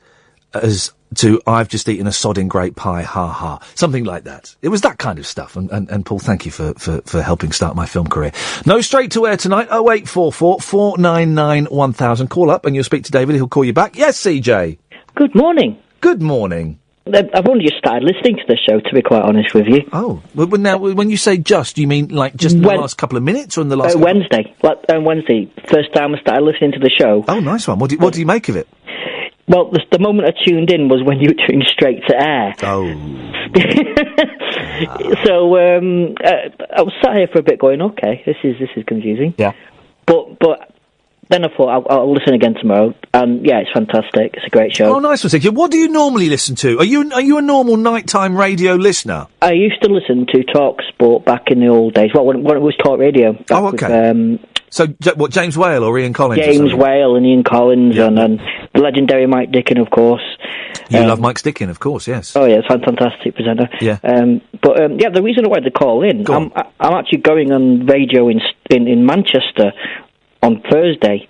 as to I've just eaten a sodding great pie, ha ha. Something like that. It was that kind of stuff. And Paul, thank you for helping start my film career. No straight to air tonight. 0844 499 1000. Call up and you'll speak to David. He'll call you back. Yes, CJ. Good morning. Good morning. I've only just started listening to the show, to be quite honest with you. Oh, well, now, when you say just, do you mean like just in the last couple of minutes or in the last... Wednesday. Wednesday. First time I started listening to the show. Oh, nice one. What do you make of it? Well, the moment I tuned in was when you were doing straight to air. Oh. So, I was sat here for a bit going, okay, this is confusing. Yeah. But then I thought, I'll listen again tomorrow. And yeah, it's fantastic. It's a great show. Oh, nice one, CJ. What do you normally listen to? Are you a normal nighttime radio listener? I used to listen to Talk Sport back in the old days. Well, when it was Talk Radio. Oh, okay. With, so, what, James Whale or Ian Collins? James Whale and Ian Collins and the legendary Mike Dickin, of course. You love Mike Stickin, of course, yes. Oh, yeah, it's a fantastic presenter. Yeah. Yeah, the reason I wanted to call in, I'm actually going on radio in Manchester on Thursday.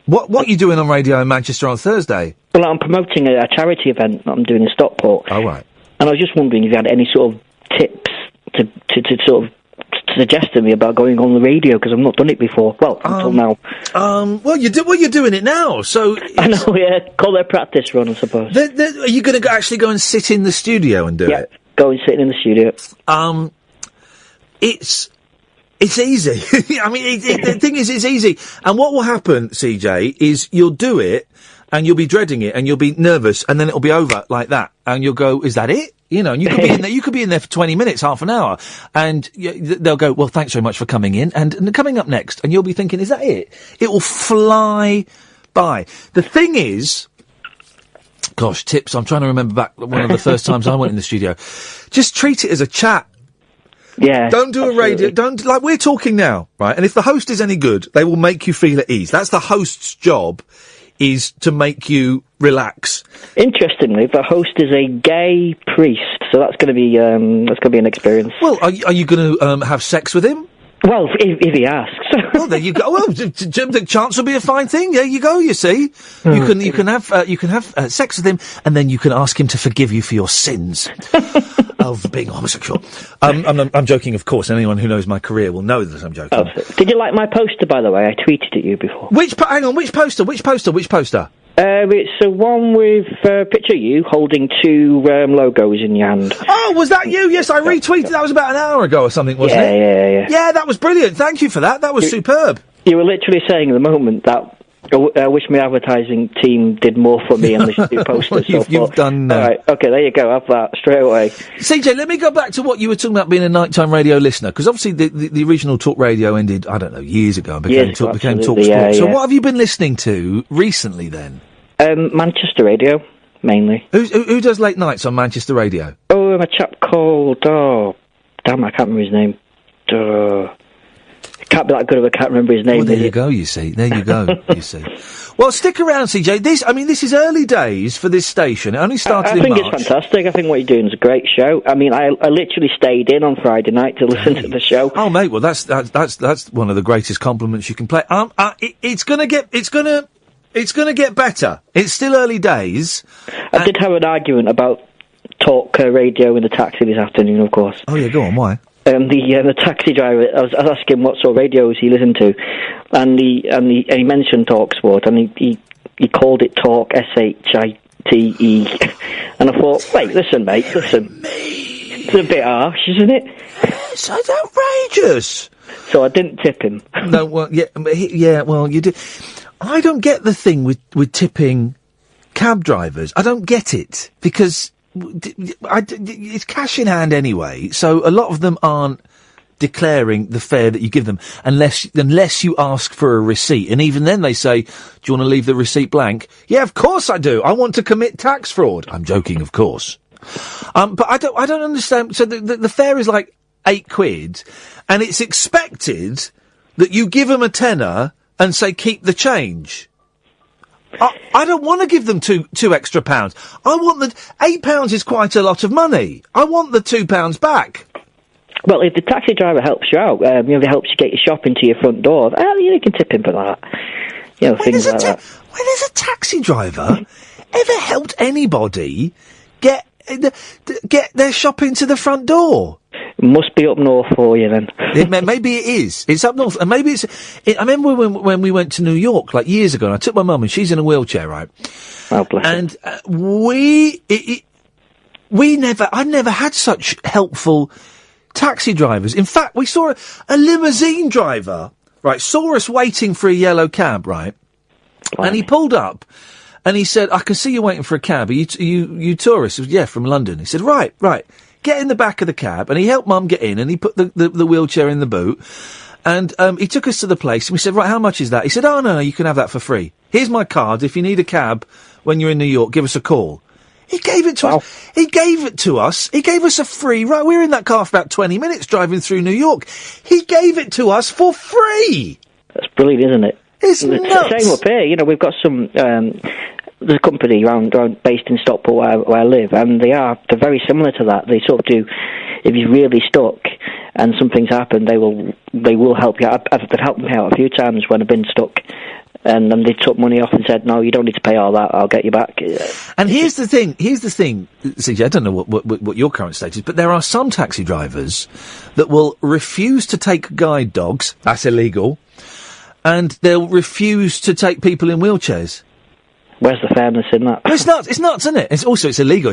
What are you doing on radio in Manchester on Thursday? Well, I'm promoting a charity event that I'm doing in Stockport. Oh, right. And I was just wondering if you had any sort of tips to sort of suggest to me about going on the radio, because I've not done it before. Well, until now. Well, you're doing it now, so... I know, yeah. Call it a practice run, I suppose. Are you going to actually go and sit in the studio and do it? Go and sit in the studio. It's easy. I mean, the thing is, it's easy. And what will happen, CJ, is you'll do it, and you'll be dreading it, and you'll be nervous, and then it'll be over like that. And you'll go, is that it? You know, and you could be in there, you could be in there for 20 minutes, half an hour, and they'll go, well, thanks very much for coming in, and coming up next, and you'll be thinking, is that it? It will fly by. The thing is, gosh, tips, I'm trying to remember back one of the first times I went in the studio. Just treat it as a chat. Yeah. Don't do a radio, like we're talking now, right? And if the host is any good, they will make you feel at ease. That's the host's job, is to make you relax. Interestingly, the host is a gay priest, so that's going to be an experience. Well, are you going to have sex with him? Well, if he asks. Well, there you go. Well, the chance will be a fine thing. There you go. You see, you can have sex with him, and then you can ask him to forgive you for your sins of being homosexual. I'm joking, of course. Anyone who knows my career will know that I'm joking. Oh, did you like my poster, by the way? I tweeted at you before. Hang on, which poster? Which poster? It's the one with a picture of you holding two logos in your hand. Oh, was that you? Yes, I retweeted. That was about an hour ago or something, wasn't it? Yeah. Yeah, that was brilliant. Thank you for that. That was superb. You were literally saying at the moment that I wish my advertising team did more for me on the new posters. Well, you've done... All right, okay, there you go. Have that straight away. CJ, let me go back to what you were talking about being a nighttime radio listener, because obviously the original talk radio ended, I don't know, years ago, and became talk sport. So what have you been listening to recently then? Manchester radio, mainly. Who does late nights on Manchester radio? Oh, a chap called... Oh, damn, I can't remember his name. Can't be that good if I can't remember his name. Well, there you go, you see. There you go, you see. Well, stick around, CJ. This is early days for this station. It only started in March. I think it's fantastic. I think what you're doing is a great show. I mean, I literally stayed in on Friday night to listen to the show. Oh, mate, well, that's one of the greatest compliments you can play. It's gonna get better. It's still early days. I did have an argument about talk radio in the taxi this afternoon, of course. Oh, yeah, go on, why? The taxi driver, I was asking what sort of radios he listened to, and he mentioned Talk Sport, and he called it Talk, SHITE, and I thought, wait, listen, mate, listen, it's a bit harsh, isn't it? It's outrageous. So I didn't tip him. No, well, well, you did. I don't get the thing with tipping cab drivers. I don't get it, because it's cash in hand anyway, so a lot of them aren't declaring the fare that you give them unless you ask for a receipt, and even then they say, do you want to leave the receipt blank? Yeah, of course I do. I want to commit tax fraud. I'm joking, of course. But I don't understand. So the fare is like £8, and it's expected that you give them a tenner and say keep the change. I don't want to give them two extra pounds. I want the £8 is quite a lot of money. I want the £2 back. Well, if the taxi driver helps you out, if it helps you get your shopping to your front door, you can tip him for that. Things like that. When has a taxi driver ever helped anybody get their shopping to the front door? Must be up north for you then. Maybe it is. It's up north, and maybe I remember when we went to New York like years ago, and I took my mum, and she's in a wheelchair, right? Oh, bless her. And I never had such helpful taxi drivers. In fact, we saw a limousine driver, right, saw us waiting for a yellow cab, right, and he pulled up. And he said, I can see you waiting for a cab. Are you tourists? Yeah, from London. He said, right. Get in the back of the cab. And he helped Mum get in, and he put the wheelchair in the boot. And he took us to the place, and we said, right, how much is that? He said, oh, no, you can have that for free. Here's my card. If you need a cab when you're in New York, give us a call. He gave it to us. He gave it to us. He gave us a free ride. We were in that car for about 20 minutes driving through New York. He gave it to us for free. That's brilliant, isn't it? It's nuts. Same up here. We've got some there's a company based in Stockport where I live, and they're very similar to that. They sort of do, if you're really stuck and something's happened, they will help you out. They've helped me out a few times when I've been stuck. And then they took money off and said, no, you don't need to pay all that, I'll get you back. And here's the thing, CJ, I don't know what your current state is, but there are some taxi drivers that will refuse to take guide dogs, that's illegal, and they'll refuse to take people in wheelchairs. Where's the fairness in that? Well, it's nuts, isn't it? It's illegal.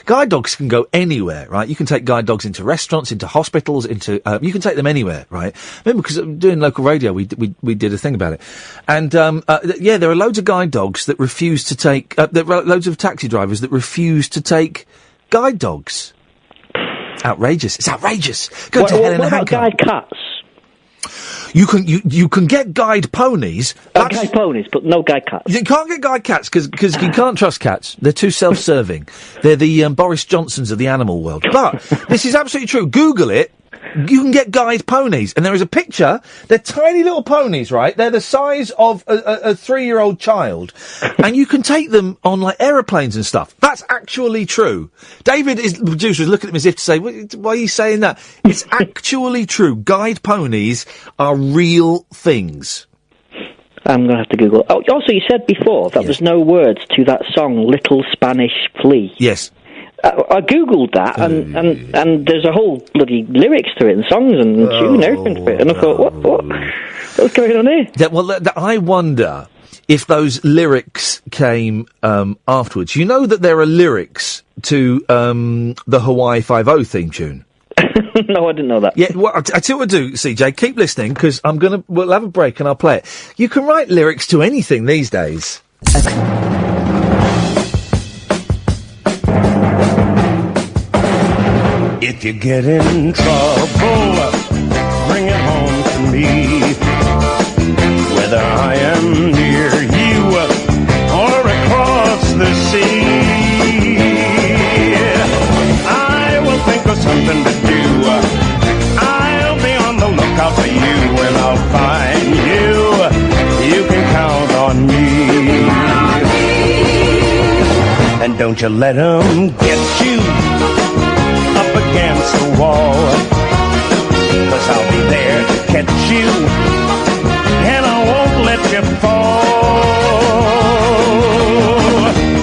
Guide dogs can go anywhere, right? You can take guide dogs into restaurants, into hospitals, you can take them anywhere, right? Remember, because doing local radio, we did a thing about it. And, there are loads of guide dogs that refuse to take, there are loads of taxi drivers that refuse to take guide dogs. Outrageous. It's outrageous. Go to hell in a handcart. What about guide cats? You can get guide ponies. Guide ponies, but no guide cats. You can't get guide cats because you can't trust cats. They're too self-serving. They're the Boris Johnsons of the animal world. But this is absolutely true. Google it. You can get guide ponies, and there is a picture. They're tiny little ponies, right? They're the size of a 3-year-old child, and you can take them on like aeroplanes and stuff. That's actually true. David, the producer, is looking at me as if to say, "Why are you saying that?" It's actually true. Guide ponies are real things. I'm going to have to Google. Oh, also, you said before that there's no words to that song, "Little Spanish Flea." Yes. I googled that, and there's a whole bloody lyrics to it, and songs and tune and everything to it, and I thought, what's going on here? Yeah, well, I wonder if those lyrics came afterwards. You know that there are lyrics to the Hawaii 5-0 theme tune? No, I didn't know that. Yeah, well, I tell you what I do, CJ, keep listening, because we'll have a break and I'll play it. You can write lyrics to anything these days. If you get in trouble, bring it home to me. Whether I am near you or across the sea, I will think of something to do. I'll be on the lookout for you, and I'll find you. You can count on me. And don't you let 'em get you up against the wall, 'cause I'll be there to catch you, and I won't let you fall.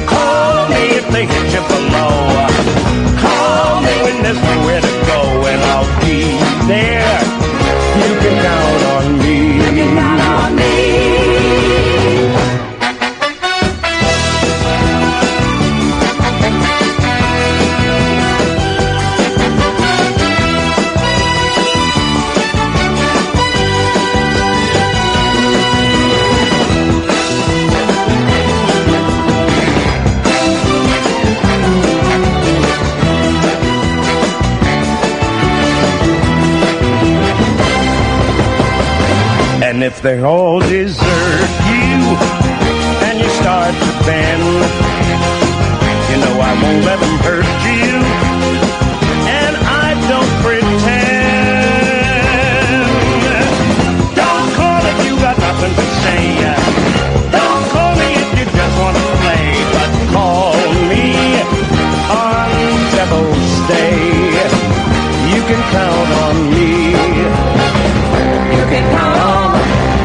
Call me if they hit you below. Call me when there's nowhere to go, and I'll be there. You can count on me. You can count on me. And if they all desert you and you start to bend, you know I won't let them hurt you, and I don't pretend. Don't call if you got nothing to say. Don't call me if you just want to play, but call me on Devil's Day. You can count on me. You can count on.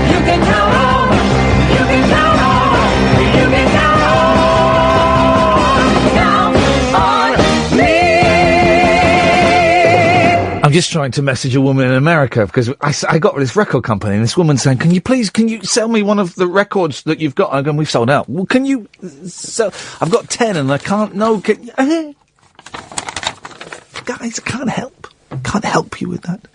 You can count on, you can count on, you can count on me. I'm just trying to message a woman in America because I got this record company and this woman's saying, can you sell me one of the records that you've got? I'm going, we've sold out. Well, can you sell? I've got 10 and I can't, no, guys, I can't help. Can't help you with that.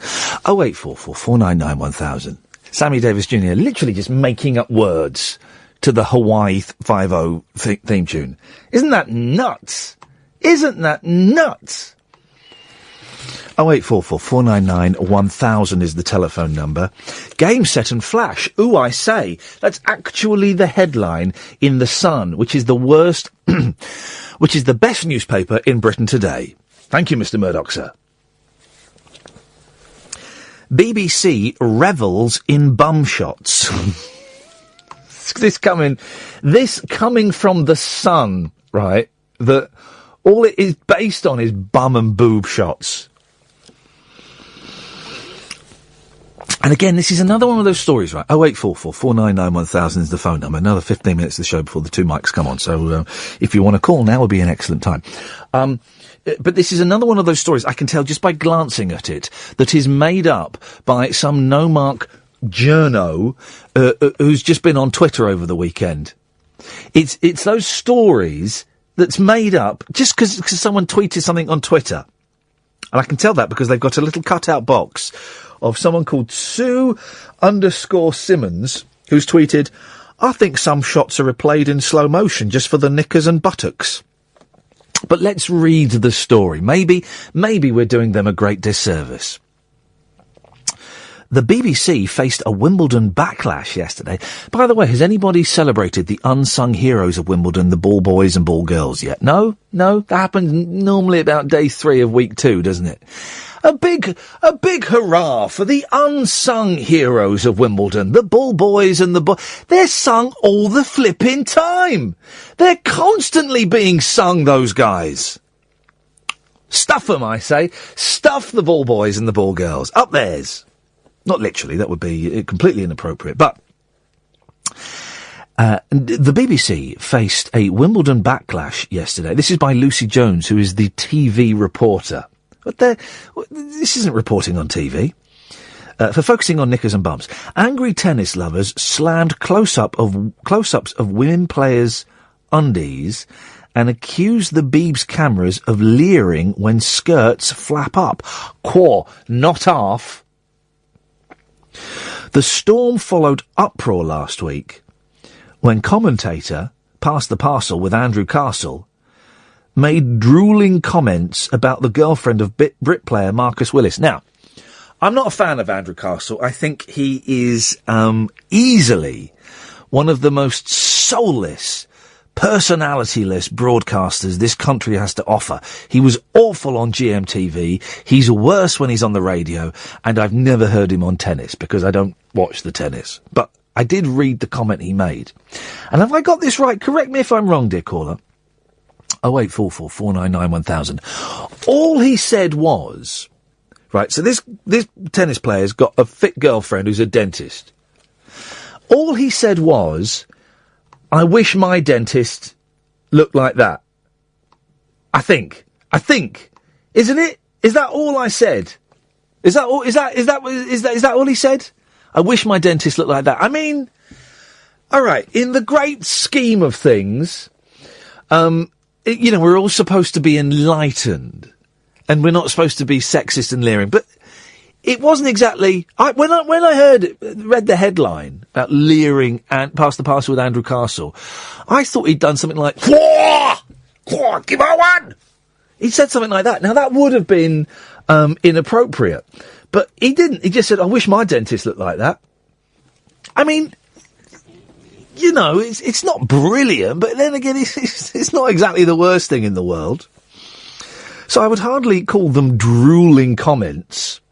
0844 499 1000. Sammy Davis Jr. literally just making up words to the Hawaii 5-0 theme tune. Isn't that nuts? Isn't that nuts? 0844 499 1000 is the telephone number. Game, Set and Flash. Ooh, I say. That's actually the headline in The Sun, which is the worst, which is the best newspaper in Britain today. Thank you, Mr. Murdoch, sir. BBC revels in bum shots. this coming from the Sun, right? That all it is based on is bum and boob shots. And again, this is another one of those stories, right? 0844 499 1000 is the phone number. Another 15 minutes of the show before the two mics come on. So if you want to call, now would be an excellent time. But this is another one of those stories, I can tell just by glancing at it, that is made up by some no-mark journo who's just been on Twitter over the weekend. It's those stories that's made up just because someone tweeted something on Twitter. And I can tell that because they've got a little cutout box of someone called Sue_Simmons, who's tweeted, I think some shots are replayed in slow motion just for the knickers and buttocks. But let's read the story. Maybe we're doing them a great disservice. The BBC faced a Wimbledon backlash yesterday. By the way, has anybody celebrated the unsung heroes of Wimbledon, the ball boys and ball girls yet? No? That happens normally about day 3 of week 2, doesn't it? A big hurrah for the unsung heroes of Wimbledon, the ball boys and they're sung all the flipping time. They're constantly being sung, those guys. Stuff them, I say. Stuff the ball boys and the ball girls. Up theirs. Not literally, that would be completely inappropriate, but the BBC faced a Wimbledon backlash yesterday. This is by Lucy Jones, who is the TV reporter. But this isn't reporting on TV. For focusing on knickers and bums. Angry tennis lovers slammed close-ups of women players' undies and accused the Beebs cameras of leering when skirts flap up. Quaw, not half. The storm followed uproar last week when commentator Pass the Parcel with Andrew Castle made drooling comments about the girlfriend of Brit player Marcus Willis. Now, I'm not a fan of Andrew Castle. I think he is easily one of the most soulless, personality-less broadcasters this country has to offer. He was awful on GMTV. He's worse when he's on the radio, and I've never heard him on tennis because I don't watch the tennis. But I did read the comment he made. And have I got this right? Correct me if I'm wrong, dear caller. 0844 499 1000. All he said was, right, so this tennis player's got a fit girlfriend who's a dentist. All he said was, I wish my dentist looked like that. I think. Isn't it? Is that all I said? Is that all he said? I wish my dentist looked like that. I mean, alright, in the great scheme of things, we're all supposed to be enlightened. And we're not supposed to be sexist and leering, but it wasn't exactly. When I read the headline about leering and Pass the Parcel with Andrew Castle, I thought he'd done something like "Quaw, give her one." He said something like that. Now that would have been inappropriate, but he didn't. He just said, "I wish my dentist looked like that." I mean, it's not brilliant, but then again, it's not exactly the worst thing in the world. So I would hardly call them drooling comments.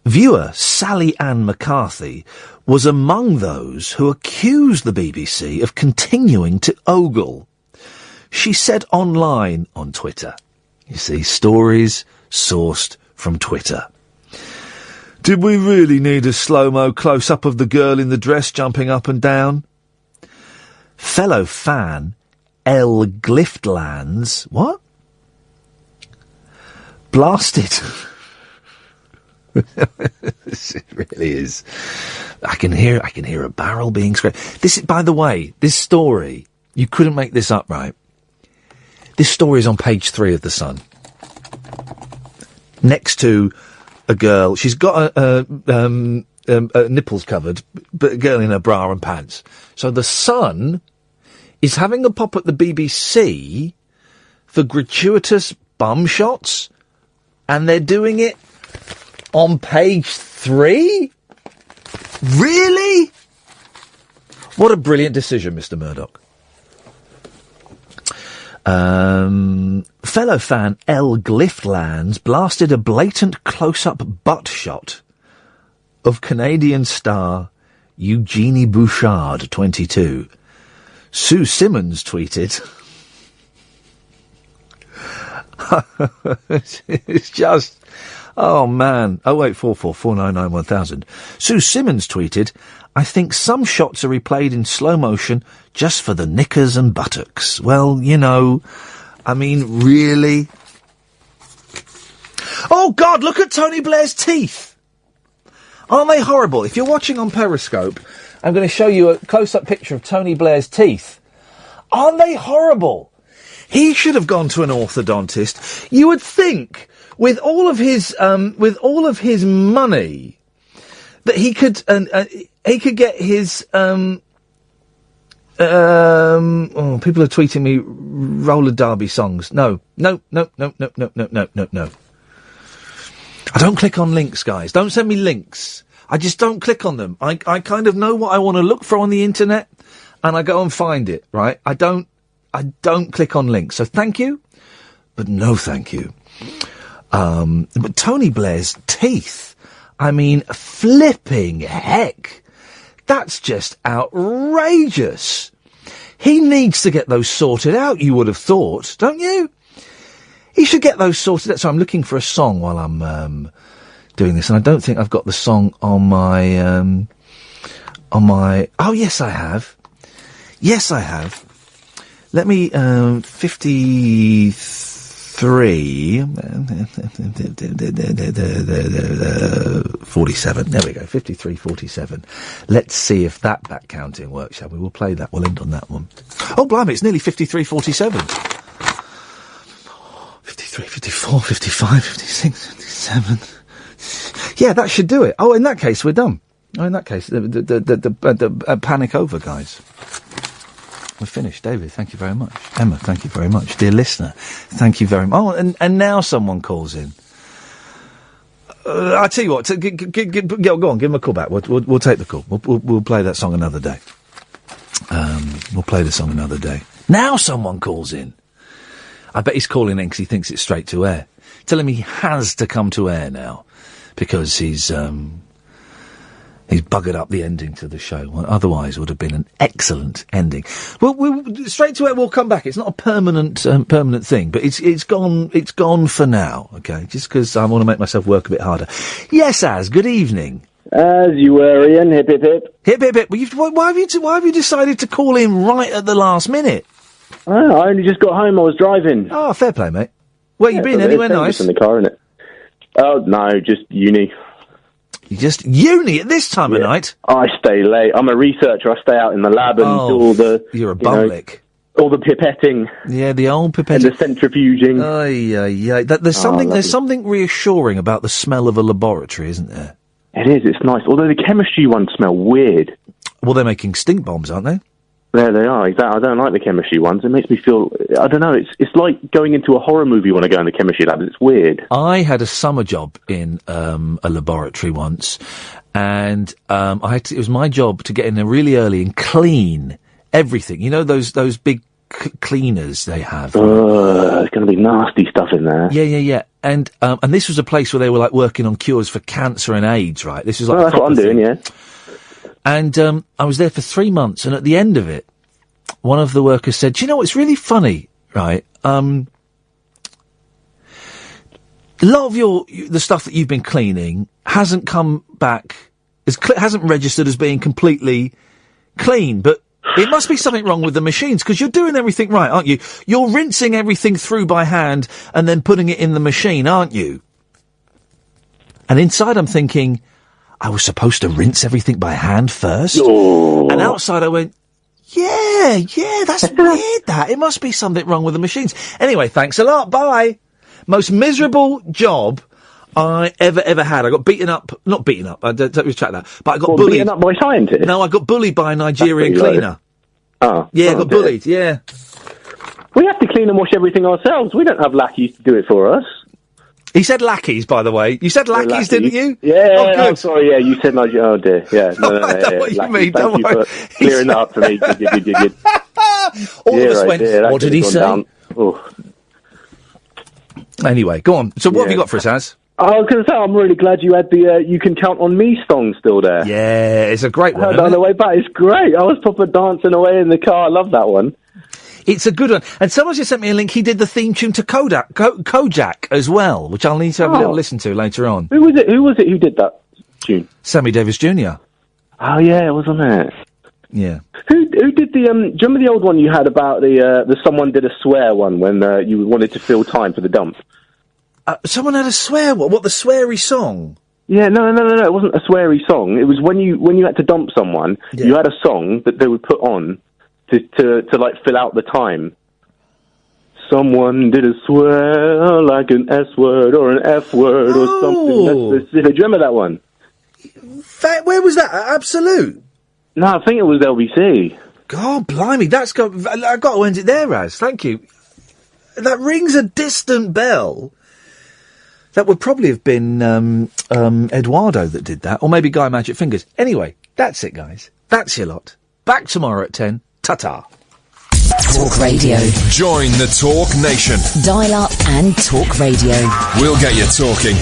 Viewer Sally Ann McCarthy was among those who accused the BBC of continuing to ogle. She said online on Twitter, you see, stories sourced from Twitter. Did we really need a slow-mo close-up of the girl in the dress jumping up and down? Fellow fan L. Gliftlands, what? Blasted. It really is. I can hear a barrel being scraped. This, by the way, this story, you couldn't make this up, right? This story is on page 3 of The Sun. Next to a girl, she's got nipples covered, but a girl in her bra and pants. So The Sun is having a pop at the BBC for gratuitous bum shots, and they're doing it on page 3? Really? What a brilliant decision, Mr. Murdoch. Fellow fan L. Gliftlands blasted a blatant close-up butt shot of Canadian star Eugenie Bouchard, 22. Sue Simmons tweeted. It's just, oh man. 0844 499 1000. Sue Simmons tweeted, I think some shots are replayed in slow motion just for the knickers and buttocks. Well, you know, I mean, really? Oh God, look at Tony Blair's teeth. Aren't they horrible? If you're watching on Periscope, I'm going to show you a close-up picture of Tony Blair's teeth. Aren't they horrible? He should have gone to an orthodontist. You would think, with all of his money, that he could get his oh, people are tweeting me roller derby songs. No. I don't click on links, guys. Don't send me links. I just don't click on them. I kind of know what I want to look for on the internet, and I go and find it, right? I don't click on links. So thank you, but no thank you. But Tony Blair's teeth, I mean, flipping heck. That's just outrageous. He needs to get those sorted out, you would have thought, don't you? He should get those sorted out. So I'm looking for a song while I'm doing this, and I don't think I've got the song on my oh, yes, I have. Yes, I have. Let me, 53, 47. There we go, 53, 47. Let's see if that back counting works, shall we? We'll play that. We'll end on that one. Oh, blimey, it's nearly 53, 47. 53, 54, 55, 56, 57. Yeah, that should do it. Oh, in that case, we're done. Oh, in that case, the panic over, guys. We're finished. David, thank you very much. Emma, thank you very much. Dear listener, thank you very much. Oh, and now someone calls in. I'll tell you what, go on, give him a call back. We'll take the call. We'll play that song another day. We'll play the song another day. Now someone calls in. I bet he's calling in because he thinks it's straight to air. Tell him he has to come to air now because he's buggered up the ending to the show. Well, otherwise, it would have been an excellent ending. Well, straight to air. We'll come back. It's not a permanent thing, but it's gone. It's gone for now. Okay, just because I want to make myself work a bit harder. Yes, Az. Good evening. As you were, Ian. Hip hip hip. Hip hip hip. Well, why have you decided to call in right at the last minute? Oh, I only just got home. I was driving. Oh, fair play, mate. Where you been? Anywhere nice? In the car, innit? Oh no, just uni. You just uni at this time of night? I stay late. I'm a researcher. I stay out in the lab and do all the... You're a bumlick. All the pipetting. Yeah, the old pipetting. And the centrifuging. There's something reassuring about the smell of a laboratory, isn't there? It is. It's nice. Although the chemistry ones smell weird. Well, they're making stink bombs, aren't they? There they are. Exactly. I don't like the chemistry ones. It makes me feel... I don't know. It's like going into a horror movie when I go in the chemistry lab. It's weird. I had a summer job in a laboratory once, and it was my job to get in there really early and clean everything. You know those big cleaners they have? There's going to be nasty stuff in there. Yeah. And this was a place where they were like working on cures for cancer and AIDS, right? This was like that's what I'm doing, yeah. And I was there for 3 months, and at the end of it, one of the workers said, "Do you know what's really funny, right? A lot of the stuff that you've been cleaning hasn't come back, hasn't registered as being completely clean, but it must be something wrong with the machines, because you're doing everything right, aren't you? You're rinsing everything through by hand and then putting it in the machine, aren't you?" And inside I'm thinking, I was supposed to rinse everything by hand first? Oh. And outside I went, yeah, that's weird that. It must be something wrong with the machines. Anyway, thanks a lot, bye. Most miserable job I ever had. I got not beaten up, I don't retract that, but I got bullied. Beaten up by scientists? No, I got bullied by a Nigerian cleaner. Oh. Yeah, I got bullied, yeah. We have to clean and wash everything ourselves. We don't have lackeys to do it for us. He said lackeys, by the way. You said lackeys, didn't you? Yeah, oh, good. Sorry, yeah, you said Nigeria. Oh, dear, yeah. No, I know what you mean, Thank you for clearing that up for me. Good. All of us went, what did he say? Oh. Anyway, go on. So what have you got for us, Az? I was going to say, I'm really glad you had the You Can Count on Me song still there. Yeah, it's a great one. I heard that on the way back. It's great. I was proper dancing away in the car. I love that one. It's a good one. And someone just sent me a link. He did the theme tune to Kojak as well, which I'll need to have a little listen to later on. Who was it who did that tune? Sammy Davis Jr. Oh, yeah, it was on there. Yeah. Who did the, do you remember the old one you had about the someone did a swear one when you wanted to fill time for the dump? Someone had a swear, what, the sweary song? Yeah, no, it wasn't a sweary song. It was when you had to dump someone, you had a song that they would put on to like fill out the time. Someone did a swear like an S word or an F word or something. That's specific. Do you remember that one? Where was that? Absolute? No, I think it was LBC. God blimey, I got to end it there, Raz. Thank you. That rings a distant bell. That would probably have been Eduardo that did that, or maybe Guy Magic Fingers. Anyway, that's it, guys. That's your lot. Back tomorrow at 10. Ta-ta. Talk Radio. Join the Talk Nation. Dial up and talk radio. We'll get you talking.